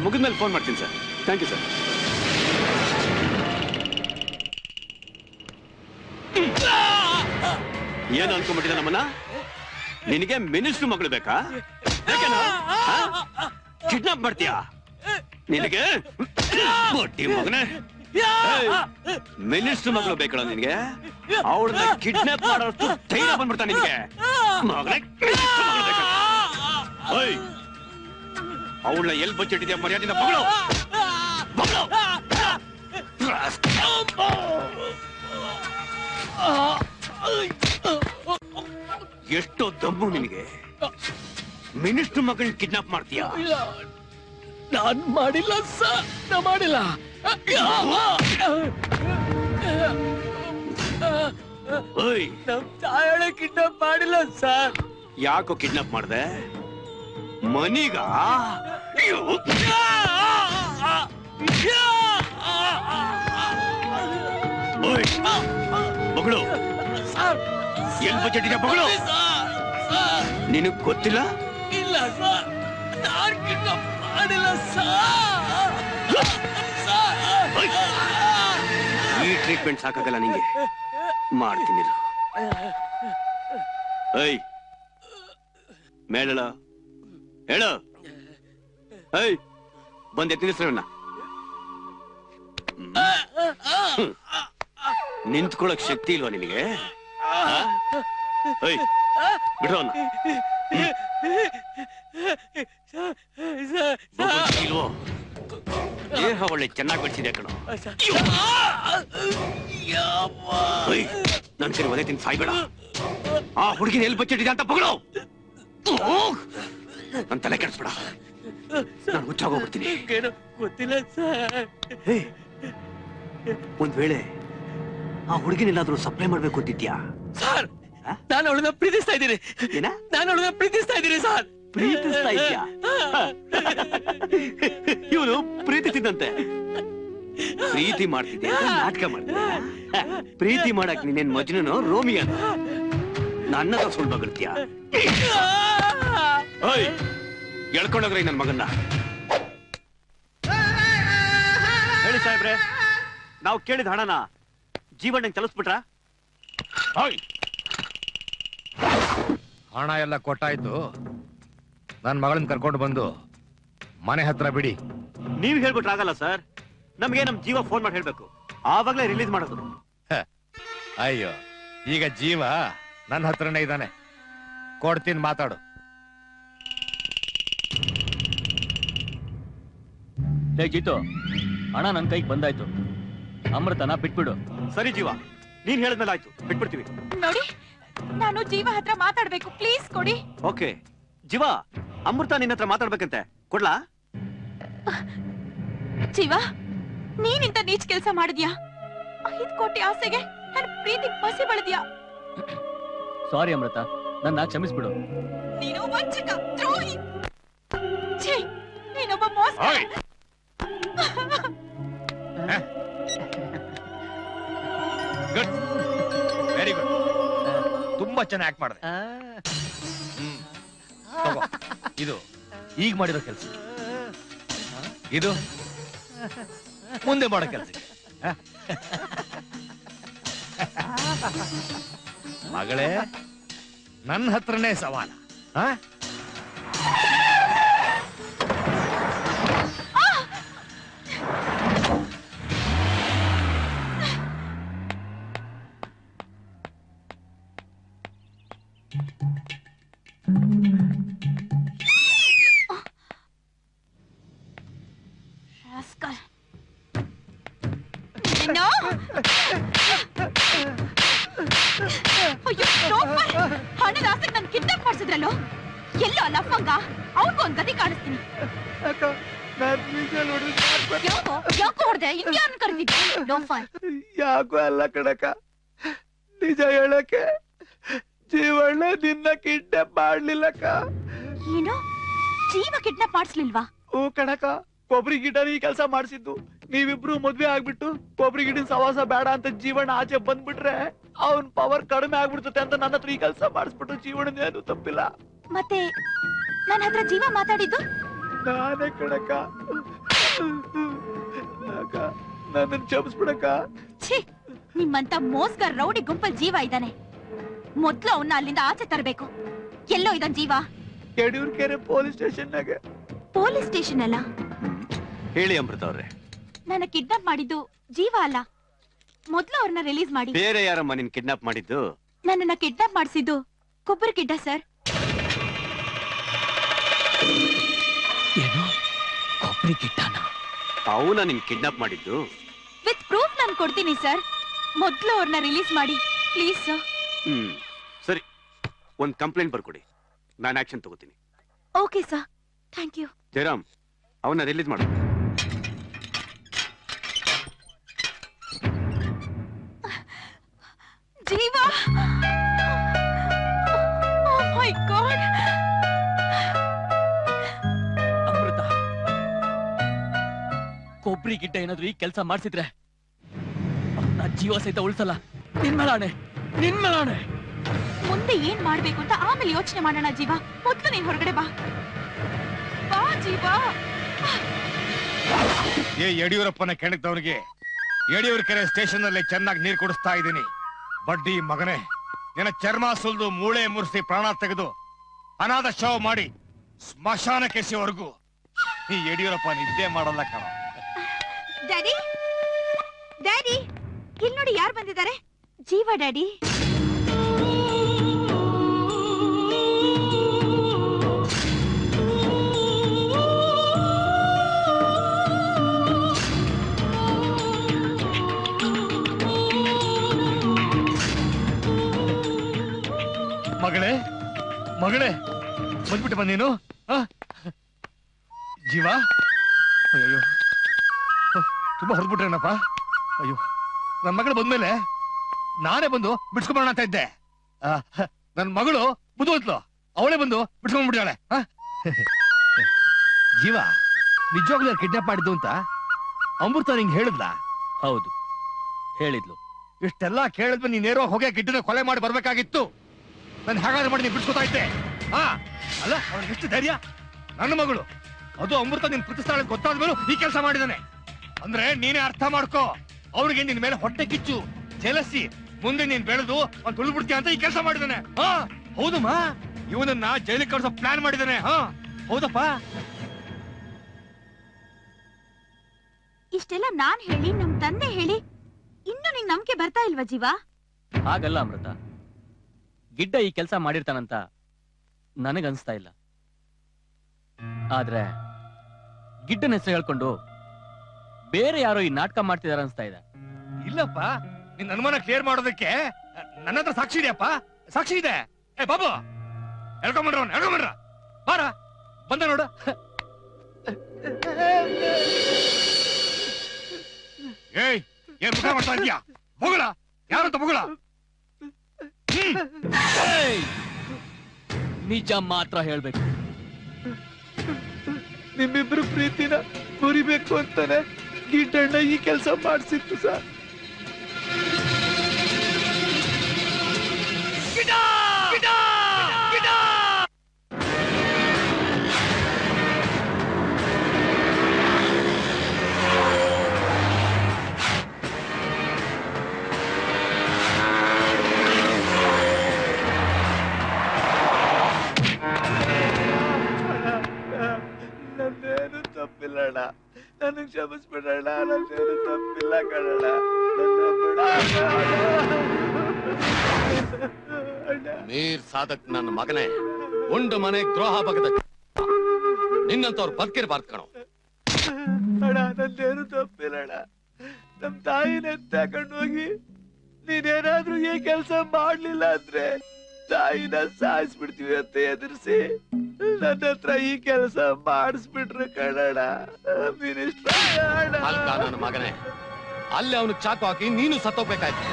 ಮುಗಿದ್ಮೇಲೆ ಫೋನ್ ಮಾಡ್ತೀನಿ ಸರ್. Thank you sir. ಏನು ಅನ್ಕೊಂಡ್ಬಿಟ್ಟಿದೆ ನಮ್ಮನ್ನ? ನಿನಗೆ ಮಿನಿಸ್ಟರ್ ಮಗಳು ಬೇಕಾ? ಕಿಡ್ನಾಪ್ ಮಾಡ್ತೀಯಾ? ನಿನಗೆ ಮಗನೇ ಮಿನಿಸ್ಟರ್ ಮಗಳು ಬೇಕಲ್ಲ ನಿನಗೆ? ಅವಳನ್ನ ಕಿಡ್ನಾಪ್ ಮಾಡೋಷ್ಟು ಧೈರ್ಯ ಬಂದ್ಬಿಡ್ತಾ ನಿನಗೆ? ಅವಳನ್ನ ಎಲ್ಲಿ ಬಚ್ಚಿಟ್ಟಿದ್ಯಾ? ಮರ್ಯಾದೆಯಿಂದ ಮಗಳು ಎಷ್ಟೋ ದಮ್ಮು ನಿನಗೆ? ಮಿನಿಸ್ಟರ್ ಮಗಳನ್ನ ಕಿಡ್ನಾಪ್ ಮಾಡ್ತೀಯಾ? ನಾನ್ ಮಾಡಿಲ್ಲ ಸರ್, ನಾ ಮಾಡಿಲ್ಲ. ನಮ್ ತಾಯಳ ಕಿಡ್ನಾಪ್ ಮಾಡಿಲ್ಲ ಸರ್. ಯಾಕೋ ಕಿಡ್ನಾಪ್ ಮಾಡ್ದೆ? ಮನಿಗ? ಮಗಳು ಎಲ್ ಬಜೆಟಿನ ಮಗಳು? ನಿನಗ್ ಗೊತ್ತಿಲ್ಲ? ಇಲ್ಲ ಸರ್, ನಾನ್ ಕಿಡ್ನಾಪ್ ಮಾಡಿಲ್ಲ ಸರ್. ಈ ಟ್ರೀಟ್ಮೆಂಟ್ ಸಾಕಾಗಲ್ಲ ನಿಂಗೆ, ಮಾಡ್ತೀನಿ. ಏಯ್ ಮೇಳ ಹೇಳು. ಏಯ್ ಬಂದ್ ಎತ್ತಿನ ನಿಂತ್ಕೊಳಕ್ ಶಕ್ತಿ ಇಲ್ವಾ ನಿನಗೆ? ಏಯ್ ಬಿಡೋಣ. ಇಲ್ವೋ? ದೇಹ ಒಳ್ಳೆ ಚೆನ್ನಾಗಿ ಬೆಳೆಸಿದೆ ಕಣೋ. ನನ್ ಸರಿ ಒದೆ ತಿನ್ ಸಾಯ್ಬೇಡ. ಆ ಹುಡುಗಿನ ಎಲ್ಲಿ ಬಚ್ಚಿಟ್ಟಿದೆ ಅಂತ ಪಗಳು. ನನ್ ತಲೆ ಕೆಡಿಸ್ಬೇಡ, ನಾನು ಹುಚ್ಚಾಗೋಗ್ಬಿಡ್ತೀನಿ. ಗೊತ್ತಿಲ್ಲ ಸರ್. ಒಂದ್ ವೇಳೆ ಆ ಹುಡುಗಿನೆಲ್ಲಾದ್ರೂ ಸಪ್ಲೈ ಮಾಡ್ಬೇಕು ಅಂತಿದ್ಯಾ? ಸರ್, ನಾನು ಅವಳನ್ನ ಪ್ರೀತಿಸ್ತಾ ಇದ್ದೀನಿ. ಏನ? ನಾನು ಅವಳನ್ನ ಪ್ರೀತಿಸ್ತಾ ಇದ್ದೀನಿ ಸರ್. ಪ್ರೀತಿಸ್ತಾ ಇದ್ಯಾ? ಇವನು ಪ್ರೀತಿಸಿದಂತೆ ಪ್ರೀತಿ ಮಾಡ್ತಿದ್ದೆ, ನಾಟಕ ಮಾಡ್ತಿದ್ದೆ. ಪ್ರೀತಿ ಮಾಡಕ್ ನೀನೇನ್ ಮಜ್ನುನೋ ರೋಮಿಯೋ? ನನ್ನ ಸುಳ್ಳು ಮಗಳ್ತೀಯ? ಎಳ್ಕೊಂಡೋಗ್ರಿ ನನ್ ಮಗನ್ನ. ಹೇಳಿ ಸಾಹೇಬ್ರೆ, ನಾವು ಕೇಳಿದ ಹಣನ ಜೀವಣ್ಣಂಗೆ ತಲುಸ್ಬಿಟ್ರ? ಹಣ ಎಲ್ಲ ಕೊಟ್ಟಾಯ್ತು. ನನ್ ಮಗಳನ್ನ ಕರ್ಕೊಂಡು ಬಂದು ಮನೆ ಹತ್ರ ಬಿಡಿ. ನೀವ್ ಹೇಳ್ಬಿಟ್ರೆ ಆಗಲ್ಲ ಸರ್, ನಮ್ಗೆ ನಮ್ ಜೀವ ಫೋನ್ ಮಾಡಿ ಹೇಳ್ಬೇಕು, ಆವಾಗ್ಲೇ ರಿಲೀಸ್ ಮಾಡೋದು. ಅಯ್ಯೋ, ಈಗ ಜೀವ ನನ್ನ ಹತ್ರನೇ ಇದ್ದಾನೆ, ಕೊಡ್ತೀನಿ, ಮಾತಾಡು. ಜಿತು, ಹಣ ನನ್ ಕೈಗೆ ಬಂದಾಯ್ತು. ಅಮೃತನ ಬಿಟ್ಬಿಡು. ಸರಿ ಜೀವ, ನೀನ್ ಹೇಳಿದ್ಮೇಲೆ ಆಯ್ತು, ಬಿಟ್ಬಿಡ್ತೀವಿ. ನೋಡಿ, ನಾನು ಜೀವ ಹತ್ರ ಮಾತಾಡ್ಬೇಕು, ಪ್ಲೀಸ್ ಕೊಡಿ. ಓಕೆ ಜೀವ, ಅಮೃತ ನಿನ್ನ ಹತ್ರ ಮಾತಾಡ್ಬೇಕಂತೆ, ಕೊಡ್ಲಾ? ಜೀವ, ನೀನಿಂತ ನೀಚ್ ಕೆಲಸ ಮಾಡಿದ್ಯಾ? 5 ಕೋಟಿ ಆಸೆಗೆ ನನ್ನ ಪ್ರೀತಿ ಪಸಿ ಬಳದ್ಯಾ? ಸಾರಿ ಅಮೃತ, ನನ್ನ ಕ್ಷಮಿಸ್ಬಿಡು. ನೀನು ವಂಚಕ, ದ್ರೋಹಿ. ಛೀ, ನೀನೊಬ್ಬ ಮೋಸ. ಗುಡ್, ವೆರಿ ಗುಡ್, ತುಂಬಾ ಚೆನ್ನಾಗಿ ಆಕ್ಟ್ ಮಾಡಿದೆ. ಇದು ಈಗ ಮಾಡಿರೋ ಕೆಲಸ, ಇದು ಮುಂದೆ ಮಾಡೋ ಕೆಲಸ. ಮಗಳೇ, ನನ್ನ ಹತ್ರನೇ ಸವಾಲ. ಹಣದ ಆಸೆಗೆ ನನ್ ಕಿಡ್ನಾಪ್ ಮಾಡಿಸಿದ್ರಲ್ಲೋ, ಎಲ್ಲೋ ಲಫಂಗ, ಅವ್ನಿಗೊಂದ್ ಗತಿ ಕಾಣಿಸ್ತೀನಿ. ಯಾಕೋ ಹೊಡೆದೆ? ಇನ್ಯಾರನ್ನ ಕರೆದಿದ್ದೆ? ಲೋಫರ್. ಯಾಕೋ ಅಲ್ಲ ಕಣಕ, ನಿಜ ಹೇಳಕ್ಕೆ ಜೀವಣ್ಣ ನಿನ್ನ ಕಿಡ್ನಾಪ್ ಮಾಡ್ಲಿಲ್ಲಕ್ಕ. ಏನು? ಜೀವ ಕಿಡ್ನಾಪ್ ಮಾಡಿಸ್ಲಿಲ್ವಾ? ಓ ಕಣಕ, ಕೊಬ್ಬರಿ ಗಿಡನ ಈ ಕೆಲಸ ಮಾಡಿಸಿದ್ದು. ನೀವಿಬ್ರು ಮದ್ವೆ ಆಗ್ಬಿಟ್ಟು ಕೊಬ್ಬರಿ ಗಿಡನ್ ಸವಾಸ ಬೇಡ ಅಂತ ಜೀವಣ್ಣ ಆಚೆ ಬಂದ್ಬಿಟ್ರೆ ಅವನ್ ಪವರ್ ಕಡಿಮೆ ಆಗ್ಬಿಡ್ತತೆ ಅಂತ ನನ್ನ ಹತ್ರ ಈ ಕೆಲಸ ಮಾಡಿಸ್ಬಿಟ್ಟು ಜೀವಣ್ಣನ ಏನು ತಪ್ಪಿಲ್ಲ. ಮತ್ತೆ ನನ್ನ ಹತ್ರ ಜೀವ ಮಾತಾಡಿದ್ದು ನಾನೇ ಕಣಕ. ನನ್ನ ಕ್ಷಮಿಸ್ಬಿಡಕ್ಕ. ಛೀ, ನಿಮ್ಮಂತ ಮೋಸ್ಗರ್ ರೌಡಿ ಗುಂಪಲ್ ಜೀವ ಇದ್ದಾನೆ. ಮೊದ್ಲು ಅವನ್ನ ಅಲ್ಲಿಂದ ಆಚೆ ತರಬೇಕು. ಎಲ್ಲೋ ಇದ್ದಾನ ಜೀವ? ಯಡಿಯೂರ್ಕೆರೆ ಪೊಲೀಸ್ ಸ್ಟೇಷನ್ನಾಗ. ಪೊಲೀಸ್ ಸ್ಟೇಷನ್ ಅಲ್ಲ? ಹೇಳಿ ಅಮೃತ ಅವ್ರೆ, ನನ್ನ ಕಿಡ್ನಾಪ್ ಮಾಡಿದ್ದು ಜೀವ ಅಲ್ಲ. ಮೊದ್ಲು ಅವ್ರನ್ನ ರಿಲೀಸ್ ಮಾಡಿ. ಬೇರೆ ಯಾರಮ್ಮ ನಿನ್ ಕಿಡ್ನಾಪ್ ಮಾಡಿದ್ದು? ನನ್ನನ್ನ ಕಿಡ್ನಾಪ್ ಮಾಡಿಸಿದ್ದು ಕೊಬ್ಬರಿ ಗಿಡ್ಡ ಸರ್. ಏನು? ಕೊಬ್ಬರಿ ಗಿಡ್ಡನ? ಅವನ ನಿನ್ ಕಿಡ್ನಾಪ್ ಮಾಡಿದ್ದು? ವಿತ್ ಪ್ರೂಫ್ ನಾನು ಕೊಡ್ತೀನಿ ಸರ್. ಮೊದ್ಲು ಅವ್ರನ್ನ ರಿಲೀಸ್ ಮಾಡಿ ಪ್ಲೀಸ್ ಸರ್. ಸರಿ, ಒಂದ್ ಕಂಪ್ಲೇಂಟ್ ಬರ್ಕೊಡಿ, ನಾನು ಆಕ್ಷನ್ ತಗೋತೀನಿ. Okay sir, thank you. Jayaram, ಅವನ್ನ ರಿಲೀಸ್ ಮಾಡು. ಜೀವ, ಓ ಮೈ ಗಾಡ್. ಅಮೃತ, ಕೊಬ್ಬರಿ ಗಿಡ್ಡ ಏನಾದ್ರು ಈ ಕೆಲಸ ಮಾಡ್ಸಿದ್ರೆ ನಾ ಜೀವ ಸಹಿತ ಉಳಿಸಲ್ಲ. ನಿನ್ಮೇಲಾಣೆ, ನಿನ್ಮೇಲಾಣೆ. ಮುಂದೆ ಏನ್ ಮಾಡ್ಬೇಕು ಅಂತ ಆಮೇಲೆ ಯೋಚನೆ ಮಾಡೋಣ ಜೀವ. ಮೊದ್ಲು ನೀನ್ ಹೊರಗಡೆ ಬಾ. ಬಾ ಜೀವ. ಏ ಯಡಿಯೂರಪ್ಪನ ಕೆಣಕ್ದವನಿಗೆ ಯಡಿಯೂರಕೆರೆ ಸ್ಟೇಷನ್ ಅಲ್ಲಿ ಚೆನ್ನಾಗಿ ನೀರು ಕುಡಿಸ್ತಾ ಇದ್ದೀನಿ. ಬಡ್ಡಿ ಮಗನೇ, ನಿನ್ನ ಚರ್ಮ ಸುಲ್ದು ಮೂಳೆ ಮುರಿಸಿ ಪ್ರಾಣ ತೆಗೆದು ಅನಾಥ ಶವ ಮಾಡಿ ಸ್ಮಶಾನ ಕೆಸಿವರೆಗೂ ಈ ಯಡಿಯೂರಪ್ಪ ನಿದ್ದೆ ಮಾಡಲ್ಲ ಕಣ. ಡ್ಯಾಡಿ, ಡ್ಯಾಡಿ, ಇಲ್ಲಿ ನೋಡಿ ಯಾರು ಬಂದಿದ್ದಾರೆ. ಜೀವ ಡ್ಯಾಡಿ. ಮಗಳೇ, ಮಗಳೇ, ಬಂದ್ಬಿಟ್ಟು ಬಂದೇನು? ಜೀವ, ಅಯ್ಯೋ ತುಂಬಾ ಹೊರದ್ಬಿಟ್ರೇನಪ್ಪ. ಅಯ್ಯೋ, ನನ್ನ ಮಗಳು ಬಂದ್ಮೇಲೆ ನಾನೇ ಬಂದು ಬಿಡ್ಸ್ಕೊಂಬರೋಣ ಅಂತ ಇದ್ದೆ. ನನ್ನ ಮಗಳು ಬುದ್ಧಿವಂತಲು, ಅವಳೇ ಬಂದು ಬಿಡ್ಸ್ಕೊಂಡ್ಬಿಟ್ಟಿದ್ದಾಳೆ. ಜೀವ, ನಿಜವಾಗ್ಲೂ ಕಿಡ್ನಾಪ್ ಮಾಡಿದ್ದು ಅಂತ ಅಮೃತ ನಿಂಗೆ ಹೇಳಿದ್ಲಾ? ಹೌದು, ಹೇಳಿದ್ಲು. ಇಷ್ಟೆಲ್ಲ ಕೇಳಿದ್ಮೇಲೆ ನೀನ್ ನೇರವಾಗಿ ಹೋಗಿ ಗಿಡ್ಡನ ಕೊಲೆ ಮಾಡಿ ಬರ್ಬೇಕಾಗಿತ್ತು. ನಾನು ಹಾಗಾದ್ರೆ ಮಾಡಿ ನೀನ್ ಬಿಡ್ಸ್ಕೊತಾ ಇದ್ದೆ. ಅಲ್ಲ, ಅವನಿಗೆ ಎಷ್ಟು ಧೈರ್ಯ? ನನ್ನ ಮಗಳು, ಅದು ಅಮೃತ ನಿನ್ ಪ್ರತಿಷ್ಠಾಳ ಗೊತ್ತಾದ್ಮೇಲೂ ಈ ಕೆಲಸ ಮಾಡಿದಾನೆ ಅಂದ್ರೆ ನೀನೇ ಅರ್ಥ ಮಾಡ್ಕೋ. ಅವ್ರಿಗೆ ನಿನ್ ಮೇಲೆ ಹೊಟ್ಟೆ ಕಿಚ್ಚು, ಜಲಸಿ, ಮುಂದೆ ನೀನ್ ಬೆಳೆದು ಅವ್ನು ತುಳಿದ್ಬಿಡ್ತೀಯ ಅಂತ ಈ ಕೆಲಸ ಮಾಡಿದಾನೆ. ಹೌದಮ್ಮ, ಇವನನ್ನ ಜೈಲಿಗೆ ಕಳ್ಸೋ ಪ್ಲಾನ್ ಮಾಡಿದಾನೆ. ಹೌದಪ್ಪ. ಇಷ್ಟೆಲ್ಲ ನಾನ್ ಹೇಳಿ, ನಮ್ ತಂದೆ ಹೇಳಿ, ಇನ್ನು ನಿಂಗ್ ನಂಬಿಕೆ ಬರ್ತಾ ಇಲ್ವಾ ಜೀವ? ಹಾಗಲ್ಲ ಅಮೃತ, ಗಿಡ್ಡ ಈ ಕೆಲಸ ಮಾಡಿರ್ತಾನಂತ ನನಗನ್ಸ್ತಾ ಇಲ್ಲ. ಆದ್ರೆ ಗಿಡ್ಡನ ಹೆಸರು ಹೇಳ್ಕೊಂಡು ಬೇರೆ ಯಾರೋ ಈ ನಾಟಕ ಮಾಡ್ತಿದಾರ ಅನ್ಸ್ತಾ ಇದೆ. ಇಲ್ಲಪ್ಪ, ನಿನ್ ಅನುಮಾನ ಕ್ಲಿಯರ್ ಮಾಡೋದಕ್ಕೆ ನನ್ನ ಹತ್ರ ಸಾಕ್ಷಿ ಇದೆಯಪ್ಪ, ಸಾಕ್ಷಿ ಇದೆ. ಏ ಬಾಬು, ಎಳ್ಕೊಂಡ್ರ ಬಾರ, ಬಂದ ನೋಡು. ಏಯ್, ಏನ್ ಮುಖ ಮಾಡ್ತಾ ಇದೀಯಾ? ಹೋಗಲ, ಯಾರಂತ ಹೋಗಲ. ನಿಜ ಮಾತ್ರ ಹೇಳ್ಬೇಕು. ನಿಮ್ಮಿಬ್ರು ಪ್ರೀತಿನ ಮುರಿಬೇಕು ಅಂತಾನೆ ಗಿಡ್ಡಣ್ಣ ಈ ಕೆಲಸ ಮಾಡಿಸಿತ್ತು ಸರ್. ನಂದೇನು ತಪ್ಪಿಲ್ಲಣ್ಣ, ನನಗೆ ಕ್ಷಮಿಸ್ಬಿಡಣ್ಣ, ನಂದೇನು ತಪ್ಪಿಲ್ಲ ಕಣಣ್ಣ. ಮೀರ್ ಸಾಧಕ್ ನನ್ನ ಮಗನೇ, ಉಂಡು ಮನೆ ದ್ರೋಹ ಬಗದ ನಿನ್ನಂತವ್ರು ಬದುಕಿರ್ಬಾರ್ದು ಕಣೋ. ಅಣ್ಣ, ನಂದೇನು ತಪ್ಪಿಲ್ಲಣ್ಣ. ನಮ್ ತಾಯಿನ ತಗೊಂಡು ಹೋಗಿ ನೀನೇನಾದ್ರೂ ಈ ಕೆಲಸ ಮಾಡ್ಲಿಲ್ಲ ಅಂದ್ರೆ ತಾಯಿನ ಸಾಯಿಸ್ಬಿಡ್ತೀವಿ ಅಂತ ಎದುರಿಸಿ ನನ್ನ ಹತ್ರ ಈ ಕೆಲಸ ಮಾಡಿಸ್ಬಿಟ್ರು ಕಣಣ್ಣ ಮಿನಿಸ್ಟರ್. ಅಲ್ಕ ನನ್ನ ಮಗನೇ, ಅಲ್ಲಿ ಅವನು ಚಾಕು ಹಾಕಿ ನೀನು ಸತ್ತೋಗ್ಬೇಕಾಯ್ತು.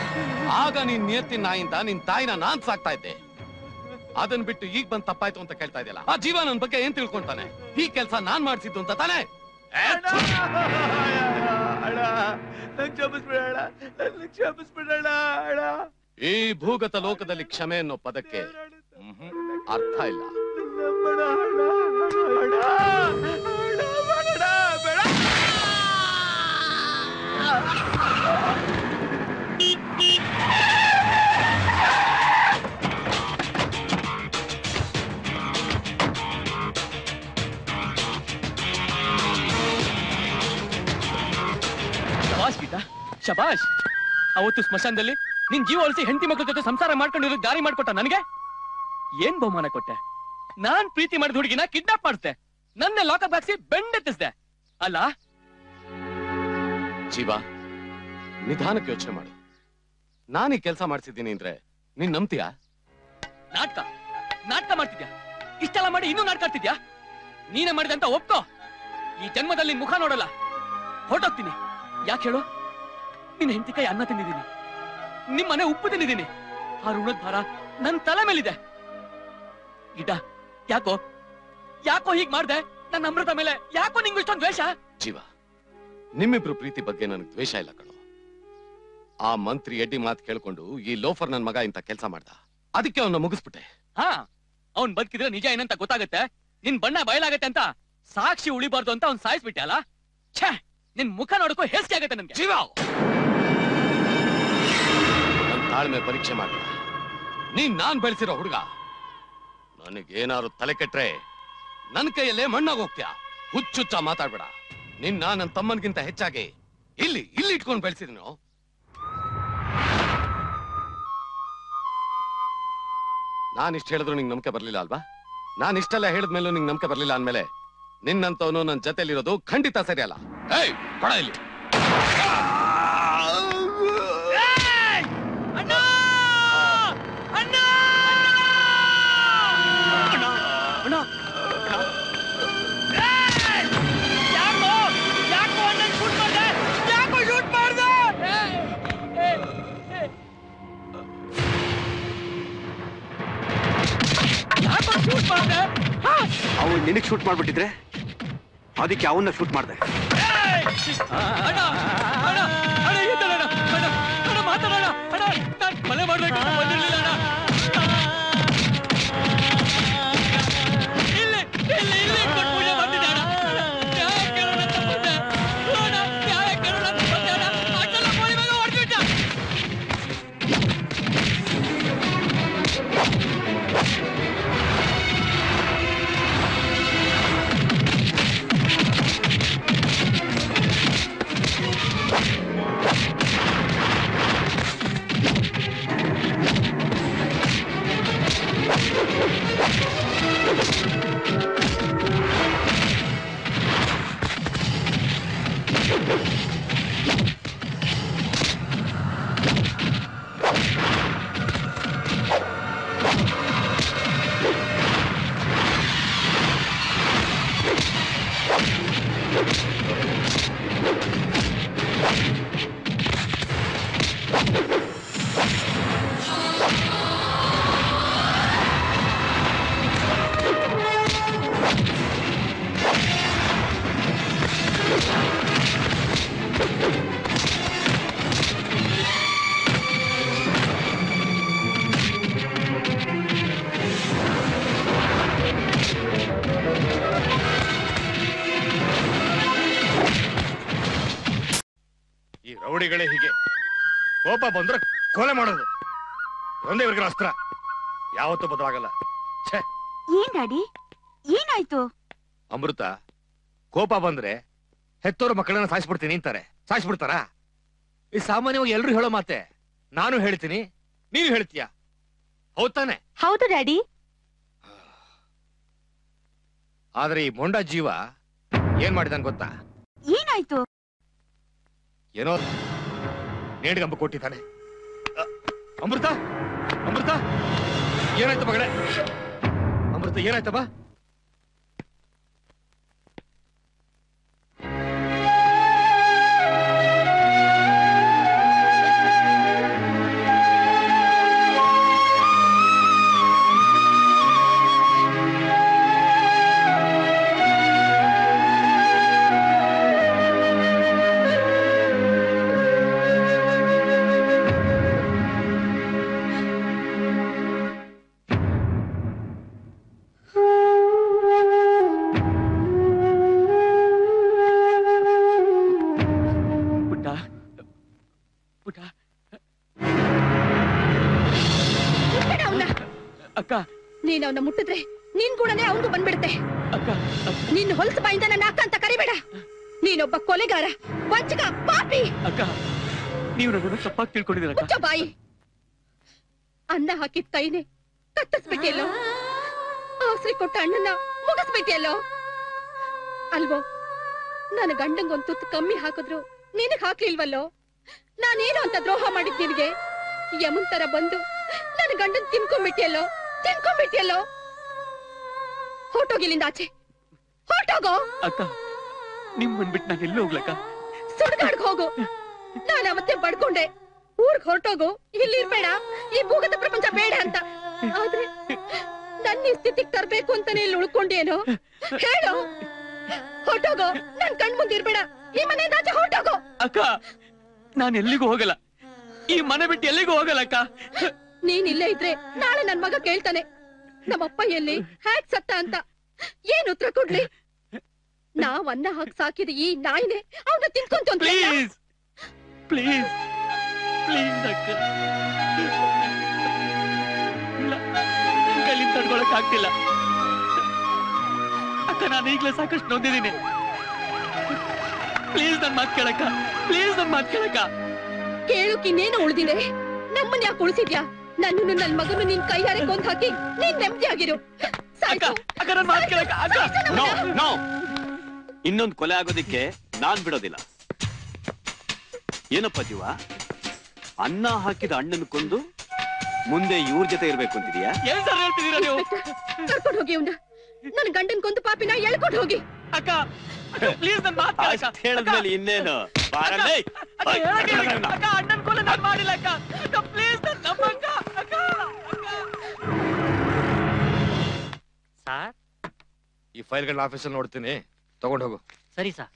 ಆಗ ನೀನ್ ನಿಯತ್ತಿ ನಾಯಿಂದ ನಿನ್ ತಾಯಿನ ನಾನ್ ಸಾಕ್ತಾ ಇದ್ದೆ. ಅದನ್ ಬಿಟ್ಟು ಈಗ ಬಂದ್ ತಪ್ಪಾಯ್ತು ಅಂತ ಕೇಳ್ತಾ ಇದೆಯಲ್ಲ, ಆ ಜೀವ ನನ್ ಬಗ್ಗೆ ಏನ್ ತಿಳ್ಕೊಂತಾನೆ? ಈ ಕೆಲ್ಸ ನಾನ್ ಮಾಡ್ಸಿದ್ದು ಅಂತ ತಾನೇ? ಈ ಭೂಗತ ಲೋಕದಲ್ಲಿ ಕ್ಷಮೆ ಅನ್ನೋ ಪದಕ್ಕೆ ಅರ್ಥ ಇಲ್ಲ. ಶಬಾಷ್ ಗೀತಾ, ಶಬಾಷ್. ಅವತ್ತು ಸ್ಮಶಾನದಲ್ಲಿ ನಿನ್ ಜೀವ ಉಳಿಸಿ ಹೆಂಡತಿ ಮಕ್ಕಳ ಜೊತೆ ಸಂಸಾರ ಮಾಡ್ಕೊಂಡಿರೋ ದಾರಿ ಮಾಡ್ಕೊಟ್ಟ ನನಗೆ ಏನ್ ಬಹುಮಾನ ಕೊಟ್ಟೆ? ನಾನ್ ಪ್ರೀತಿ ಮಾಡಿದ ಹುಡುಗಿನ ಕಿಡ್ನಾಪ್ ಮಾಡಿಸ್ದೆ, ನನ್ನ ಲಾಕಪ್ ಹಾಕ್ಸಿ ಬೆಂಡೆತ್ತಿಸ್ದೆ ಅಲ್ಲ? ಜೀವ, ನಿಧಾನಕ್ಕೆ ಯೋಚನೆ ಮಾಡು. ನಾನು ಈ ಕೆಲಸ ಮಾಡ್ಸಿದ್ದೀನಿ ಅಂದ್ರೆ ನೀನ್ ನಂಬ್ತೀಯಾ? ನಾಟಕ ನಾಟಕ ಮಾಡ್ತಿದ್ಯಾ? ಇಷ್ಟೆಲ್ಲ ಮಾಡಿ ಇನ್ನೂ ನಾಟಕ ಆಡ್ತಿದ್ಯಾ? ನೀನೇ ಮಾಡಿದೆ ಅಂತ ಒಪ್ಕೋ. ಈ ಜನ್ಮದಲ್ಲಿ ಮುಖ ನೋಡಲ್ಲ, ಹೊರಟೋಗ್ತೀನಿ. ಯಾಕೆ ಹೇಳು? ನಿನ್ನ ಹೆಂಡತಿ ಕೈ ಅನ್ನ ತಿಂದಿದ್ದೀನಿ, ನಿಮ್ಮನೆ ಉಪ್ಪು ತಿಂದಿದ್ದೀನಿ. ಆ ಋಣದ ಭಾರ ನನ್ ತಲೆ ಮೇಲಿದೆ. ಗಿಡ ಯಾಕೋ ಯಾಕೋ ಹೀಗ್ ಮಾಡ್ದೆ? ನನ್ನ ಅಮೃತ ಮೇಲೆ ಯಾಕೋ ನಿಂಗೆ ಇಷ್ಟೊಂದು ದ್ವೇಷ? ಜೀವ, ನಿಮ್ಮಿಬ್ರು ಪ್ರೀತಿ ಬಗ್ಗೆ ನನಗೆ ದ್ವೇಷ ಇಲ್ಲ ಕಣೋ. ಆ ಮಂತ್ರಿ ಎಡ್ಡಿ ಮಾತು ಕೇಳ್ಕೊಂಡು ಈ ಲೋಫರ್ ನನ್ ಮಗ ಇಂತ ಕೆಲಸ ಮಾಡ್ದ, ಅದಕ್ಕೆ ಅವನ್ನ ಮುಗಿಸ್ಬಿಟ್ಟೆ. ಹಾ, ಅವ್ನ್ ಬದುಕಿದ್ರೆ ನಿಜ ಏನಂತ ಗೊತ್ತಾಗತ್ತೆ, ನಿನ್ ಬಣ್ಣ ಬಯಲಾಗತ್ತೆ ಅಂತ ಸಾಕ್ಷಿ ಉಳಿಬಾರ್ದು ಅಂತ ಅವ್ನ್ ಸಾಯಿಸ್ಬಿಟ್ಟೆ ಅಲ್ಲ. ಛೇ, ನಿನ್ ಮುಖ ನೋಡಕ್ಕೂ ಹೇಸಿಗೆ ಆಗತ್ತೆ ನನ್ಗೆ. ಜೀವ, ನನ್ ತಾಳ್ಮೆ ಪರೀಕ್ಷೆ ಮಾಡ. ನೀನ್ ನಾನ್ ಬೆಳೆಸಿರೋ ಹುಡುಗ, ನನಗೇನಾದ್ರು ತಲೆ ಕೆಟ್ರೆ ನನ್ ಕೈಯಲ್ಲೇ ಮಣ್ಣಾಗ ಹೋಗ್ತೀಯ. ಹುಚ್ಚುಚ್ಚ ಮಾತಾಡ್ಬೇಡ. ನಿನ್ನ ನನ್ನ ತಮ್ಮನ್ಗಿಂತ ಹೆಚ್ಚಾಗಿ ಇಲ್ಲಿ ಇಟ್ಕೊಂಡು ಬೆಳೆಸಿದ್ನು. ನಾನಿಷ್ಟು ಹೇಳಿದ್ರು ನಿಂಗೆ ನಂಬಿಕೆ ಬರ್ಲಿಲ್ಲ ಅಲ್ವಾ? ನಾನು ಇಷ್ಟೆಲ್ಲ ಹೇಳಿದ್ಮೇಲೂ ನಿಂಗೆ ನಂಬಿಕೆ ಬರ್ಲಿಲ್ಲ ಅಂದ್ಮೇಲೆ ನಿನ್ನಂತವನು ನನ್ನ ಜೊತೆಲಿರೋದು ಖಂಡಿತ ಸರಿ ಅಲ್ಲ. ಏಯ್, ಕೊಡ ಇಲ್ಲಿ. ಅವನು ನಿನಗೆ ಶೂಟ್ ಮಾಡ್ಬಿಟ್ಟಿದ್ರೆ ಅದಕ್ಕೆ ಅವನ್ನ ಶೂಟ್ ಮಾಡ್ದೆ. ಮಾತಾಡೋಣ, ಕೊಲೆ ಮಾಡ್ಬೇಕು ಬಂದಿರ್ಲಿಲ್ಲ. ಪೂಜೆ ಮಾಡ್ತಿದ್ದೆ. ರೌಡಿಗಳೇ ಹೀಗೆ, ಕೋಪ ಬಂದ್ರೆ ಕೊಲೆ ಮಾಡೋದು ಒಂದೇ ಇವ್ರಿಗೆ ಅಸ್ತ್ರ, ಯಾವತ್ತೂ ಬದಲಾಗಲ್ಲ. ಏನ್ ಡ್ಯಾಡಿ, ಏನಾಯ್ತು? ಅಮೃತ, ಕೋಪ ಬಂದ್ರೆ ಹೆತ್ತೋರು ಮಕ್ಕಳನ್ನ ಸಾಯಿಸ್ಬಿಡ್ತೀನಿ ಅಂತಾರೆ, ಸಾಯಿಸ್ಬಿಡ್ತಾರ? ಈ ಸಾಮಾನ್ಯವಾಗಿ ಎಲ್ರು ಹೇಳೋ ಮಾತೆ. ನಾನು ಹೇಳ್ತೀನಿ, ನೀನು ಹೇಳ್ತೀಯ, ಹೌದ್ ತಾನೆ? ಹೌದು ಡ್ಯಾಡಿ. ಆದ್ರೆ ಈ ಮೊಂಡ ಜೀವ ಏನ್ ಮಾಡಿದಾನ್ ಗೊತ್ತಾ? ಏನಾಯ್ತು? ಏನೋ ನೇಣಿಗಂಬ ಕೊಟ್ಟಿದ್ದಾನೆ. ಅಮೃತ, ಅಮೃತ, ಏನಾಯ್ತು ಮಗಳೇ? ಅಮೃತ, ಏನಾಯ್ತಮ್ಮ? ಅಕ್ಕ, ನೀನ್ ಅವನ್ನ ಮುಟ್ಟಿದ್ರೆ ನೀನ್ ಕೂಡನೇ ಅವನು ಬಂದ್ಬಿಡುತ್ತೆ. ಅಕ್ಕ, ನಿನ್ನ ಹೊಲಸು ಬಾಯಿಂದ ನನ್ನ ಅಕ್ಕ ಅಂತ ಕರಿಬೇಡ. ನೀನೊಬ್ಬ ಕೊಲೆಗಾರ, ವಂಚಕ, ಪಾಪಿ. ಅಕ್ಕ, ನೀವು ನನ್ನನ್ನು ತಪ್ಪಾಗಿ ತಿಳ್ಕೊಂಡಿದ್ದೀರ. ಮುಚ್ಚ ಬಾಯಿ. ಅನ್ನ ಹಾಕಿದ ಕೈನೆ ಕತ್ತಿಸ್ಬಿಟ್ಟಿಯಲ್ಲೋ, ಆಸರೆ ಕೊಟ್ಟ ಅಣ್ಣನ ಮುಗಿಸ್ಬಿಟ್ಟಿಯಲ್ಲೋ ಅಲ್ವೋ? ನನ್ನ ಗಂಡಂಗೊಂದು ತುತ್ತು ಕಮ್ಮಿ ಹಾಕಿದ್ರು ನಿನಗ್ ಹಾಕ್ಲಿಲ್ವಲ್ಲೋ? ನಾನೇನು ಅಂತ ದ್ರೋಹ ಮಾಡಿದ್ ನಿನ್ಗೆ? ಯಮನ್ ತರ ಬಂದು ನನ್ನ ಗಂಡನ್ ತಿನ್ಕೊಂಡ್ಬಿಟ್ಟಿಯಲ್ಲೋ. ಹೊರಟೋಗಿಲ್ಲಿಂದ ಆಚೆ, ಹೊರಟೋಗೋ. ಅಕ್ಕ ನಿಮ್ಮನ್ ಬಿಟ್ಟು ನಾನು ಎಲ್ಲಿ ಹೋಗ್ಲಕ್ಕ? ಸುಡ್ಗಾಡ್ಗ್ ಹೋಗು. ನಾನು ಅವತ್ತೇ ಬಡ್ಕೊಂಡೆ, ಊರ್ಗ್ ಹೊರಟೋಗು, ಇಲ್ಲಿರ್ಬೇಡ, ಈ ಭೂಗತ ಪ್ರಪಂಚ ಬೇಡ ಅಂತ. ಆದ್ರೆ ನನ್ನ ಈ ಸ್ಥಿತಿಗೆ ತರ್ಬೇಕು ಅಂತಾನೆ ಇಲ್ಲಿ ಉಳ್ಕೊಂಡೇನೋ? ಹೇಳು, ಹೊರಟೋಗೋ. ನನ್ ಕಣ್ ಮುಂದಿರ್ಬೇಡ, ಈ ಮನೆಯಿಂದ ಆಚೆ ಹೊರಟೋಗೋ. ಅಕ್ಕ ನಾನು ಎಲ್ಲಿಗೂ ಹೋಗಲ್ಲ, ಈ ಮನೆ ಬಿಟ್ಟು ಎಲ್ಲಿಗೂ ಹೋಗಲ್ಲ ಅಕ್ಕ. ನೀನ್ ಇಲ್ಲೇ ಇದ್ರೆ ನಾಳೆ ನನ್ ಮಗ ಕೇಳ್ತಾನೆ, ನಮ್ಮಪ್ಪ ಎಲ್ಲಿ, ಹ್ಯಾಕ್ ಸತ್ತ ಅಂತ. ಏನ್ ಉತ್ತರ ಕೊಡ್ಲಿ? ನಾವ್ ಅನ್ನ ಹಾಕಿ ಸಾಕಿದ ಈ ನಾಯಿನೇ ಅವನ್ನ ತಿನ್ಕೊಂತ. ಪ್ಲೀಸ್ ಪ್ಲೀಸ್ ಪ್ಲೀಸ್ ಅಕ್ಕ, ಕೈಲಿ ತಡ್ಕೊಳಕ್ ಆಗ್ತಿಲ್ಲ ಅಕ್ಕ. ನಾನು ಈಗ್ಲೇ ಸಾಕಷ್ಟು ನೊಂದಿದ್ದೀನಿ. ಪ್ಲೀಸ್ ನನ್ ಮಾತ್ ಕೇಳಕ್ಕ, ಪ್ಲೀಸ್ ನನ್ ಮಾತ್ ಕೇಳಕ್ಕ. ಕೇಳೋಕ್ ಇನ್ನೇನು ಉಳ್ದಿದೆ? ನಮ್ಮನ್ ಯಾಕೆ ಉಳಿಸಿದ್ಯಾ? ನನ್ನನ್ನು ನನ್ ಮಗನು ನಿನ್ ಕೈಯಾರೆ ಕೊಂದ್ ಹಾಕಿ ನೀನ್ ನೆಮ್ಮದಿಯಾಗಿರು. ಇನ್ನೊಂದು ಕೊಲೆ ಆಗೋದಿಕ್ಕೆ ನಾನ್ ಬಿಡೋದಿಲ್ಲ. ಏನಪ್ಪ ಜೀವ, ಅನ್ನ ಹಾಕಿದ ಅಣ್ಣನ ಕೊಂದು ಮುಂದೆ ಇವ್ರ ಜೊತೆ ಇರ್ಬೇಕು ಅಂತಿದೀಯಾ? ಏನ್ ಸರ್ ಹೇಳ್ತಿದೀರಾ ನೀವು? ಕರ್ಕೊಂಡು ಹೋಗಿ ಅವ್ನ, ನನ್ ಗಂಡನ್ ಕೊಂದು ಪಾಪಿನ ಎಳ್ಕೊಂಡು ಹೋಗಿ. ಅಕ್ಕ ಪ್ಲೀಸ್ ನನ್ ಮಾತು ಹೇಳಿದ್ಮೇಲೆ ಇನ್ನೇನು? ಅಕ್ಕ ಅಣ್ಣನ್ ಕೊಲೆ ನಾನು ಮಾಡಿಲ್ಲ ಅಕ್ಕ. ಪ್ಲೀಸ್ ನನ್ ನಂಬಕ್ಕ ಅಕ್ಕ. ಸರ್, ಈ ಫೈಲ್ಗಳನ್ನ ಆಫೀಸಲ್ಲಿ ನೋಡ್ತೀನಿ, ತಗೊಂಡು ಹೋಗು. ಸರಿ ಸರ್.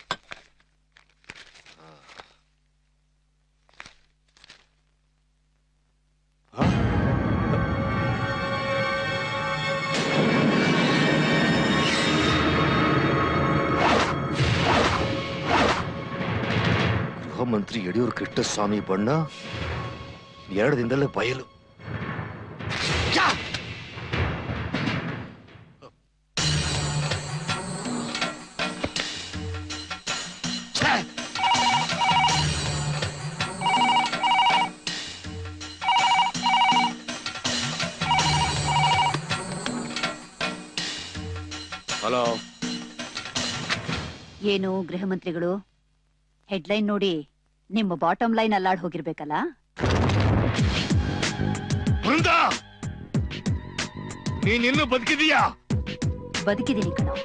ಗೃಹ ಮಂತ್ರಿ ಯಡಿಯೂರು ಕೃಷ್ಣಸ್ವಾಮಿ ಬಣ್ಣ 2 ದಿನದಲ್ಲೇ ಬಯಲು. ಹಲೋ, ಏನು ಗೃಹ ಮಂತ್ರಿಗಳು, ಹೆಡ್ಲೈನ್ ನೋಡಿ ನಿಮ್ಮ ಬಾಟಮ್ ಲೈನ್ ಅಲ್ಲಾಡ್ ಹೋಗಿರ್ಬೇಕಲ್ಲ? ನೀನಿನ್ನೂ ಬದುಕಿದೀಯಾ? ಬದುಕಿದೀನಿ ಕಣೋ.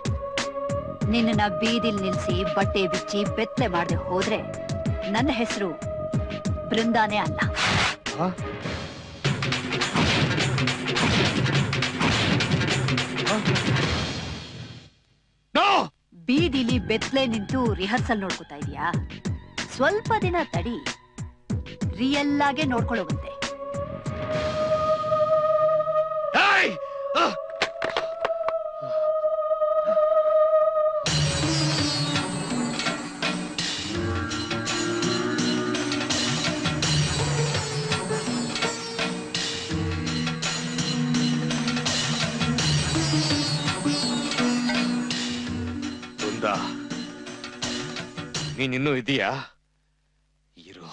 ನಿನ್ನ ಬೀದಿಲ್ ನಿಲ್ಸಿ ಬಟ್ಟೆ ಬಿಚ್ಚಿ ಬೆತ್ತಲೆ ಮಾಡದೆ ಹೋದ್ರೆ ನನ್ನ ಹೆಸರು ಬೃಂದಾನೇ ಅಲ್ಲ. ಬೀದಿಲಿ ಬೆತ್ತಲೆ ನಿಂತು ರಿಹರ್ಸಲ್ ನೋಡ್ಕೋತಾ ಇದೀಯಾ? ಸ್ವಲ್ಪ ದಿನ ತಡಿ, ರಿಯಲ್ ಆಗೇ ನೋಡ್ಕೊಳ್ಳೋವಂತೆ. ನೀನಿನ್ನೂ ಇದೀಯಾ? ಇರು.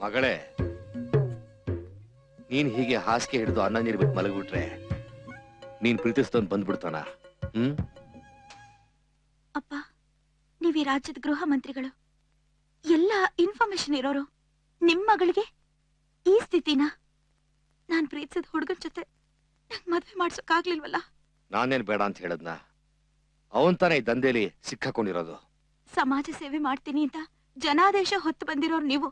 ಮಗಳೇ, ನೀನ್ ಹೀಗೆ ಹಾಸಿಗೆ ಹಿಡಿದು ಅನ್ನ ನೀರು ಬಿಟ್ಟು ಮಲಗ್ಬಿಟ್ರೆ ನೀನ್ ಪ್ರೀತಿಸ್ದವನ್ ಬಂದ್ಬಿಡ್ತಾನ? ಅಪ್ಪ, ನೀವ್ ಈ ರಾಜ್ಯದ ಗೃಹ ಮಂತ್ರಿಗಳು, ಎಲ್ಲ ಇನ್ಫಾರ್ಮೇಶನ್ ಇರೋರು. ನಿಮ್ ಮಗಳಿಗೆ ಈ ಸ್ಥಿತಿನ ನಾನ್ ಪ್ರೀತಿಸಿದ ಹುಡುಗನ್ ಜೊತೆ ನಂಗ್ ಮದ್ವೆ ಮಾಡ್ಸೋಕಾಗ್ಲಿಲ್ವಲ್ಲ? ನಾನೇನ್ ಬೇಡ ಅಂತ ಹೇಳದ್ನ? ಅವನ್ ತಾನೇ ಈ ದಂಧೆಲಿ ಸಿಕ್ಕಾಕೊಂಡಿರೋದು. ಸಮಾಜ ಸೇವೆ ಮಾಡ್ತೀನಿ ಅಂತ ಜನಾದೇಶ ಹೊತ್ತು ಬಂದಿರೋರು ನೀವು,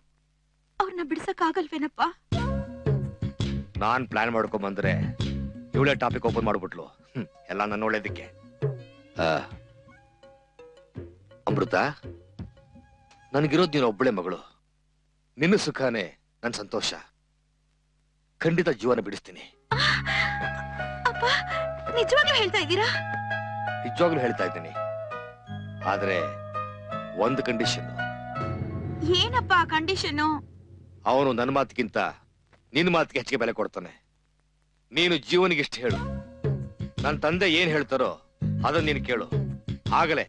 ಅವ್ರನ್ನ ಬಿಡ್ಸಕ್ಕಾಗಲ್ವೇನಪ್ಪ? ನಾನ್ ಪ್ಲಾನ್ ಮಾಡ್ಕೊಂಡ್ ಬಂದ್ರೆ ಇವಳೇ ಟಾಪಿಕ್ ಓಪನ್ ಮಾಡ್ಬಿಟ್ಲು. ಎಲ್ಲ ನನ್ನ ಒಳ್ಳೇದಕ್ಕೆ. ಅಮೃತ, ನನ್ಗಿರೋದ್ ನೀನು ಒಬ್ಬಳೆ ಮಗಳು. ನಿನ್ನ ಸುಖಾನೇ ನನ್ ಸಂತೋಷ. ಖಂಡಿತ ಜೀವನ ಬಿಡಿಸ್ತೀನಿ. ಅಪ್ಪ, ನಿಜವಾಗ್ಲೂ ಹೇಳ್ತಾ ಇದ್ದೀರಾ? ನಿಜವಾಗ್ಲೂ ಹೇಳ್ತಾ ಇದ್ದೀನಿ. ಆದ್ರೆ ಒಂದು ಕಂಡೀಷನ್. ಏನಪ್ಪ ಕಂಡೀಷನ್? ಅವನು ನನ್ನ ಮಾತಿಗಿಂತ ನಿನ್ನ ಮಾತಿಗೆ ಹೆಚ್ಚಿಗೆ ಬೆಲೆ ಕೊಡ್ತಾನೆ. ನೀನು ಜೀವನಿಗೆ ಇಷ್ಟು ಹೇಳು, ನನ್ನ ತಂದೆ ಏನ್ ಹೇಳ್ತಾರೋ ಅದನ್ನ ನೀನು ಕೇಳು. ಆಗಲೇ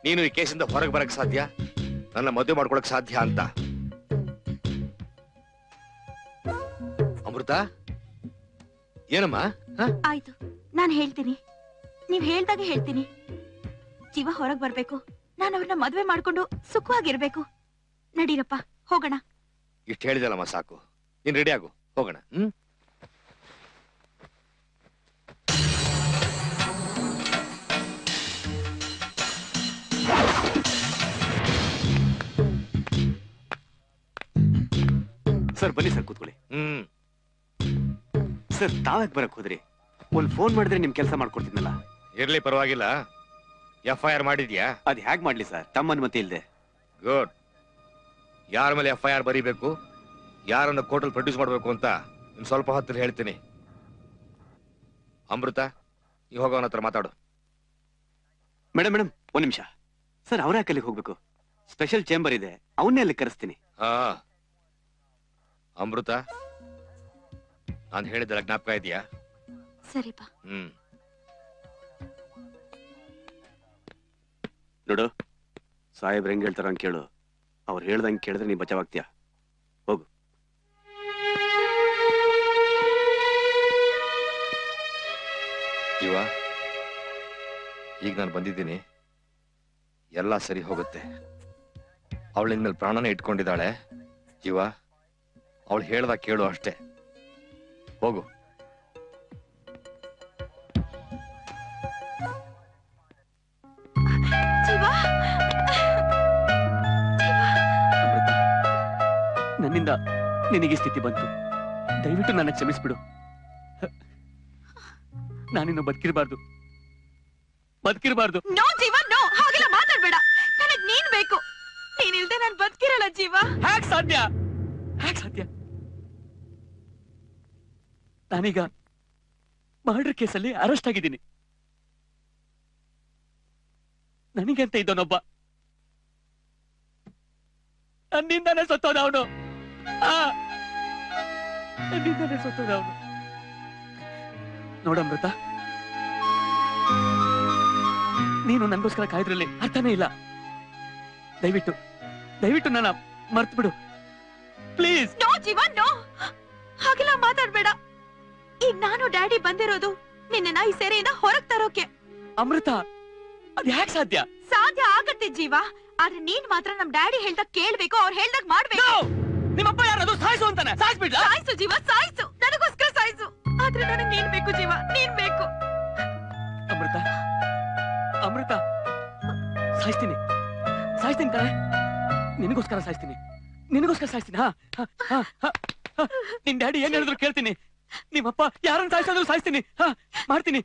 ನೀನು ಈ ಕೇಸಿಂದ ಹೊರಗೆ ಬರಕ್ ಸಾಧ್ಯ, ನನ್ನ ಮದುವೆ ಮಾಡ್ಕೊಳಕ್ ಸಾಧ್ಯ ಅಂತ. ಅಮೃತ, ಏನಮ್ಮ? ಆಯ್ತು, ನಾನು ಹೇಳ್ತೀನಿ. ನೀವ್ ಹೇಳ್ದಾಗೆ ಹೇಳ್ತೀನಿ. ಜೀವ ಹೊರಗ್ ಬರ್ಬೇಕು, ನಾನು ಅವ್ರನ್ನ ಮದ್ವೆ ಮಾಡ್ಕೊಂಡು ಸುಖವಾಗಿರ್ಬೇಕು. ನಡೀರಪ್ಪ, ಹೋಗೋಣ. ಇಷ್ಟು ಹೇಳಿದಲ್ಲಮ್ಮ, ಸಾಕು. ನೀನ್ ರೆಡಿ ಆಗು, ಹೋಗೋಣ. ಸರ್ ಬನ್ನಿ ಸರ್, ಕೂತ್ಕೊಳ್ಳಿ. ಸರ್ ತಾವ್ಯಾಕ್ ಬರಕ್ ಹೋದ್ರಿ? ಒಂದ್ ಫೋನ್ ಮಾಡಿದ್ರೆ ನಿಮ್ ಕೆಲಸ ಮಾಡ್ಕೊಡ್ತಿದ್ನಲ್ಲ. ಇರ್ಲಿ, ಪರವಾಗಿಲ್ಲ. FIR ಮಾಡಿದ್ಯಾ? ಅದ್ ಹ್ಯಾಕ್ ಮಾಡ್ಲಿ ಸರ್, ತಮ್ಮ ಅನುಮತಿ ಇಲ್ದೆ? ಗುಡ್. ಯಾರ ಮೇಲೆ FIR ಬರೀಬೇಕು, ಯಾರನ್ನ ಕೋರ್ಟಲ್ ಪ್ರೊಡ್ಯೂಸ್ ಮಾಡ್ಬೇಕು ಅಂತ ಇನ್ ಸ್ವಲ್ಪ ಹೊತ್ತಲ್ಲಿ ಹೇಳ್ತೀನಿ. ಅಮೃತ, ನೀವು ಹೋಗೋ ಅವನ ಹತ್ರ ಮಾತಾಡು. ಮೇಡಮ್ ಒಂದ್ ನಿಮಿಷ ಸರ್, ಅವ್ರ ಯಾಕಲ್ಲಿಗೆ ಹೋಗ್ಬೇಕು? ಸ್ಪೆಷಲ್ ಚೇಂಬರ್ ಇದೆ, ಅವನ್ನೇ ಅಲ್ಲಿ ಕರೆಸ್ತೀನಿ. ಅಮೃತ, ನಾನು ಹೇಳಿದ್ದಲ್ಲ ಜ್ಞಾಪಕ ಇದೆಯಾ? ಸರಿಪಾ. ನೋಡು, ಸಾಹೇಬ್ರು ಹೆಂಗ್ ಹೇಳ್ತಾರ ಹಂಗ್ ಕೇಳು. ಅವ್ರು ಹೇಳ್ದಂಗೆ ಕೇಳಿದ್ರೆ ನೀ ಬಚಾವಾಗ್ತೀಯ. ಹೋಗು. ಜೀವ, ಈಗ ನಾನು ಬಂದಿದ್ದೀನಿ, ಎಲ್ಲ ಸರಿ ಹೋಗುತ್ತೆ. ಅವಳಿನ ಮೇಲೆ ಪ್ರಾಣನೇ ಇಟ್ಕೊಂಡಿದ್ದಾಳೆ. ಜೀವ, ಅವಳು ಹೇಳ್ದಾಗ ಕೇಳು ಅಷ್ಟೇ. ಹೋಗು. ನನ್ನಿಂದ ನಿನಗೆ ಸ್ಥಿತಿ ಬಂತು, ದಯವಿಟ್ಟು ನನ್ನ ಕ್ಷಮಿಸ್ಬಿಡು. ನಾನಿನ್ನು ಬದುಕಿರಬಾರ್ದು. ನೋ ಜೀವ, ನೋ, ಹಾಗೆಲ್ಲ ಮಾತಾಡ್ಬೇಡ. ನನಗ್ ನೀನ್ ಬೇಕು. ನೀನಿಲ್ದೆ ನಾನು ಬದುಕಿರಲ್ಲ ಜೀವ. ಹ್ಯಾಕ್ ಸಾಧ್ಯ? ನಾನೀಗ ಮರ್ಡರ್ ಕೇಸಲ್ಲಿ ಅರೆಸ್ಟ್ ಆಗಿದ್ದೀನಿ. ನನಗೆ ಅಂತ ಇದ್ದವನೊಬ್ಬ ನನ್ನಿಂದಾನೇ ಸತ್ತೋದ ಅವನು. ನೋಡಮೃತ, ನೀನು ನನಗೋಸ್ಕರ ಕಾಯ್ದ್ರಲ್ಲಿ ಅರ್ಥನೇ ಇಲ್ಲ. ದಯವಿಟ್ಟು ನನ್ನ ಮರ್ತು ಬಿಡು ಪ್ಲೀಸ್. ನೋ ಜೀವ, ನೋ, ಹಾಗೆಲ್ಲ ಮಾತಾಡ್ಬೇಡ. ಈಗ ನಾನು ಡ್ಯಾಡಿ ಬಂದಿರೋದು ನಿನ್ನ ಈ ಸೆರೆಯಿಂದ ಹೊರಗ್ ತರೋಕೆ. ಅಮೃತ, ಅದ್ ಯಾಕೆ ಸಾಧ್ಯ? ಸಾಧ್ಯ ಆಗತ್ತೆ ಜೀವ, ಆದ್ರೆ ನೀನ್ ಮಾತ್ರ ನಮ್ ಡ್ಯಾಡಿ ಹೇಳ್ದಾಗ ಕೇಳ್ಬೇಕು, ಅವ್ರು ಹೇಳ್ದಾಗ ಮಾಡ್ಬೇಕು. ನಿಮ್ಮಪ್ಪ ಯಾರದು ಸಾಯಿಸು ಅಂತಾನೆ? ಸಾಯಿಸ್ಬಿಡ್ಲ? ಸಾಯಿಸು ಜೀವ, ಸಾಯಿಸು, ನನಗೋಸ್ಕರ ಸಾಯಿಸು. ಆದ್ರೆ ನನಗ್ ನೀನ್ ಬೇಕು ಜೀವ, ನೀನ್ ಬೇಕು. ಅಮೃತ, ಸಾಯಿಸ್ತೀನಿ ಕಣೆ. ನಿನಗೋಸ್ಕರ ಸಾಯಿಸ್ತೀನಿ. ನಿನ್ ಡ್ಯಾಡಿ ಏನ್ ಹೇಳಿದ್ರು ಕೇಳ್ತೀನಿ. ನಿಮ್ಮಪ್ಪ ಯಾರನ್ನ ಸಾಯಿಸಿದ್ರು ಸಾಯಿಸ್ತೀನಿ. ಮಾಡ್ತೀನಿ.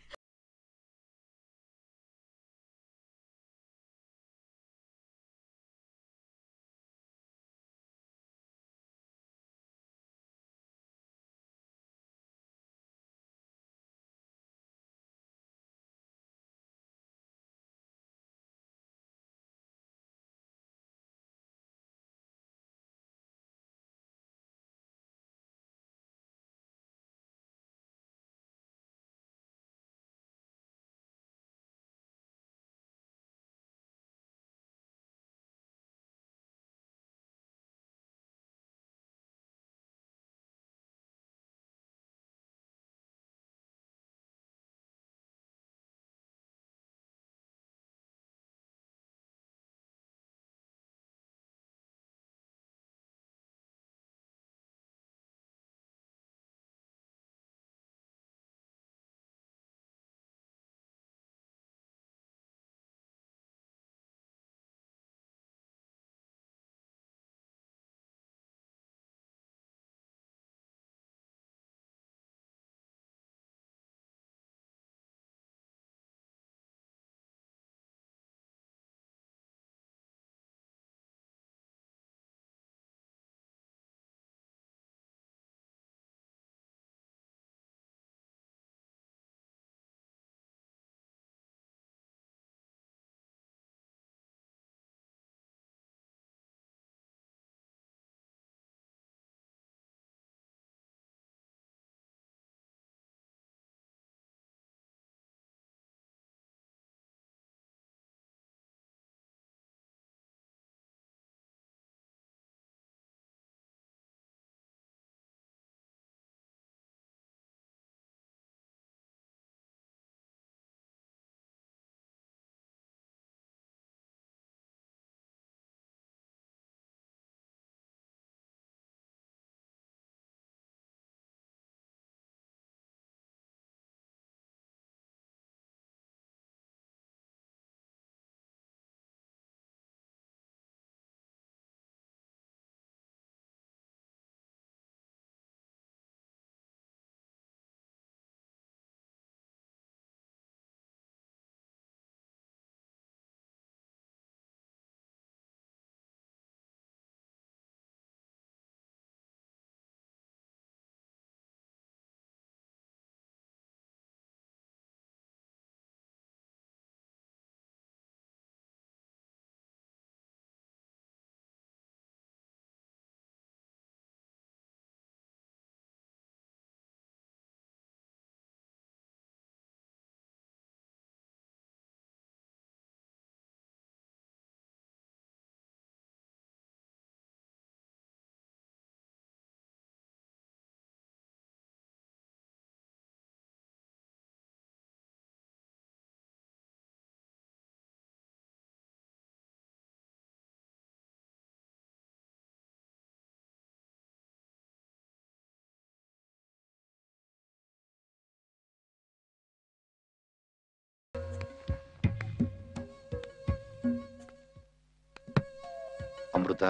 ಅಮೃತ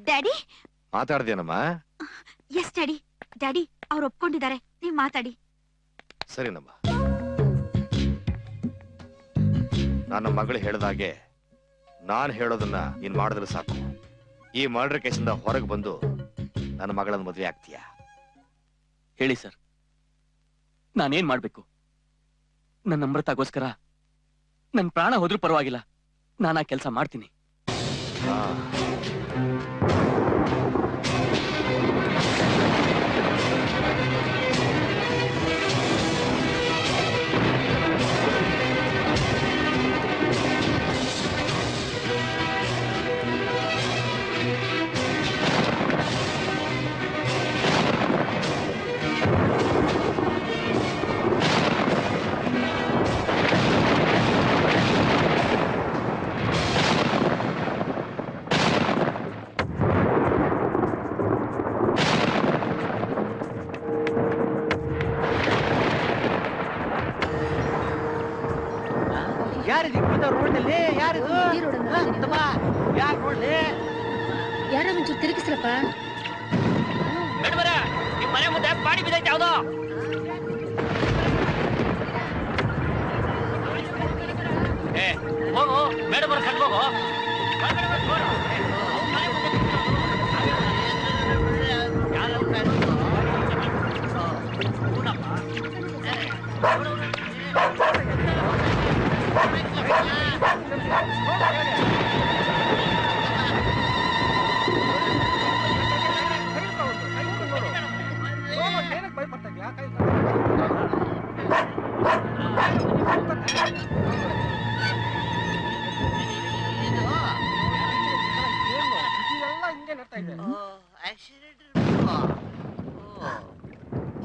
ಡ್ಯಾಡಿ ಮಾತಾಡ್ದೇನಮ್ಮ? Yes daddy. ಡ್ಯಾಡಿ ಅವ್ರು ಒಪ್ಕೊಂಡಿದ್ದಾರೆ, ನೀವ್ ಮಾತಾಡಿ. ಸರಿನಮ್ಮ. ನನ್ನ ಮಗಳು ಹೇಳ್ದಾಗೆ ನಾನ್ ಹೇಳೋದನ್ನ ನೀನ್ ಮಾಡಿದ್ರೆ ಸಾಕು. ಈ ಮರ್ಡರ್ ಕೇಸಿಂದ ಹೊರಗೆ ಬಂದು ನನ್ನ ಮಗಳನ್ನ ಮದುವೆ ಆಗ್ತೀಯಾ? ಹೇಳಿ ಸರ್, ನಾನೇನ್ ಮಾಡ್ಬೇಕು? ನನ್ನ ಅಮೃತಗೋಸ್ಕರ ನನ್ ಪ್ರಾಣ ಹೋದ್ರೂ ಪರವಾಗಿಲ್ಲ, ನಾನು ಆ ಕೆಲಸ ಮಾಡ್ತೀನಿ. ಯಾರ ಒಂಚೂರು ತಿರುಗಿಸ್ರಪ್ಪ. ನಿಮ್ ಮನೆ ಮುಂದೆ ಪಾಡಿ ಬಿದ್ದೈತೆ ಯಾವ್ದೋ. ಹೋಗು ಮೇಡಮ್ ಅವ್ರ ಕಟ್ಕೋಗು.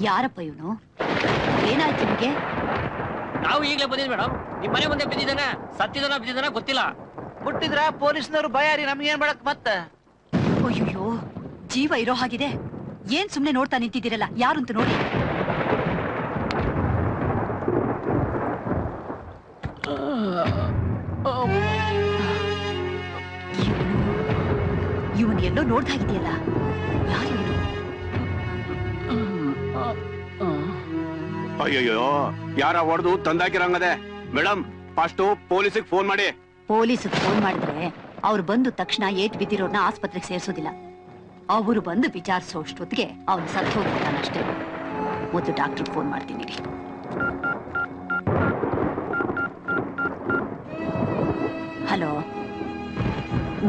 ಯಾರಪ್ಪ ಇವನು? ಏನಾಯ್ತು ನಿಮಗೆ? ನಾವು ಈಗಲೇ ಬಂದಿದ್ವಿ ಮೇಡಮ್. ನಿಮ್ ಮನೆ ಮುಂದೆ ಬಿದ್ದಿದ್ದಾನ, ಸತ್ತಿದಾನ ಬಿದ್ದಿದ್ದಾನ ಗೊತ್ತಿಲ್ಲ. ಮುಟ್ಟಿದ್ರ ಪೊಲೀಸ್ನವ್ರು ಭಯಾರಿ, ನಮ್ಗೇನ್ ಮಾಡಕ್ ಮತ್ತ? ಅಯ್ಯೋ, ಜೀವ ಇರೋ ಹಾಗಿದೆ. ಏನ್ ಸುಮ್ನೆ ನೋಡ್ತಾ ನಿಂತಿದ್ದೀರಲ್ಲ, ಯಾರಂತ ನೋಡಿ. ಇವನ್ ಎಲ್ಲೋ ನೋಡ್ದಾಗಿದೆಯಲ್ಲ, ಯಾರು ಇವನು? ಅಯ್ಯಯ್ಯೋ, ಯಾರ ಹೊಡೆದು ತಂದಾಕಿರಂಗದೆ. ಮೇಡಮ್, ಫಸ್ಟ್ ಪೊಲೀಸಿಗೆ ಫೋನ್ ಮಾಡಿ. ಪೊಲೀಸಿಗೆ ಫೋನ್ ಮಾಡಿದ್ರೆ ಅವ್ರು ಬಂದು ತಕ್ಷಣ ಏಟ್ ಬಿದ್ದಿರೋರ್ನ ಆಸ್ಪತ್ರೆಗೆ ಸೇರ್ಸೋದಿಲ್ಲ. ಅವರು ಬಂದು ವಿಚಾರಿಸೋಷ್ಟೊತ್ತಿಗೆ ಅವ್ನು ಸತ್ತು ಹೋಗಿದ್ದಾನಷ್ಟೇ. ಮೊದಲು ಡಾಕ್ಟರ್ ಫೋನ್ ಮಾಡ್ತೀನಿ ರೀ. ಹಲೋ,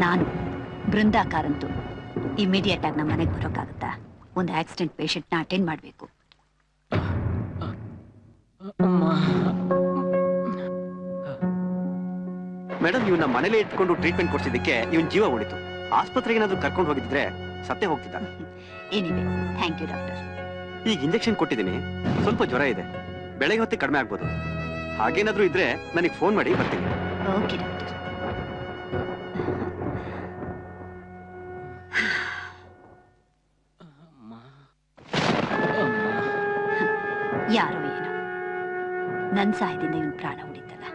ನಾನು ಬೃಂದಾ ಕಾರಂತು. ಇಮಿಡಿಯೇಟ್ ಆಗಿ ನಮ್ಮ ಮನೆಗೆ ಬರೋಕ್ಕಾಗತ್ತಾ? ಒಂದು ಆಕ್ಸಿಡೆಂಟ್ ಪೇಷಂಟ್ನ ಅಟೆಂಡ್ ಮಾಡಬೇಕು. ಮೇಡಮ್, ಇವನ್ನ ಮನೇಲಿ ಇಟ್ಕೊಂಡು ಟ್ರೀಟ್ಮೆಂಟ್ ಕೊಡ್ಸಿದ್ದಕ್ಕೆ ಇವನ್ ಜೀವ ಉಳಿತು. ಆಸ್ಪತ್ರೆಗೆ ಏನಾದ್ರು ಕರ್ಕೊಂಡು ಹೋಗಿದ್ರೆ ಸತ್ತೇ ಹೋಗ್ತಿದ್ದ. Anyway, thank you doctor. ಈಗ ಇಂಜೆಕ್ಷನ್ ಕೊಟ್ಟಿದ್ದೀನಿ, ಸ್ವಲ್ಪ ಜ್ವರ ಇದೆ, ಬೆಳಗ್ಗೆ ಹೊತ್ತಿಗೆ ಕಡಿಮೆ ಆಗ್ಬೋದು. ಹಾಗೇನಾದ್ರೂ ಇದ್ರೆ ನನಗೆ ಫೋನ್ ಮಾಡಿ, ಬರ್ತೀನಿ. Okay doctor. ಯಾರೋ ಏನೋ ನನ್ ಸಹಾಯದಿಂದ ಇವನ್ ಪ್ರಾಣ ಉಳಿತಲ್ಲ,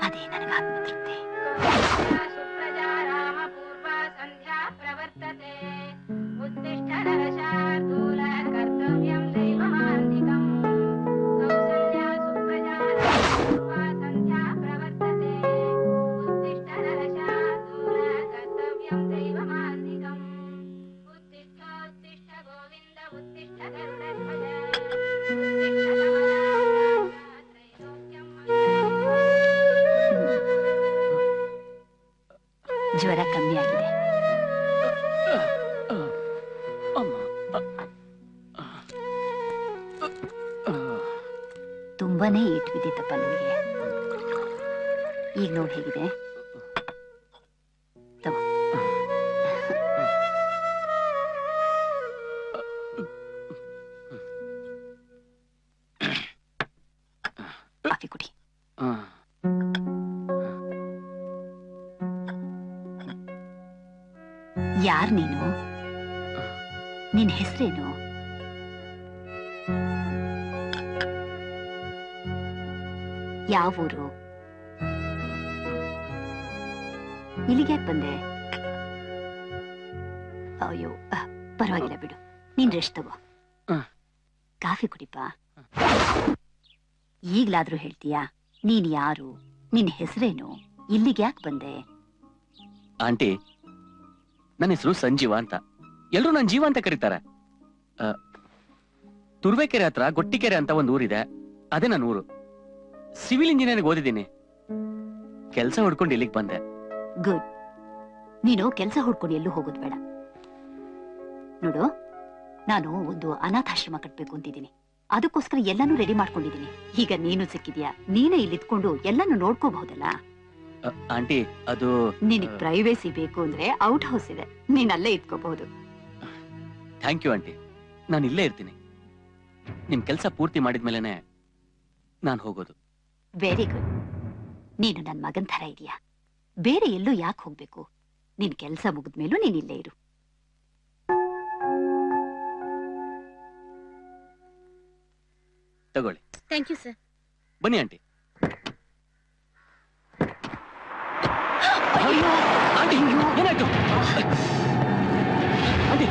ಅದೇ ನನಗೆ ಆತ್ಮತೃಪ್ತಿ. ಜ್ವರ ಕಮ್ಮಿ ಆಗಿದೆ. ತುಂಬಾನೇ ಏಟು ಬಿದ್ದಿತ್ತಪ್ಪ ನಿಮಗೆ. ಈಗ ನೋಡಿ ಹೇಗಿದೆ. ಕಾಫಿ ಕುಡಿ. ಯಾರ್ ನೀನು? ನಿನ್ ಹೆಸರೇನು? ಯಾವ ಊರು? ಇಲ್ಲಿಗೆ ಯಾಕೆ ಬಂದೆ? ಅಯ್ಯೋ ಪರವಾಗಿಲ್ಲ ಬಿಡು, ನೀನ್ ರೆಸ್ಟ್ ತಗೋ. ಕಾಫಿ ಕುಡಿಪ. ಈಗ್ಲಾದ್ರೂ ಹೇಳ್ತೀಯಾ ನೀನ್ ಯಾರು, ನಿನ್ ಹೆಸರೇನು, ಇಲ್ಲಿಗೆ ಯಾಕೆ ಬಂದೆ? ಆಂಟಿ, ನನ್ನ ಹೆಸರು ಸಂಜೀವ ಅಂತ. ಎಲ್ರು ನನ್ ಜೀವ ಅಂತ ಕರೀತಾರೆ. ತುರ್ವೇಕೆರೆ ಹತ್ರ ಗೊಟ್ಟಿಕೆರೆ ಅಂತ ಒಂದು ಊರಿದೆ, ಅದೇ ನನ್ನ ಊರು. ಸಿವಿಲ್ ಇಂಜಿನಿಯರಿಂಗ್ ಓದಿದ್ದೀನಿ. ಕೆಲಸ ಹುಡ್ಕೊಂಡು ಇಲ್ಲಿಗೆ ಬಂದೆ. ಗುಡ್. ನೀನು ಕೆಲಸ ಹುಡ್ಕೊಂಡು ಎಲ್ಲೂ ಹೋಗೋದು ಬೇಡ. ನೋಡು, ನಾನು ಒಂದು ಅನಾಥಾಶ್ರಮ ಕಟ್ಬೇಕು ಅಂತಿದ್ದೀನಿ. ಅದಕ್ಕೋಸ್ಕರ ಎಲ್ಲಾನು ರೆಡಿ ಮಾಡ್ಕೊಂಡಿದ್ದೀನಿ. ಈಗ ನೀನು ಸಿಕ್ಕಿದ್ಯಾ, ನೀನೇ ಇಲ್ಲಿದ್ಕೊಂಡು ಎಲ್ಲಾನು ನೋಡ್ಕೋಬಹುದಲ್ಲ. ಆಂಟಿ, ಅದು ನಿನಗ್ ಪ್ರೈವೇಸಿ ಬೇಕು ಅಂದ್ರೆ ಔಟ್ ಹೌಸ್ ಇದೆ, ನೀನ್ ಅಲ್ಲೇ ಇದ್ಕೋಬಹುದು. ಥ್ಯಾಂಕ್ ಯು ಆಂಟಿ, ನಾನು ಇಲ್ಲೇ ಇರ್ತೀನಿ. ನಿಮ್ ಕೆಲಸ ಪೂರ್ತಿ ಮಾಡಿದ್ಮೇಲೆನೆ ನಾನು ಹೋಗೋದು. Very good. ನೀನು ನನ್ ಮಗನ್ ತರ ಇದೀಯಾ, ಬೇರೆ ಎಲ್ಲೂ ಯಾಕೆ ಹೋಗ್ಬೇಕು? ನಿನ್ ಕೆಲಸ ಮುಗಿದ್ಮೇಲೂ ನೀನ್ ಇಲ್ಲೇ ಇರು. ತಗೊಳ್ಳಿ. Thank you sir. ಬನ್ನಿ ಆಂಟಿ. ಆಂಟಿ, ಏನಾಯ್ತು? ಆಂಟಿ,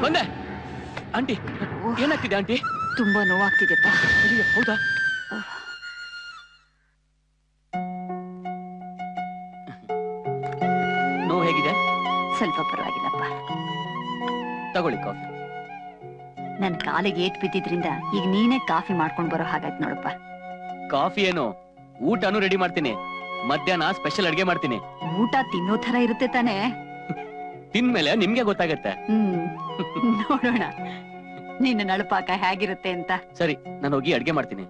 ಬಂದೆ. ಆಂಟಿ, ಏನಾಗ್ತಿದೆ ಆಂಟಿ? ತುಂಬಾ ನೋವಾಗ್ತಿದೆಪ್ಪ. ಹೌದಾ? ನೋವು ಹೇಗಿದೆ? ಸ್ವಲ್ಪ ಪರವಾಗಿಲ್ಲಪ್ಪ. ತಗೊಳ್ಳಿ ಕಾಫಿ. ನನ್ ಕಾಲಿಗೆ ಏಟ್ ಬಿದ್ದಿದ್ರಿಂದ ಈಗ ನೀನೇ ಕಾಫಿ ಮಾಡ್ಕೊಂಡ್ ಬರೋ ಹಾಗಾಯ್ತು ನೋಡಪ್ಪ. ಕಾಫಿ ಏನು, ಊಟನೂ ರೆಡಿ ಮಾಡ್ತೀನಿ. ಮಧ್ಯಾಹ್ನ ಸ್ಪೆಷಲ್ ಅಡ್ಗೆ ಮಾಡ್ತೀನಿ. ಊಟ ತಿನ್ನೋ ತರ ಇರುತ್ತೆ ತಾನೇ? ತಿನ್ಮೇಲೆ ನಿಮ್ಗೆ ಗೊತ್ತಾಗತ್ತೆ. ನೋಡೋಣ ನಿನ್ನ ನಳಪಾಕ ಹೇಗಿರುತ್ತೆ ಅಂತ. ಸರಿ, ನಾನು ಹೋಗಿ ಅಡ್ಗೆ ಮಾಡ್ತೀನಿ.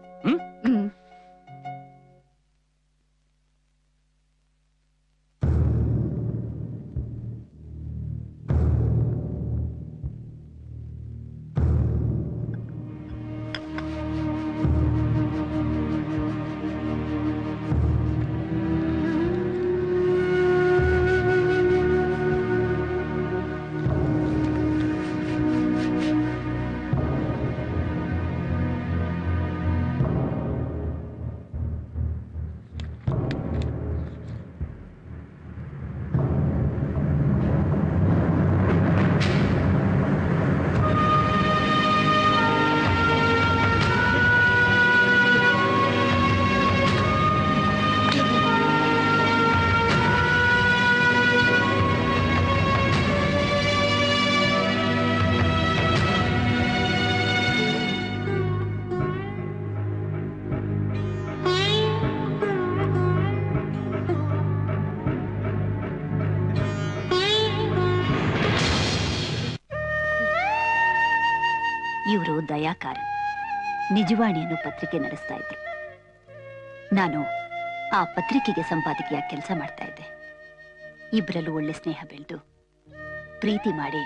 ಇವರು ದಯಾಕಾರ ನಿಜವಾಣಿಯನ್ನು ಪತ್ರಿಕೆ ನಡೆಸ್ತಾ ಇದ್ರು. ನಾನು ಆ ಪತ್ರಿಕೆಗೆ ಸಂಪಾದಕಿಯಾಗಿ ಕೆಲಸ ಮಾಡ್ತಾ ಇದ್ದೆ. ಇಬ್ಬರಲ್ಲೂ ಒಳ್ಳೆ ಸ್ನೇಹ ಬೆಳೆದು ಪ್ರೀತಿ ಮಾಡಿ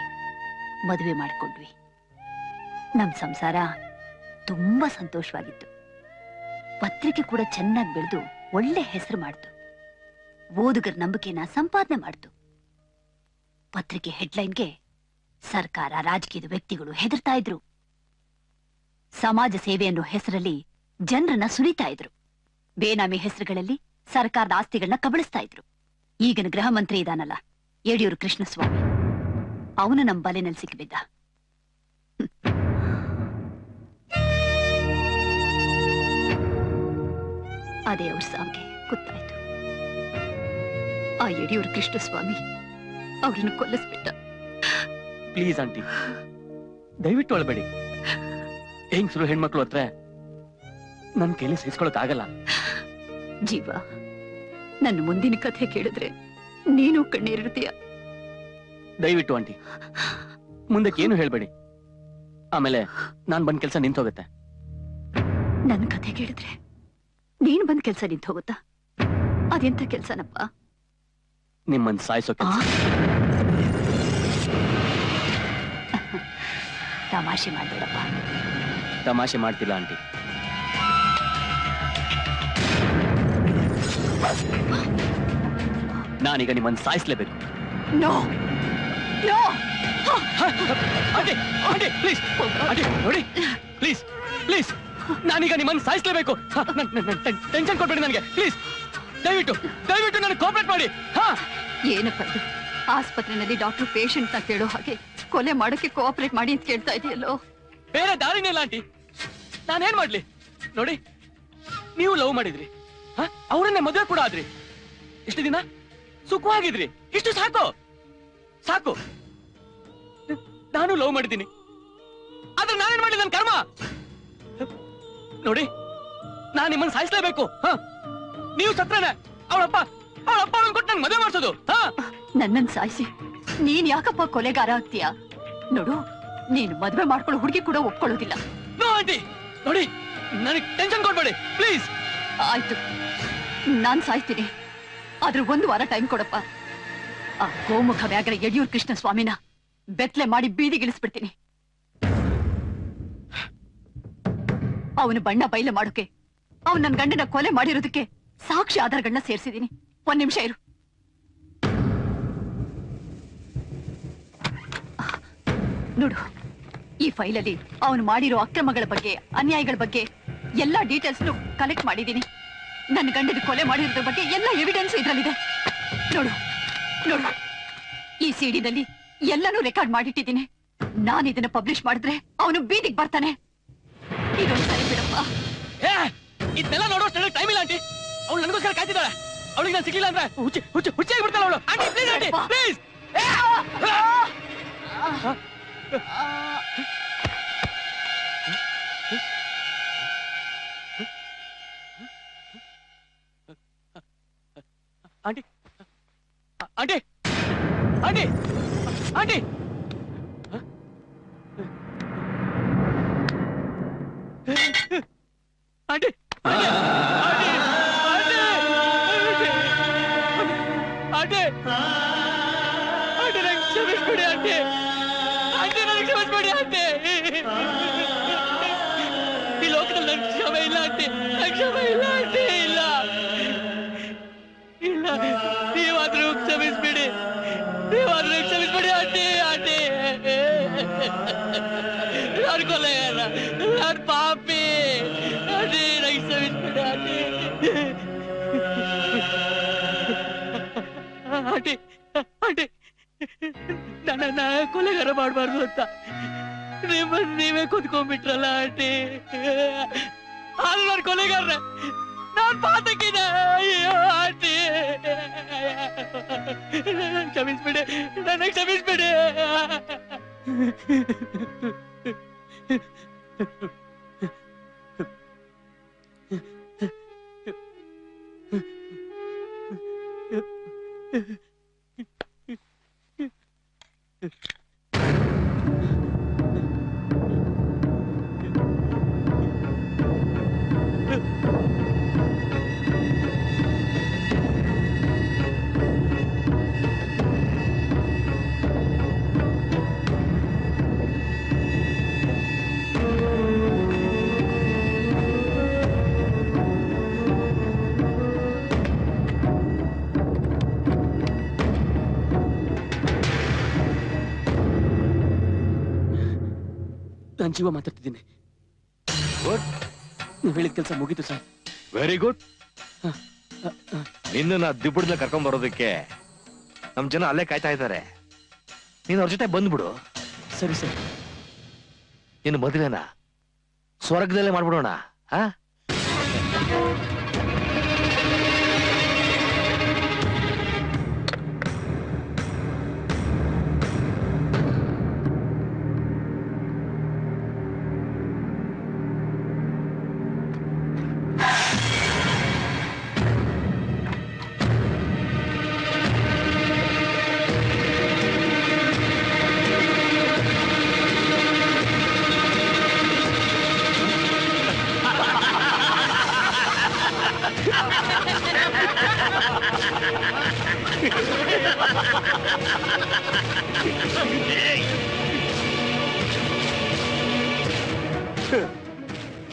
ಮದುವೆ ಮಾಡಿಕೊಂಡ್ವಿ. ನಮ್ ಸಂಸಾರ ತುಂಬಾ ಸಂತೋಷವಾಗಿತ್ತು. ಪತ್ರಿಕೆ ಕೂಡ ಚೆನ್ನಾಗಿ ಬೆಳೆದು ಒಳ್ಳೆ ಹೆಸರು ಮಾಡ್ತು. ಓದುಗರ ನಂಬಿಕೆನ ಸಂಪಾದನೆ ಮಾಡ್ತು. ಪತ್ರಿಕೆ ಹೆಡ್ಲೈನ್ಗೆ ಸರ್ಕಾರ, ರಾಜಕೀಯದ ವ್ಯಕ್ತಿಗಳು ಹೆದರ್ತಾ ಇದ್ರು. ಸಮಾಜ ಸೇವೆ ಅನ್ನೋ ಹೆಸರಲ್ಲಿ ಜನರನ್ನ ಸುರಿತಾ ಇದ್ರು. ಬೇನಾಮಿ ಹೆಸರುಗಳಲ್ಲಿ ಸರ್ಕಾರದ ಆಸ್ತಿಗಳನ್ನ ಕಬಳಿಸ್ತಾ ಇದ್ರು. ಈಗಿನ ಗೃಹ ಮಂತ್ರಿ ಇದಾನಲ್ಲ, ಯಡಿಯೂರು ಕೃಷ್ಣಸ್ವಾಮಿ, ಅವನು ನಮ್ಮ ಬಲೆನಲ್ಲಿ ಸಿಕ್ಕಿಬಿದ್ದ. ಅದೇ ಅವ್ರ ಸಾವಿಗೆ ಗೊತ್ತಾಯ್ತು. ಆ ಯಡಿಯೂರು ಕೃಷ್ಣಸ್ವಾಮಿ ಅವ್ರನ್ನು ಕೊಲ್ಲಿಸ್ಬಿಟ್ಟ. ಪ್ಲೀಸ್ ಆಂಟಿ, ದಯವಿಟ್ಟು ಅಳಬೇಡಿ. ಹೆಂಗಸರು ಹೆಣ್ಮಕ್ಳು ಹತ್ರ ನನ್ ಕೈಲಿ ಸಹಿಸ್ಕೊಳಕ್ ಆಗಲ್ಲ. ಜೀವ, ನನ್ನ ಮುಂದಿನ ಕಥೆ ಕೇಳಿದ್ರೆ ನೀನು ಕಣ್ಣೀರಿಡ್ತೀಯ. ದಯವಿಟ್ಟು ಆಂಟಿ, ಮುಂದಕ್ಕೆ ಏನು ಹೇಳ್ಬೇಡಿ. ಆಮೇಲೆ ನಾನ್ ಬಂದ್ ಕೆಲ್ಸ ನಿಂತೋಗತ್ತೆ. ನನ್ನ ಕಥೆ ಕೇಳಿದ್ರೆ ನೀನ್ ಬಂದ್ ಕೆಲ್ಸ ನಿಂತ ಹೋಗುತ್ತಾ? ಅದೆಂತ ಕೆಲ್ಸನಪ್ಪ? ನಿಮ್ಮನ್ ಸಾಯಿಸೋ ಕೆಲ್ಸ. ತಮಾಷೆ ಮಾಡ್ಬೇಡಪ್ಪ. ತಮಾಷೆ ಮಾಡ್ತಿಲ್ಲ ಆಂಟಿ. ನಾನೀಗ ನಿಮ್ಮನ್ ಸಾಯಿಸ್ಲೇಬೇಕು. No no aunty aunty please aunty ನೋಡಿ ಪ್ಲೀಸ್ ಪ್ಲೀಸ್ ನಾನೀಗ ನಿಮ್ಮನ್ನು ಸಾಯಿಸ್ಲೇಬೇಕು ಟೆನ್ಷನ್ ಕೊಡ್ಬೇಡಿ ನನಗೆ ಪ್ಲೀಸ್ ದಯವಿಟ್ಟು ದಯವಿಟ್ಟು ನನಗೆ ಕೋಪರೇಟ್ ಮಾಡಿ ಹಾ ಏನಪ್ಪ ಇದು ಆಸ್ಪತ್ರೆಯಲ್ಲಿ ಡಾಕ್ಟರ್ ಪೇಷಂಟ್ ನ ಕೇಳೋ ಹಾಗೆ ಕೊಲೆ ಮಾಡೋಕೆ ಕೋಆಪರೇಟ್ ಮಾಡಿ ಅಂತ ಕೇಳ್ತಾ ಇದೆಯಲ್ಲೋ ಬೇರೆ ದಾರಿನೇ ಇಲ್ಲ ಆಂಟಿ ನಾನೇನ್ ಮಾಡ್ಲಿ ನೋಡಿ ನೀವು ಲವ್ ಮಾಡಿದ್ರಿ ಅವರನ್ನೇ ಮದುವೆ ಕೂಡ ಆದ್ರಿ ಇಷ್ಟು ದಿನ ಸುಖವಾಗಿದ್ರಿ ಇಷ್ಟು ಸಾಕು ಸಾಕು ನಾನು ಲವ್ ಮಾಡಿದ್ದೀನಿ ಆದ್ರೆ ನಾನೇನ್ ಮಾಡಿದ ನನ್ನ ಕರ್ಮ ನೋಡಿ ನಾನ್ ನಿಮ್ಮನ್ನ ಸಾಯಿಸ್ಲೇಬೇಕು ನೀವು ಸತ್ರನೇ ಅವಳಪ್ಪ ಅವಳನ್ನ ಕೊಟ್ಟು ನಂಗೆ ಮದುವೆ ಮಾಡಿಸೋದು ನನ್ನನ್ ಸಾಯಿಸಿ ನೀನ್ ಯಾಕಪ್ಪ ಕೊಲೆಗಾರ ಆಗ್ತೀಯಾ ನೋಡು ನೀನು ಮದುವೆ ಮಾಡ್ಕೊಳ್ಳೋ ಹುಡುಗಿ ಕೂಡ ಒಪ್ಕೊಳ್ಳೋದಿಲ್ಲ ನೋ ಆಂಟಿ ನೋಡಿ ನನಗೆ ಟೆನ್ಷನ್ ಕೊಡ್ಬೇಡಿ ಪ್ಲೀಸ್ ಆಯ್ತು ನಾನ್ ಸಾಯ್ತೀನಿ ಆದ್ರೆ 1 ವಾರ ಟೈಮ್ ಕೊಡಪ್ಪ ಆ ಗೋಮುಖ ವ್ಯಾಘ್ರ ಯಡಿಯೂರ್ ಕೃಷ್ಣ ಸ್ವಾಮಿನ ಬೆತ್ತಲೆ ಮಾಡಿ ಬೀದಿಗಿಳಿಸ್ಬಿಡ್ತೀನಿ ಅವನು ಬಣ್ಣ ಬಯಲು ಮಾಡೋಕೆ ಅವನು ನನ್ನ ಗಂಡನ ಕೊಲೆ ಮಾಡಿರೋದಕ್ಕೆ ಸಾಕ್ಷಿ ಆಧಾರಗಳನ್ನ ಸೇರಿಸಿದೀನಿ 1 ನಿಮಿಷ ಇರು ನೋಡು ಈ ಫೈಲಲ್ಲಿ ಅವನು ಮಾಡಿರೋ ಅಕ್ರಮಗಳ ಬಗ್ಗೆ ಅನ್ಯಾಯಗಳ ಬಗ್ಗೆ ಎಲ್ಲಾ ಡೀಟೇಲ್ಸ್ ಕಲೆಕ್ಟ್ ಮಾಡಿದ್ದೀನಿ ನನ್ನ ಗಂಡನ ಕೊಲೆ ಮಾಡಿರೋದ್ರ ಬಗ್ಗೆ ಎಲ್ಲ ಎವಿಡೆನ್ಸ್ ಇದ್ರಲ್ಲಿದೆ ನೋಡು ನೋಡು ಈ ಸಿಡಿನಲ್ಲಿ ಎಲ್ಲನೂ ರೆಕಾರ್ಡ್ ಮಾಡಿಟ್ಟಿದ್ದೀನಿ ನಾನು ಇದನ್ನ ಪಬ್ಲಿಷ್ ಮಾಡಿದ್ರೆ ಅವನು ಬೀದಿಗೆ ಬರ್ತಾನೆ ಇದೊಂದು ಸರಿ ಬಿಡಪ್ಪ ಇದನ್ನೆಲ್ಲ ನೋಡೋಷ್ಟು ಟೈಮ್ ಇಲ್ಲ ಆಂಟಿ ಅವಳು ನನಗೋಸ್ಕರ ಕಾಯ್ತಿದ್ದಾಳೆ ಅವಳಿಗೆ ನಾನು ಸಿಗ್ಲಿಲ್ಲ ಅಂದ್ರೆ ಹುಚ್ಚಾಗಿ ಬಿಡ್ತಾಳೆ ಅವಳು aunty please aunty please aunty aunty aunty aunty aunty aunty aunty ನಂಗೆ ಕ್ಷಮಿಸ್ಬಿಡಿ ಆಂಟಿ ಆಂಟಿ ನನಗೆ ಕ್ಷಮಿಸ್ಬಿಡಿ ಆಂಟಿ ಈ ಲೋಕದಲ್ಲಿ ನಂಗೆ ಕ್ಷಮೆ ಇಲ್ಲ ಆಂಟಿ ನಂಗೆ ಕ್ಷಮೆ ಇಲ್ಲ ಆಂಟಿ ಇಲ್ಲ ಇಲ್ಲ ನೀವಾದ್ರೂ ಕ್ಷಮಿಸ್ಬಿಡಿ ನೀವಾದ್ರೂ ಕ್ಷಮಿಸ್ಬಿಡಿ ಆಂಟಿ ಆಂಟಿ ನಾನು ಕೊಲೆಗಾರ ನಾನು ಪಾಪಿ ಆಂಟಿ ನಂಗೆ ಕ್ಷಮಿಸ್ಬಿಡಿ ಆಂಟಿ ಆಂಟಿ ಆಂಟಿ ನನ್ನ ಕೊಲೆಗಾರ ಮಾಡಬಾರ್ದು ಅಂತ ನೀವೇ ಕುತ್ಕೊಂಡ್ಬಿಟ್ರಲ್ಲ ಆಂಟಿ ಆದ್ರೆ ನಾನು ಕೊಲೆಗಾರ ನಾನು ಪಾತಕಿದೆ ಅಯ್ಯೋ ಆಂಟಿ ಕ್ಷಮಿಸ್ಬಿಡಿ ನನ್ನ ಕ್ಷಮಿಸ್ಬಿಡಿ ನಾನು ಜೀವ ಮಾತಾಡ್ತಿದ್ದೀನಿ ನೀವು ಹೇಳಿದ ಕೆಲಸ ಮುಗೀತು ಸರ್ ವೆರಿ ಗುಡ್ ನಿನ್ನ ದಿಬ್ಬುಡ್ನ ಕರ್ಕೊಂಡ್ ಬರೋದಕ್ಕೆ ನಮ್ ಜನ ಅಲ್ಲೇ ಕಾಯ್ತಾ ಇದ್ದಾರೆ ನೀನ್ ಅವ್ರ ಜೊತೆ ಬಂದ್ಬಿಡು ಸರಿ ಸರ್ ನಿನ್ನ ಮದುವೆನ ಸ್ವರ್ಗದಲ್ಲೇ ಮಾಡ್ಬಿಡೋಣ ಹಾ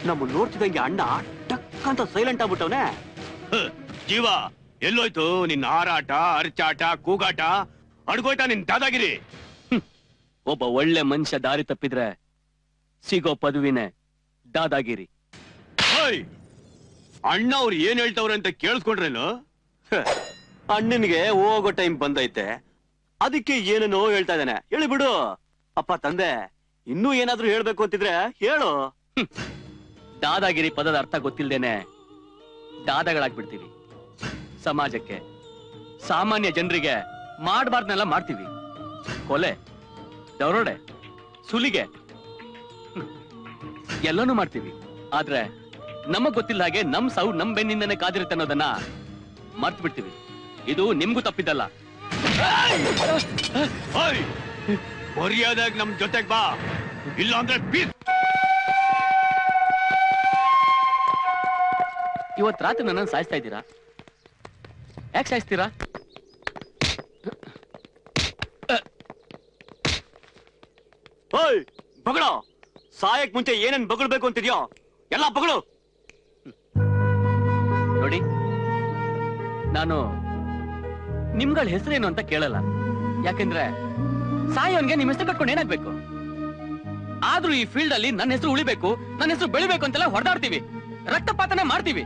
ನಮ್ಮ ನೋಡ್ತಿದಂಗೆ ಅಣ್ಣ ಟಕ್ ಅಂತ ಸೈಲೆಂಟ್ ಆಗ್ಬಿಟ್ಟವನೆ. ಜೀವ ಎಲ್ಲೋಯ್ತು ನಿನ್ನ ಹಾರಾಟ, ಅರ್ಚಾಟ, ಕೂಗಾಟ? ಅಡ್ಗೋಯ್ತಾ ನಿನ್ ದಾದಾಗಿರಿ? ಒಬ್ಬ ಒಳ್ಳೆ ಮನುಷ್ಯ ದಾರಿ ತಪ್ಪಿದ್ರೆ ಸಿಗೋ ಪದವಿನೇ ದಾದಾಗಿರಿ. ಅಣ್ಣ ಅವ್ರು ಏನ್ ಹೇಳ್ತವ್ರೆ ಅಂತ ಕೇಳಿಸ್ಕೊಂಡ್ರೇನು? ಅಣ್ಣನಿಗೆ ಹೋಗೋ ಟೈಮ್ ಬಂದೈತೆ, ಅದಕ್ಕೆ ಏನೇನೋ ಹೇಳ್ತಾ ಇದ್ದಾನೆ. ಹೇಳಿ ಬಿಡು. ಅಪ್ಪ ತಂದೆ, ಇನ್ನೂ ಏನಾದ್ರೂ ಹೇಳ್ಬೇಕು ಅಂತಿದ್ರೆ ಹೇಳು. ದಾದಾಗಿರಿ ಪದದ ಅರ್ಥ ಗೊತ್ತಿಲ್ದೇನೆ ದಾದಾಗಳಾಗ್ಬಿಡ್ತೀವಿ. ಸಮಾಜಕ್ಕೆ, ಸಾಮಾನ್ಯ ಜನರಿಗೆ ಮಾಡಬಾರ್ದನ್ನೆಲ್ಲ ಮಾಡ್ತೀವಿ. ಕೊಲೆ, ದರೋಡೆ, ಸುಲಿಗೆ ಎಲ್ಲನೂ ಮಾಡ್ತೀವಿ. ಆದ್ರೆ ನಮಗ್ ಗೊತ್ತಿಲ್ಲ ಹಾಗೆ ನಮ್ ಸಾವು ನಮ್ ಬೆನ್ನಿಂದನೇ ಕಾದಿರುತ್ತೆ ಅನ್ನೋದನ್ನ ಮರ್ತು ಬಿಡ್ತೀವಿ. ಇದು ನಿಮ್ಗೂ ತಪ್ಪಿದ್ದಲ್ಲ. ಮರ್ಯಾದಾಗ ನಮ್ ಜೊತೆಗ್ ಬಾ, ಇಲ್ಲ ಅಂದ್ರೆ ಇವತ್ ರಾತ್ರಿ ನನ್ನನ್ನು ಸಾಯಿಸ್ತಾ ಇದ್ದೀರಾ? ಯಾಕೆ ಸಾಯಿಸ್ತೀರಾ? ಬಗಳ ಸಾಯಕ್ ಮುಂಚೆ ಏನೇನ್ ಬಗಳ್ಬೇಕು ಅಂತಿದ್ಯೋ ಎಲ್ಲ ಬಗಳು. ನೋಡಿ, ನಾನು ನಿಮ್ಗಳ ಹೆಸರೇನು ಅಂತ ಕೇಳಲ್ಲ. ಯಾಕೆಂದ್ರೆ ಸಾಯೋನ್ಗೆ ನಿಮ್ ಹೆಸರು ಕಟ್ಕೊಂಡು ಏನಾಗ್ಬೇಕು? ಆದ್ರೂ ಈ ಫೀಲ್ಡ್ ಅಲ್ಲಿ ನನ್ನ ಹೆಸರು ಉಳಿಬೇಕು, ನನ್ನ ಹೆಸರು ಬೆಳಿಬೇಕು ಅಂತೆಲ್ಲ ಹೊಡೆದಾಡ್ತೀವಿ, ರಕ್ತಪಾತನೆ ಮಾಡ್ತೀವಿ.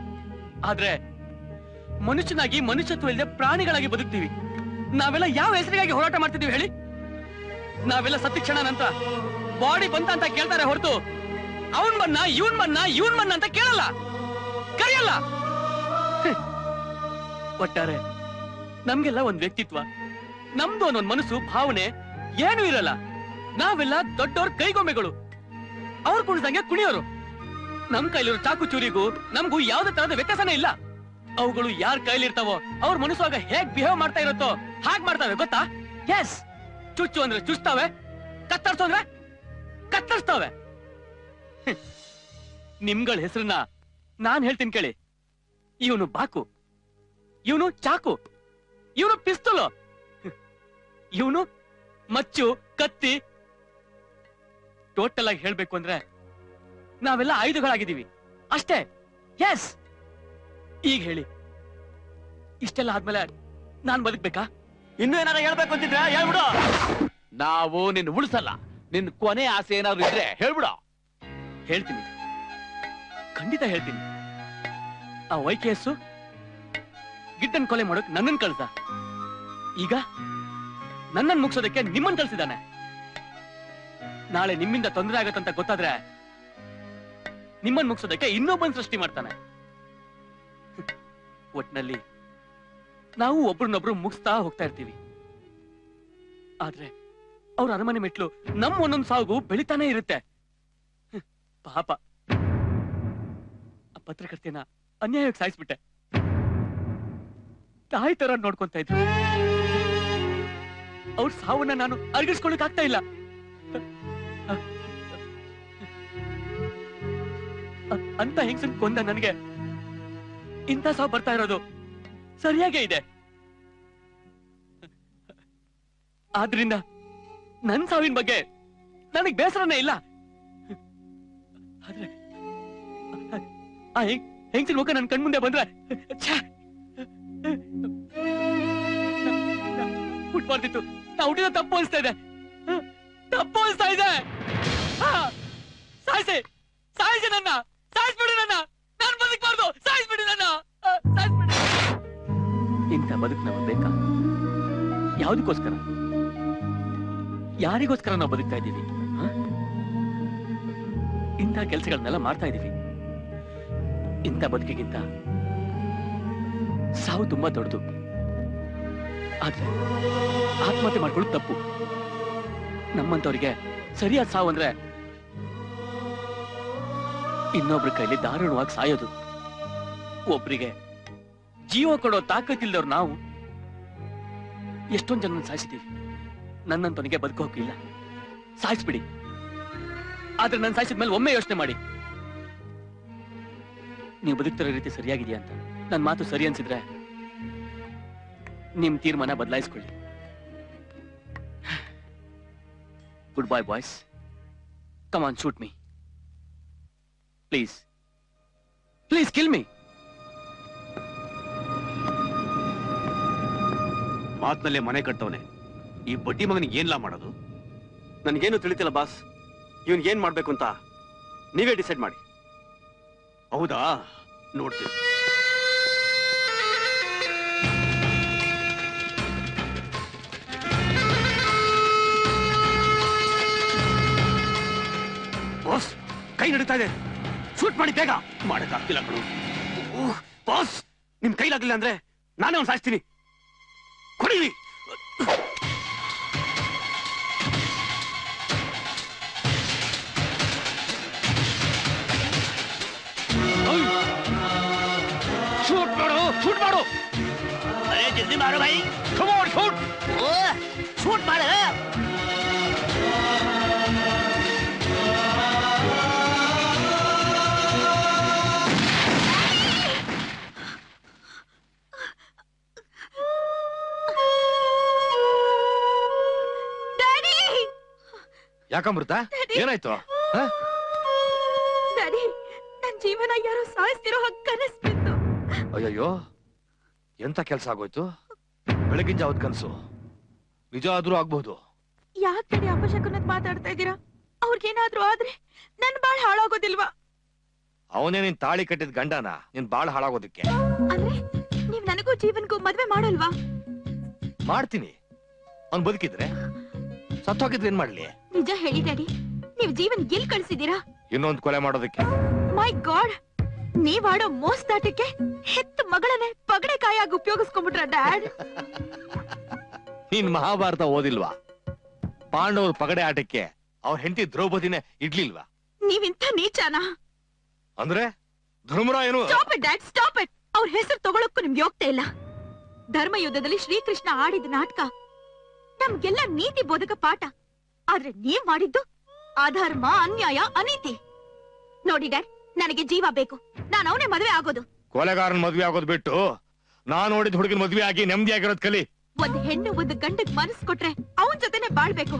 ಆದ್ರೆ ಮನುಷ್ಯನಾಗಿ ಮನುಷ್ಯತ್ವ ಇಲ್ಲದೆ ಪ್ರಾಣಿಗಳಾಗಿ ಬದುಕ್ತೀವಿ. ನಾವೆಲ್ಲ ಯಾವ ಹೆಸರಿಗಾಗಿ ಹೋರಾಟ ಮಾಡ್ತಿದೀವಿ ಹೇಳಿ? ನಾವೆಲ್ಲ ಸತ್ಯ ಕ್ಷಣ ನಂತರ ಬಾಡಿ ಬಂತ ಅಂತ ಕೇಳ್ತಾರೆ ಹೊರತು ಅವನ್ ಬನ್ನ ಇವನ್ ಬನ್ನ ಅಂತ ಕೇಳಲ್ಲ, ಕರೆಯಲ್ಲ. ಒಟ್ಟಾರೆ ನಮ್ಗೆಲ್ಲ ಒಂದ್ ವ್ಯಕ್ತಿತ್ವ, ನಮ್ದು ಒಂದೊಂದ್ ಮನಸ್ಸು, ಭಾವನೆ ಏನೂ ಇರಲ್ಲ. ನಾವೆಲ್ಲ ದೊಡ್ಡವ್ರ ಕೈಗೊಮ್ಮೆಗಳು, ಅವ್ರು ಕುಣಿದಂಗೆ ಕುಣಿಯೋರು. ನಮ್ ಕೈಲಿರೋ ಚಾಕು ಚೂರಿಗೂ ನಮ್ಗೂ ಯಾವ್ದೇ ತರದ ವ್ಯತ್ಯಾಸನೇ ಇಲ್ಲ. ಅವುಗಳು ಯಾರ ಕೈಲಿರ್ತಾವೋ ಅವ್ರ ಮನಸ್ಸುವಾಗ ಹೇಗ್ ಬಿಹೇವ್ ಮಾಡ್ತಾ ಇರುತ್ತೋ ಹಾಗ್ ಮಾಡ್ತಾವೆ, ಗೊತ್ತಾ? ಎಸ್, ಚುಚ್ಚು ಅಂದ್ರೆ ಚುಚ್ತಾವೆ, ಕತ್ತರಿಸು ಅಂದ್ರೆ ಕತ್ತರಿಸ್ತಾವೆ. ನಿಮ್ಗಳ ಹೆಸರನ್ನ ನಾನ್ ಹೇಳ್ತೀನಿ ಕೇಳಿ. ಇವನು ಬಾಕು, ಇವನು ಚಾಕು, ಇವನು ಪಿಸ್ತೂಲು, ಇವನು ಮಚ್ಚು, ಕತ್ತಿ. ಟೋಟಲ್ ಆಗಿ ಹೇಳ್ಬೇಕು ಅಂದ್ರೆ ನಾವೆಲ್ಲ ಆಯುಧಗಳಾಗಿದ್ದೀವಿ ಅಷ್ಟೇ. ಎಸ್, ಈಗ ಹೇಳಿ, ಇಷ್ಟೆಲ್ಲ ಆದ್ಮೇಲೆ ನಾನ್ ಬದುಕ್ಬೇಕಾ? ಇನ್ನೂ ಏನಾರ ಹೇಳ್ಬೇಕು ಅಂತಿದ್ರೆ ಹೇಳ್ಬಿಡು. ನಾವು ನಿನ್ನ ಉಳಿಸಲ್ಲ. ನಿನ್ ಕೊನೆ ಆಸೆ ಏನಾದ್ರು ಇದ್ರೆ ಹೇಳ್ಬಿಡ. ಹೇಳ್ತೀನಿ, ಖಂಡಿತ ಹೇಳ್ತೀನಿ. ಆ YKS ಗಿಡ್ಡನ್ ಕೊಲೆ ಮಾಡೋಕ್ ನನ್ನನ್ ಕಳ್ಸ, ಈಗ ನನ್ನನ್ ಮುಗಿಸೋದಕ್ಕೆ ನಿಮ್ಮನ್ ಕಳ್ಸಿದಾನೆ. ನಾಳೆ ನಿಮ್ಮಿಂದ ತೊಂದರೆ ಆಗತ್ತಂತ ಗೊತ್ತಾದ್ರೆ ನಿಮ್ಮನ್ ಮುಗಿಸೋದಕ್ಕೆ ಇನ್ನೊಬ್ಬನ್ ಸೃಷ್ಟಿ ಮಾಡ್ತಾನೆ. ಒಟ್ನಲ್ಲಿ ನಾವು ಒಬ್ರನ್ನೊಬ್ರು ಮುಗಿಸ್ತಾ ಹೋಗ್ತಾ ಇರ್ತೀವಿ. ಆದ್ರೆ ಅವ್ರ ಅರಮನೆ ಮೆಟ್ಲು ನಮ್ ಒಂದೊಂದ್ ಸಾವು ಬೆಳಿತಾನೆ ಇರುತ್ತೆ. ಪಾಪ ಆ ಪತ್ರಕರ್ತೆನ ಅನ್ಯಾಯಕ್ಕೆ ಸಾಯಿಸ್ಬಿಟ್ಟೆ. ತಾಯಿ ತರ ನೋಡ್ಕೊಂತ ಇದ್ರು. ಅವ್ರ ಸಾವನ್ನ ನಾನು ಅರ್ಗಿಸ್ಕೊಳಕ್ ಆಗ್ತಾ ಇಲ್ಲ. ಅಂತ ಹೆಂಗಸನ್ ಕೊಂದ ನನಗೆ ಇಂಥ ಸಾವು ಬರ್ತಾ ಇರೋದು ಸರಿಯಾಗೇ ಇದೆ. ಆದ್ರಿಂದ ನನ್ ಸಾವಿನ ಬಗ್ಗೆ ನನಗ್ ಬೇಸರನೇ ಇಲ್ಲ. ಆದ್ರೆ ಆ ಹೆಂಗಸಿನ ಮುಖ ನನ್ ಕಣ್ಮುಂದೆ ಬಂದ್ರೆ ಹುಟ್ಬಾರ್ದಿತ್ತು. ನಾ ಹುಟ್ಟಿದ ತಪ್ಪು ಅನಿಸ್ತಾ ಇದೆ, ತಪ್ಪು ಅನಿಸ್ತಾ ಇದೆ. ಸಾಯಿಸಿ ಸಾಯಿಸಿ ನನ್ನ, ಸಾಯಿಸ್ಬಿಡಿ ನನ್ನ, ನಾನು ಬದುಕಬಾರ್ದು, ಸಾಯಿಸ್ಬಿಡಿ ನನ್ನ, ಸಾಯಿಸ್ಬಿಡಿ. ಇಂಥ ಬದುಕು ನಮಗೆ ಬೇಕಾ? ಯಾವುದಕ್ಕೋಸ್ಕರ, ಯಾರಿಗೋಸ್ಕರ ನಾವು ಬದುಕ್ತಾ ಇದ್ದೀವಿ? ಇಂಥ ಕೆಲಸಗಳನ್ನೆಲ್ಲ ಮಾಡ್ತಾ ಇದ್ದೀವಿ. ಇಂಥ ಬದುಕಿಗಿಂತ ಸಾವು ತುಂಬಾ ದೊಡ್ಡದು. ಆದ್ರೆ ಆತ್ಮಹತ್ಯೆ ಮಾಡ್ಕೊಳ್ಳೋದು ತಪ್ಪು. ನಮ್ಮಂತವ್ರಿಗೆ ಸರಿಯಾದ ಸಾವು ಅಂದ್ರೆ ಇನ್ನೊಬ್ರ ಕೈಲಿ ದಾರುಣವಾಗಿ ಸಾಯೋದು. ಒಬ್ರಿಗೆ ಜೀವ ಕೊಡೋ ತಾಕತ್ತಿಲ್ದವ್ರು ನಾವು ಎಷ್ಟೊಂದ್ ಜನ ಸಾಯಿಸಿದೀವಿ. ನನ್ನಂತವನಿಗೆ ಬದುಕೋಕಿಲ್ಲ, ಸಾಯಿಸ್ಬಿಡಿ. ಆದ್ರೆ ನಾನು ಸಾಯಿಸಿದ್ಮೇಲೆ ಒಮ್ಮೆ ಯೋಚನೆ ಮಾಡಿ, ನೀವು ಬದುಕ್ತಿರೋ ರೀತಿ ಸರಿಯಾಗಿದೆಯಾ ಅಂತ. ನನ್ನ ಮಾತು ಸರಿ ಅನ್ಸಿದ್ರೆ ನಿಮ್ ತೀರ್ಮಾನ ಬದಲಾಯಿಸ್ಕೊಳ್ಳಿ. Good bye boys. Come on, shoot me please. Please kill me. ಮಾತ್ನಲ್ಲೇ ಮನೆ ಕಟ್ಟವನೆ ಈ ಬಡ್ಡಿ ಮಗನಿಗೆ ಏನ್ಲಾ ಮಾಡೋದು? ನನ್ಗೇನು ತಿಳಿತಿಲ್ಲ ಬಾಸ್. ಇವನ್ ಏನ್ ಮಾಡ್ಬೇಕು ಅಂತ ನೀವೇ ಡಿಸೈಡ್ ಮಾಡಿ. ಹೌದಾ, ನೋಡ್ತೀನಿ. ಬಾಸ್, ಕೈ ನಡೀತಾ ಇದೆ. ಶೂಟ್ ಮಾಡಿ ಬೇಗ. ಮಾಡಕ್ಕಾಗ್ತಿಲ್ಲ ಕಣು. ಬಾಸ್, ನಿಮ್ ಕೈಲಾಗ್ಲಿಲ್ಲ ಅಂದ್ರೆ ನಾನೇ ಅವ್ನು ಸಾಯಿಸ್ತೀನಿ. ಕೊಡಿರಿ. ಶೂಟ್ ಮಾಡು, ಶೂಟ್ ಮಾಡು. ಅರೆ ಜಲ್ದಿ ಮಾಡು ಭಾई. Come on, shoot. ಓ ಶೂಟ್ ಮಾಡು. ಯಾಕಮೃತ, ಏನಾಯ್ತು? ಡ್ಯಾಡಿ, ನನ್ ಜೀವನ ಯಾರೋ ಸಾಯಿಸ್ತಿರೋ ಹಾಗೆ ಕನಸು ಬಿತ್ತು. ಅಯ್ಯಯ್ಯೋ, ಎಂತ ಕೆಲ್ಸ ಆಗೋಯ್ತು? ಬೆಳಗಿನ ಜಾವದ ಕನ್ಸು ನಿಜ ಆದ್ರೂ ಆಗ್ಬಹುದು. ಯಾಕೆ ಡ್ಯಾಡಿ ಅಪಶಕುನದ್ ಮಾತಾಡ್ತಾ ಇದ್ದೀರಾ? ಅವ್ರಿಗೇನಾದ್ರೂ ಆದ್ರೆ ನನ್ ಬಾಳ್ ಹಾಳಾಗೋದಿಲ್ವಾ? ಅವನೇ ನಿನ್ ತಾಳಿ ಕಟ್ಟಿದ ಗಂಡನ ನಿನ್ ಬಾಳ್ ಹಾಳಾಗೋದಕ್ಕೆ. ಅಂದ್ರೆ ನೀವ್ ನನಗೂ ಜೀವನ್ಗೂ ಮದ್ವೆ ಮಾಡಲ್ವಾ? ಮಾಡ್ತೀನಿ. ಅವ್ನ್ ಬದುಕಿದ್ರೆ, ಸತ್ತೋಗಿದ್ರೆ ಏನ್ ಮಾಡ್ಲಿ? ನಿಜ ಹೇಳಿ ಡ್ಯಾಡಿ, ನೀವ್ ಜೀವನ್ ಎಲ್ ಕಳ್ಸಿದೀರಾ? ಇನ್ನೊಂದ್ ಕೊಲೆ ಮಾಡೋದಕ್ಕೆ. ಮೈ ಗಾಡ್, ನೀವಾಡೋ ಮೋಸ್ದಾಟಕ್ಕೆ ಹೆತ್ತ ಮಗಳನ್ನೇ ಪಗಡೆಕಾಯಾಗಿ ಉಪಯೋಗಿಸ್ಕೊಂಡ್ಬಿಟ್ರ ಡ್ಯಾಡ್? ನೀನ್ ಮಹಾಭಾರತ ಓದಿಲ್ವಾ? ಪಾಂಡವರು ಪಗಡೆ ಆಟಕ್ಕೆ ಅವ್ರ ಹೆಂಡತಿ ದ್ರೌಪದಿನೇ ಇಡ್ಲಿಲ್ವಾ? ನೀವಿಂತ ನೀಚಾನ? ಅಂದ್ರೆ ಧರ್ಮರಾಯನು. Stop it dad, stop it. ಅವ್ರ ಹೆಸರು ತಗೊಳಕ್ಕೂ ನಿಮ್ಗೆ ಯೋಗ್ಯತೆ ಇಲ್ಲ. ಧರ್ಮ ಯುದ್ಧದಲ್ಲಿ ಶ್ರೀಕೃಷ್ಣ ಆಡಿದ ನಾಟಕ ನಮ್ಗೆಲ್ಲ ನೀತಿ ಬೋಧಕ ಪಾಠ. ಆದ್ರೆ ನೀವ್ ಮಾಡಿದ್ದು ಅಧರ್ಮ, ಅನ್ಯಾಯ, ಅನೀತಿ. ನೋಡಿ ಡ್ಯಾಡ್, ನನಗೆ ಜೀವ ಬೇಕು. ನಾನು ಅವನೇ ಮದುವೆ ಆಗೋದು. ಕೊಲೆಗಾರನ್ ಮದ್ವೆ ಆಗೋದ್ ಬಿಟ್ಟು ನಾನ್ ನೋಡಿದ ಹುಡುಗಿನ ಮದ್ವೆ ಆಗಿ ನೆಮ್ಮದಿಯಾಗಿರೋದ್ ಕಲಿ. ಒಂದ್ ಹೆಣ್ಣು ಒಂದು ಗಂಡಗ್ ಮನಸ್ ಕೊಟ್ರೆ ಅವನ್ ಜೊತೆನೆ ಬಾಳ್ಬೇಕು.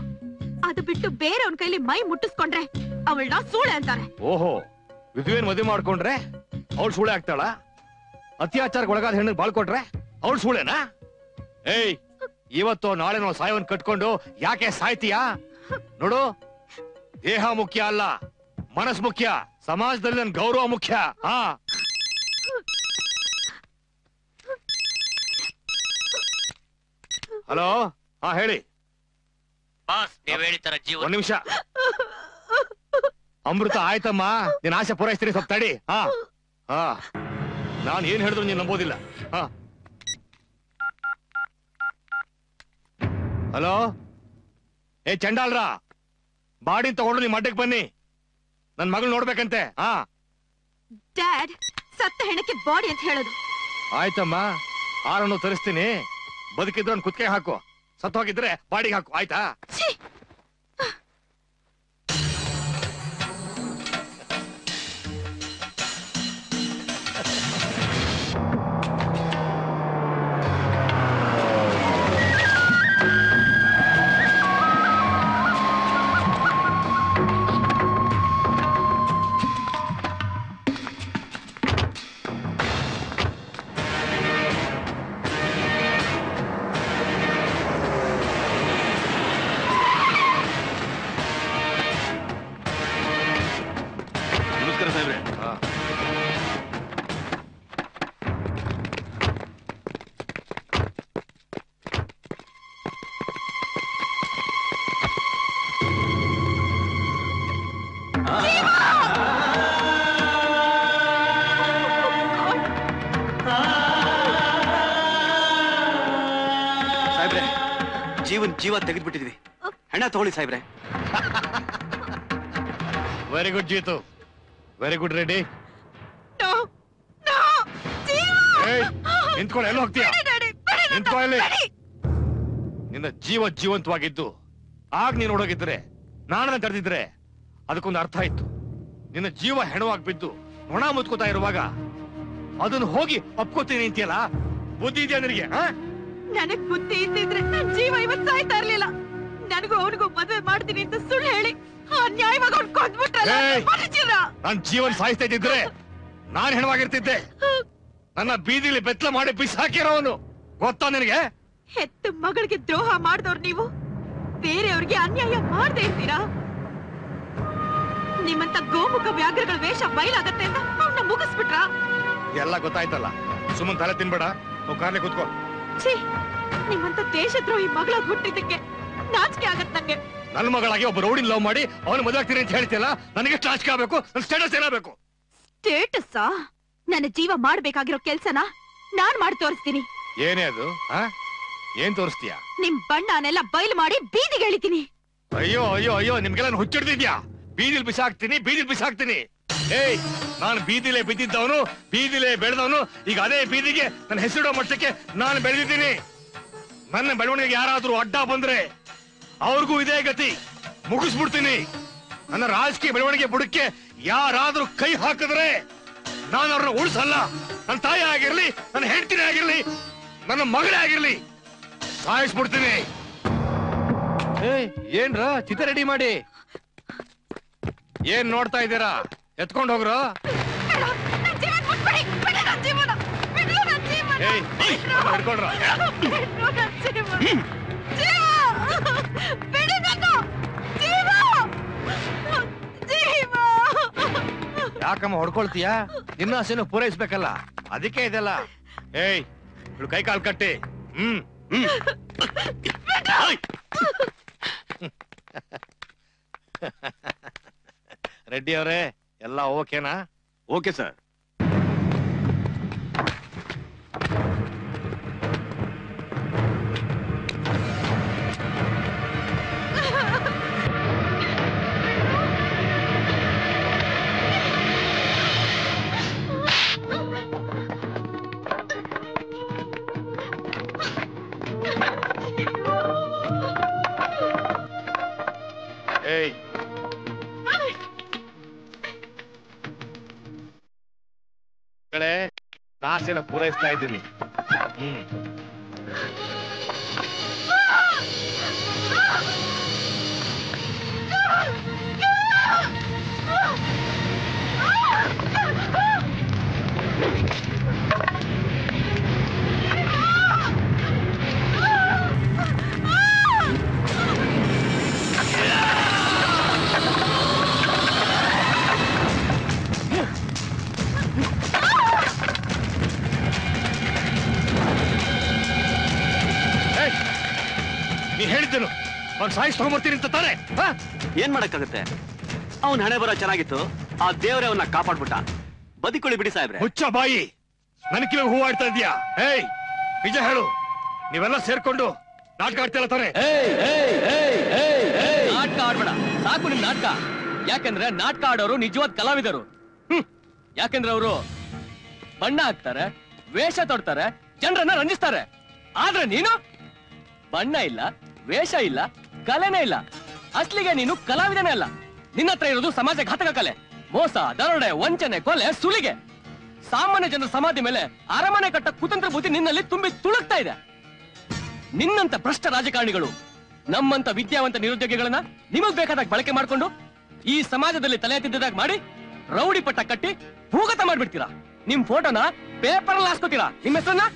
ಅದು ಬಿಟ್ಟು ಬೇರೆಯವನ್ ಕೈಲಿ ಮೈ ಮುಟ್ಟಿಸ್ಕೊಂಡ್ರೆ ಅವಳನ್ನ ಸೂಳೆ ಅಂತಾರೆ. ಓಹೋ, ವಿಧುವೇನ್ ಮದುವೆ ಮಾಡ್ಕೊಂಡ್ರೆ ಅವಳು ಸೂಳೆ ಆಗ್ತಾಳ? ಅತ್ಯಾಚಾರಕ್ಕೆ ಒಳಗಾದ ಹೆಣ್ಣಿಗೆ ಬಾಳ್ಕೊಟ್ರೆ ಅವಳು ಸೂಳೆನಾ? ಏಯ್, ಇವತ್ತು ನಾಳೆ ನಾವು ಸಾಯವನ್ ಕಟ್ಕೊಂಡು ಯಾಕೆ ಸಾಯ್ತೀಯಾ? ನೋಡು, ದೇಹ ಮುಖ್ಯ ಅಲ್ಲ, ಮನಸ್ ಮುಖ್ಯ. ಸಮಾಜದಲ್ಲಿ ನನ್ ಗೌರವ ಮುಖ್ಯ. ಹಾ, ಹಲೋ. ಹಾ, ಹೇಳಿ ಬಾಸ್. ನೀವ್ ಹೇಳಿತರ ಜೀವ. ಒಂದ್ ನಿಮಿಷ. ಅಮೃತ, ಆಯ್ತಮ್ಮ, ನಿನ್ ಆಸೆ ಪೂರೈಸ್ತೀನಿ, ಸ್ವಲ್ಪ ತಡಿ. ಹಾ ಹಾ, ನಾನ್ ಏನ್ ಹೇಳಿದ್ರು ನೀನ್ ನಂಬೋದಿಲ್ಲ. ಹಾ, ಹಲೋ. ಏ ಚಂಡಾಲ್ರ, ಬಾಡಿ ತಗೊಂಡು ನಿಮ್ ಅಡ್ಡಕ್ಕೆ ಬನ್ನಿ. ನನ್ ಮಗಳು ನೋಡ್ಬೇಕಂತೆ. ಹಾ ಡ್ಯಾಡ್, ಸತ್ತ ಹೆಣಕ್ಕೆ ಬಾಡಿ ಅಂತ ಹೇಳೋದು. ಆಯ್ತಮ್ಮ, ಆರನ್ನು ತರಿಸ್ತೀನಿ. ಬದುಕಿದ್ರೆ ಒಂದು ಕುತ್ತಿಗೆ ಹಾಕು, ಸತ್ತು ಹೋಗಿದ್ರೆ ಬಾಡಿಗೆ ಹಾಕು, ಆಯ್ತಾ? ಜೀವ ತೆಗೆದ್ಬಿಟ್ಟಿದ್ವಿ. ಹಣ ತಗೊಳ್ಳಿ ಸಾಹೇಬ್ರೆ. Very good Jeetu, very good. Ready? ನಿಂತ್ಕೊಳ್ಳಿ, ಎಲ್ಲ ಹೋಗ್ತೀಯ? ನಿಂತ್ಕೊಳ್ಳಿ. ನಿನ್ನ ಜೀವ ಜೀವಂತವಾಗಿದ್ದು ಆಗ ನೀನು ನೋಡೋಗಿದ್ರೆ, ನಾನನ್ನ ತಡೆದಿದ್ರೆ ಅದಕ್ಕೊಂದು ಅರ್ಥ ಇತ್ತು. ನಿನ್ನ ಜೀವ ಹೆಣವಾಗಿ ಬಿದ್ದು ನೊಣ ಮುತ್ಕೋತಾ ಇರುವಾಗ ಅದನ್ನು ಹೋಗಿ ಒಪ್ಕೋತೀನಿ ಅಂತೀಯಲ್ಲ, ಬುದ್ಧಿ ಇದೆಯಾ ನಿನಗೆ? ನನಗ್ ಬುದ್ಧಿ ಇದ್ದಿದ್ರೆ ನನ್ ಜೀವ ಇವತ್ತು ಸಾಯ್ತಾ ಇರ್ಲಿಲ್ಲ. ನನಗೂ ಅವನಿಗೂ ಮದ್ವೆ ಮಾಡ್ತೀನಿ ಅಂತ ಸುಳ್ಳು ಹೇಳಿ ನ್ಯಾಯವಾಗಿ ಅವ್ನು ಕೊಂದ್ಬಿಟ್ರಲ್ಲ. ನನ್ ಜೀವನ್ ಸಾಯಿಸ್ತಾ ಇದ್ದಿದ್ರೆ ನಾನ್ ಹೆಣವಾಗಿರ್ತಿದ್ದೆ. ನನ್ನ ಬೀದಿಲಿ ಬೆತ್ತಲ ಮಾಡಿ ಬಿಸಾಕಿರೋನು ಗೊತ್ತಾ ನಿನಗೆ? ಹೆತ್ತ ಮಗಳಿಗೆ ದ್ರೋಹ ಮಾಡಿದವ್ರು ನೀವು. ಬೇರೆಯವ್ರಿಗೆ ಅನ್ಯಾಯ ಮಾಡದೇ ಇರ್ತೀರಾ? ನಿಮ್ಮಂತ ಗೋಮುಖ ವ್ಯಾಘ್ರಗಳ ವೇಷ ಬಯಲಾಗತ್ತೆ ಅಂತ ಅವ್ನ ಮುಗಿಸ್ಬಿಟ್ರ? ಎಲ್ಲ ಗೊತ್ತಾಯ್ತಲ್ಲ, ಸುಮ್ಮನೆ ತಲೆ ತಿನ್ಬೇಡ, ನಾವು ಕಾರ್ಲೆ ಕೂತ್ಕೋ. ಛೀ, ನಿಮ್ಮಂತ ದೇಶದ್ರೋಹಿ ಮಗಳ ಹುಟ್ಟಿದ್ದಕ್ಕೆ ನಾಚಿಕೆ ಆಗತ್ ನಂಗೆ. ನನ್ನ ಮಗಳಾಗಿ ಒಬ್ಬ ರೌಡಿನ ಲವ್ ಮಾಡಿ ಅವನು ಮದುವೆ ಆಗ್ತೀನಿ ಅಂತ ಹೇಳ್ತಿಲ್ಲ, ನನಗೆ ನಾಚಿಕೆ ಆಗ್ಬೇಕು, ನನ್ನ ಸ್ಟೇಟಸ್ ಏನಾಗಬೇಕು? ಸ್ಟೇಟಸ್? ನನ್ನ ಜೀವ ಮಾಡ್ಬೇಕಾಗಿರೋ ಕೆಲ್ಸನ ನಾನ್ ಮಾಡಿ ತೋರಿಸ್ತೀನಿ. ಏನೇ ಅದು? ಏನ್ ತೋರಿಸ್ತೀಯಾ? ನಿಮ್ ಬಣ್ಣನೆಲ್ಲ ಬಯಲು ಮಾಡಿ ಬೀದಿಗೆ ಎಳಿತೀನಿ. ಅಯ್ಯೋ ಅಯ್ಯೋ ಅಯ್ಯೋ, ನಿಮ್ಗೆಲ್ಲ ಹುಚ್ಚಿಡ್ತಿದ್ಯಾ? ಬೀದಿಲ್ ಬಿಸಾಕ್ತೀನಿ, ಬೀದಿಲ್ ಬಿಸಾಕ್ತೀನಿ. ಏಯ್, ನಾನು ಬೀದಿಲೇ ಬಿದ್ದಿದ್ದವನು, ಬೀದಿಲೇ ಬೆಳೆದವನು. ಈಗ ಅದೇ ಬೀದಿಗೆ ನನ್ನ ಹೆಸರಿಡೋ ಮಟ್ಟಕ್ಕೆ ನಾನು ಬೆಳೆದಿದ್ದೀನಿ. ನನ್ನ ಬೆಳವಣಿಗೆಗೆ ಯಾರಾದ್ರೂ ಅಡ್ಡ ಬಂದ್ರೆ ಅವ್ರಿಗೂ ಇದೇ ಗತಿ, ಮುಗಿಸ್ಬಿಡ್ತೀನಿ. ನನ್ನ ರಾಜಕೀಯ ಬೆಳವಣಿಗೆ ಬುಡಕ್ಕೆ ಯಾರಾದ್ರೂ ಕೈ ಹಾಕಿದ್ರೆ ನಾನು ಅವ್ರನ್ನ ಉಳಿಸಲ್ಲ. ನನ್ನ ತಾಯಿ ಆಗಿರ್ಲಿ, ನನ್ನ ಹೆಂಡತಿನೇ ಆಗಿರ್ಲಿ, ನನ್ನ ಮಗಳೇ ಆಗಿರ್ಲಿ, ಸಾಯಿಸ್ಬಿಡ್ತೀನಿ. ಏನ್ರ ಚಿತ್ರ ರೆಡಿ ಮಾಡಿ? ಏನ್ ನೋಡ್ತಾ ಇದ್ದೀರಾ? ಎತ್ಕೊಂಡು ಹೋಗ್ರು. ಹಿಡ್ಕೊಂಡ್ರ ಯಾಕಮ್ಮ ಹೊಡ್ಕೊಳ್ತೀಯಾ? ನಿನ್ನ ಆಸೆನೂ ಪೂರೈಸ್ಬೇಕಲ್ಲ, ಅದಕ್ಕೆ ಇದೆಲ್ಲ. ಏಯ್, ಕೈ ಕಾಲ್ ಕಟ್ಟಿ. ರೆಡ್ಡಿ ಅವರೇ, ಎಲ್ಲ ಓಕೆನಾ? Okay sir. ಏಯ್, ಆಸೆನ ಪೂರೈಸ್ತಾ ಇದ್ದೀನಿ. ಹೇಳಿದ್ದನು ಅವ್ನು ಸಾಯಿಸ್ ತಗೊಂಡ್ಬರ್ತೀನಿ ಅಂತ ತಾನೆ. ಏನ್ ಮಾಡಕ್ಕಾಗತ್ತೆ? ಅವನ್ ಹಣೆ ಬರೋ ಚೆನ್ನಾಗಿತ್ತು, ಆ ದೇವರೇ ಅವನ್ನ ಕಾಪಾಡ್ಬಿಟ್ಟ. ಬದುಕೊಳ್ಳಿ ಬಿಡಿ ಸಾಹೇಬ್ರೆ. ಹುಚ್ಚ ಬಾಯಿ, ನನ್ ಕಿವಿ ಹೂ ಆಡ್ತಾ ಇದೀಯಾ? ಏಯ್, ನಿಜ ಹೇಳು, ನೀವೆಲ್ಲ ಸೇರ್ಕೊಂಡು ನಾಟಕ ಆಡ್ತಿಲ್ಲ ತಾನೆ? ನಾಟಕ ಆಡ್ಬೇಡ, ಸಾಕು ನಿಮ್ ನಾಟಕ. ಯಾಕಂದ್ರೆ ನಾಟಕ ಆಡೋರು ನಿಜವಾದ ಕಲಾವಿದರು. ಯಾಕಂದ್ರೆ ಅವರು ಬಣ್ಣ ಹಾಕ್ತಾರೆ, ವೇಷ ತೊಡ್ತಾರೆ, ಜನರನ್ನ ರಂಜಿಸ್ತಾರೆ. ಆದ್ರೆ ನೀನು ಬಣ್ಣ ಇಲ್ಲ, ವೇಷ ಇಲ್ಲ, ಕಲೆನೇ ಇಲ್ಲ. ಅಸ್ಲಿಗೆ ನೀನು ಕಲಾವಿದನೇ ಅಲ್ಲ. ನಿನ್ನ ಹತ್ರ ಇರೋದು ಸಮಾಜ ಘಾತಕ ಕಲೆ, ಮೋಸ, ದರೋಡೆ, ವಂಚನೆ, ಕೊಲೆ, ಸುಲಿಗೆ. ಸಾಮಾನ್ಯ ಜನರ ಸಮಾಧಿ ಮೇಲೆ ಅರಮನೆ ಕಟ್ಟ ಕುತಂತ್ರ ಬುದ್ಧಿ ನಿನ್ನಲ್ಲಿ ತುಂಬಿ ತುಳುಕ್ತಾ ಇದೆ. ನಿನ್ನಂತ ಭ್ರಷ್ಟ ರಾಜಕಾರಣಿಗಳು ನಮ್ಮಂತ ವಿದ್ಯಾವಂತ ನಿರುದ್ಯೋಗಿಗಳನ್ನ ನಿಮಗ್ ಬೇಕಾದಾಗ ಬಳಕೆ ಮಾಡ್ಕೊಂಡು ಈ ಸಮಾಜದಲ್ಲಿ ತಲೆ ಎತ್ತಿದ್ದಾಗ ಮಾಡಿ ರೌಡಿ ಪಟ್ಟ ಕಟ್ಟಿ ಭೂಗತ ಮಾಡ್ಬಿಡ್ತೀರಾ. ನಿಮ್ ಫೋಟೋನ ಪೇಪರ್ ಅಲ್ಲಿ ಹಾಸ್ಕೋತೀರಾ, ನಿಮ್ಮ ಹೆಸರನ್ನ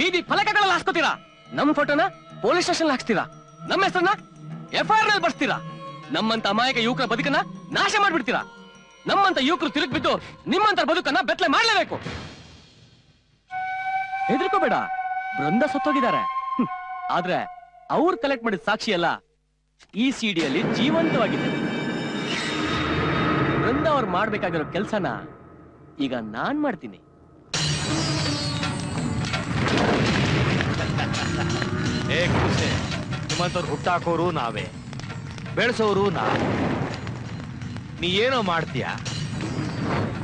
ಬೀದಿ ಫಲಕಗಳಲ್ಲಿ ಹಾಸ್ಕೋತೀರಾ, ನಮ್ ಫೋಟೋನ ಪೊಲೀಸ್ ಸ್ಟೇಷನ್ ಹಾಕ್ಸ್ತೀರಾ, ನಮ್ಮ ಹೆಸರನ್ನ FIR ನಲ್ಲಿ ಬರ್ಸ್ತೀರಾ. ನಮ್ಮಂತ ಅಮಾಯಕ ಯುವಕರ ಬದುಕನ್ನ ನಾಶ ಮಾಡ್ಬಿಡ್ತೀರಾ. ನಮ್ಮಂತ ಯುವಕರು ತಿರುಗಿ ಬಿದ್ದು ನಿಮ್ಮಂತ ಬದುಕನ್ನ ಬೆತ್ತಲೆ ಮಾಡ್ಲೇಬೇಕು. ಹೆದರ್ಕೋಬೇಡ, ಬೃಂದ ಸತ್ತೋಗಿದ್ದಾರೆ. ಆದ್ರೆ ಅವ್ರು ಕಲೆಕ್ಟ್ ಮಾಡಿದ ಸಾಕ್ಷಿ ಎಲ್ಲ ಈ ಸಿಡಿಯಲ್ಲಿ ಜೀವಂತವಾಗಿದೆ. ಬೃಂದ ಅವ್ರು ಮಾಡ್ಬೇಕಾಗಿರೋ ಕೆಲ್ಸನ ಈಗ ನಾನ್ ಮಾಡ್ತೀನಿ. ನಿಮ್ಮಂತವ್ರು ಹುಟ್ಟಾಕೋರು ನಾವೇ, ಬೆಳೆಸೋರು ನಾವೇ. ನೀ ಏನೋ ಮಾಡ್ತೀಯ,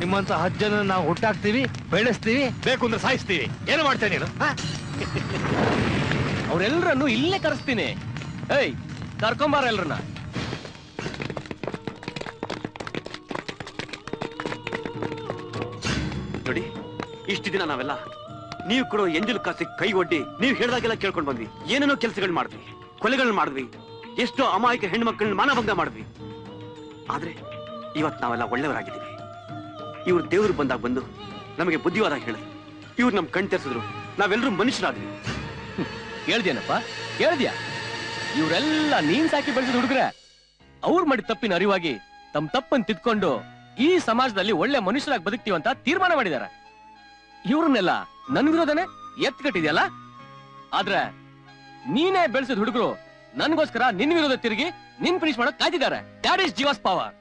ನಿಮ್ಮಂತ 10 ಜನ ನಾವು ಹುಟ್ಟಾಕ್ತೀವಿ, ಬೆಳೆಸ್ತೀವಿ, ಬೇಕು ಅಂದ್ರೆ ಸಾಯಿಸ್ತೀವಿ. ಏನೋ ಮಾಡ್ತೇನೆ ನೀನು? ಅವ್ರೆಲ್ರನ್ನು ಇಲ್ಲೇ ಕರೆಸ್ತೀನಿ. ಏಯ್, ಕರ್ಕೊಂಬಾರ ಎಲ್ರನ್ನ. ನೋಡಿ, ಇಷ್ಟು ದಿನ ನಾವೆಲ್ಲ ನೀವು ಕೊಡೋ ಎಂಜಲು ಕಾಸಿ ಕೈ ಒಡ್ಡಿ ನೀವು ಹೇಳ್ದಾಗೆಲ್ಲ ಕೇಳ್ಕೊಂಡ್ ಬಂದ್ವಿ. ಏನೇನೋ ಕೆಲಸಗಳು ಮಾಡಿದ್ವಿ, ಕೊಲೆಗಳನ್ನ ಮಾಡಿದ್ವಿ, ಎಷ್ಟೋ ಅಮಾಯಕ ಹೆಣ್ಮಕ್ಳನ್ನ ಮಾನಭಂಗ ಮಾಡಿದ್ವಿ. ಆದ್ರೆ ಇವತ್ ನಾವೆಲ್ಲ ಒಳ್ಳೆಯವರಾಗಿದ್ದೀವಿ. ಇವ್ರು ದೇವ್ರು ಬಂದಾಗ ಬಂದು ನಮಗೆ ಬುದ್ಧಿವಾದ ಹೇಳಿದ್ರು, ಇವ್ರು ನಮ್ ಕಣ್ ತೆರೆಸಿದ್ರು, ನಾವೆಲ್ಲರೂ ಮನುಷ್ಯರಾದ್ವಿ. ಕೇಳ್ದೇನಪ್ಪ, ಕೇಳ್ದ್ಯಾ? ಇವರೆಲ್ಲ ನೀನ್ ಸಾಕಿ ಬೆಳೆಸಿದ ಹುಡುಗ್ರೆ. ಅವ್ರು ಮಾಡಿದ ತಪ್ಪಿನ ಅರಿವಾಗಿ ತಮ್ಮ ತಪ್ಪನ್ನು ತಿದ್ಕೊಂಡು ಈ ಸಮಾಜದಲ್ಲಿ ಒಳ್ಳೆ ಮನುಷ್ಯರಾಗಿ ಬದುಕ್ತೀವಂತ ತೀರ್ಮಾನ ಮಾಡಿದ್ದಾರೆ. ಇವ್ರನ್ನೆಲ್ಲ ನನ್ ವಿರೋಧನೆ ಎತ್ಕಟ್ಟಿದ್ಯಲ್ಲ. ಆದ್ರೆ ನೀನೇ ಬೆಳೆಸಿದ ಹುಡುಗರು ನನ್ಗೋಸ್ಕರ ನಿನ್ ವಿರೋಧ ತಿರುಗಿ ನಿನ್ ಫಿನಿಶ್ ಮಾಡಕ್ ಕಾಯ್ತಿದ್ದಾರೆ. That is Jeeva's power.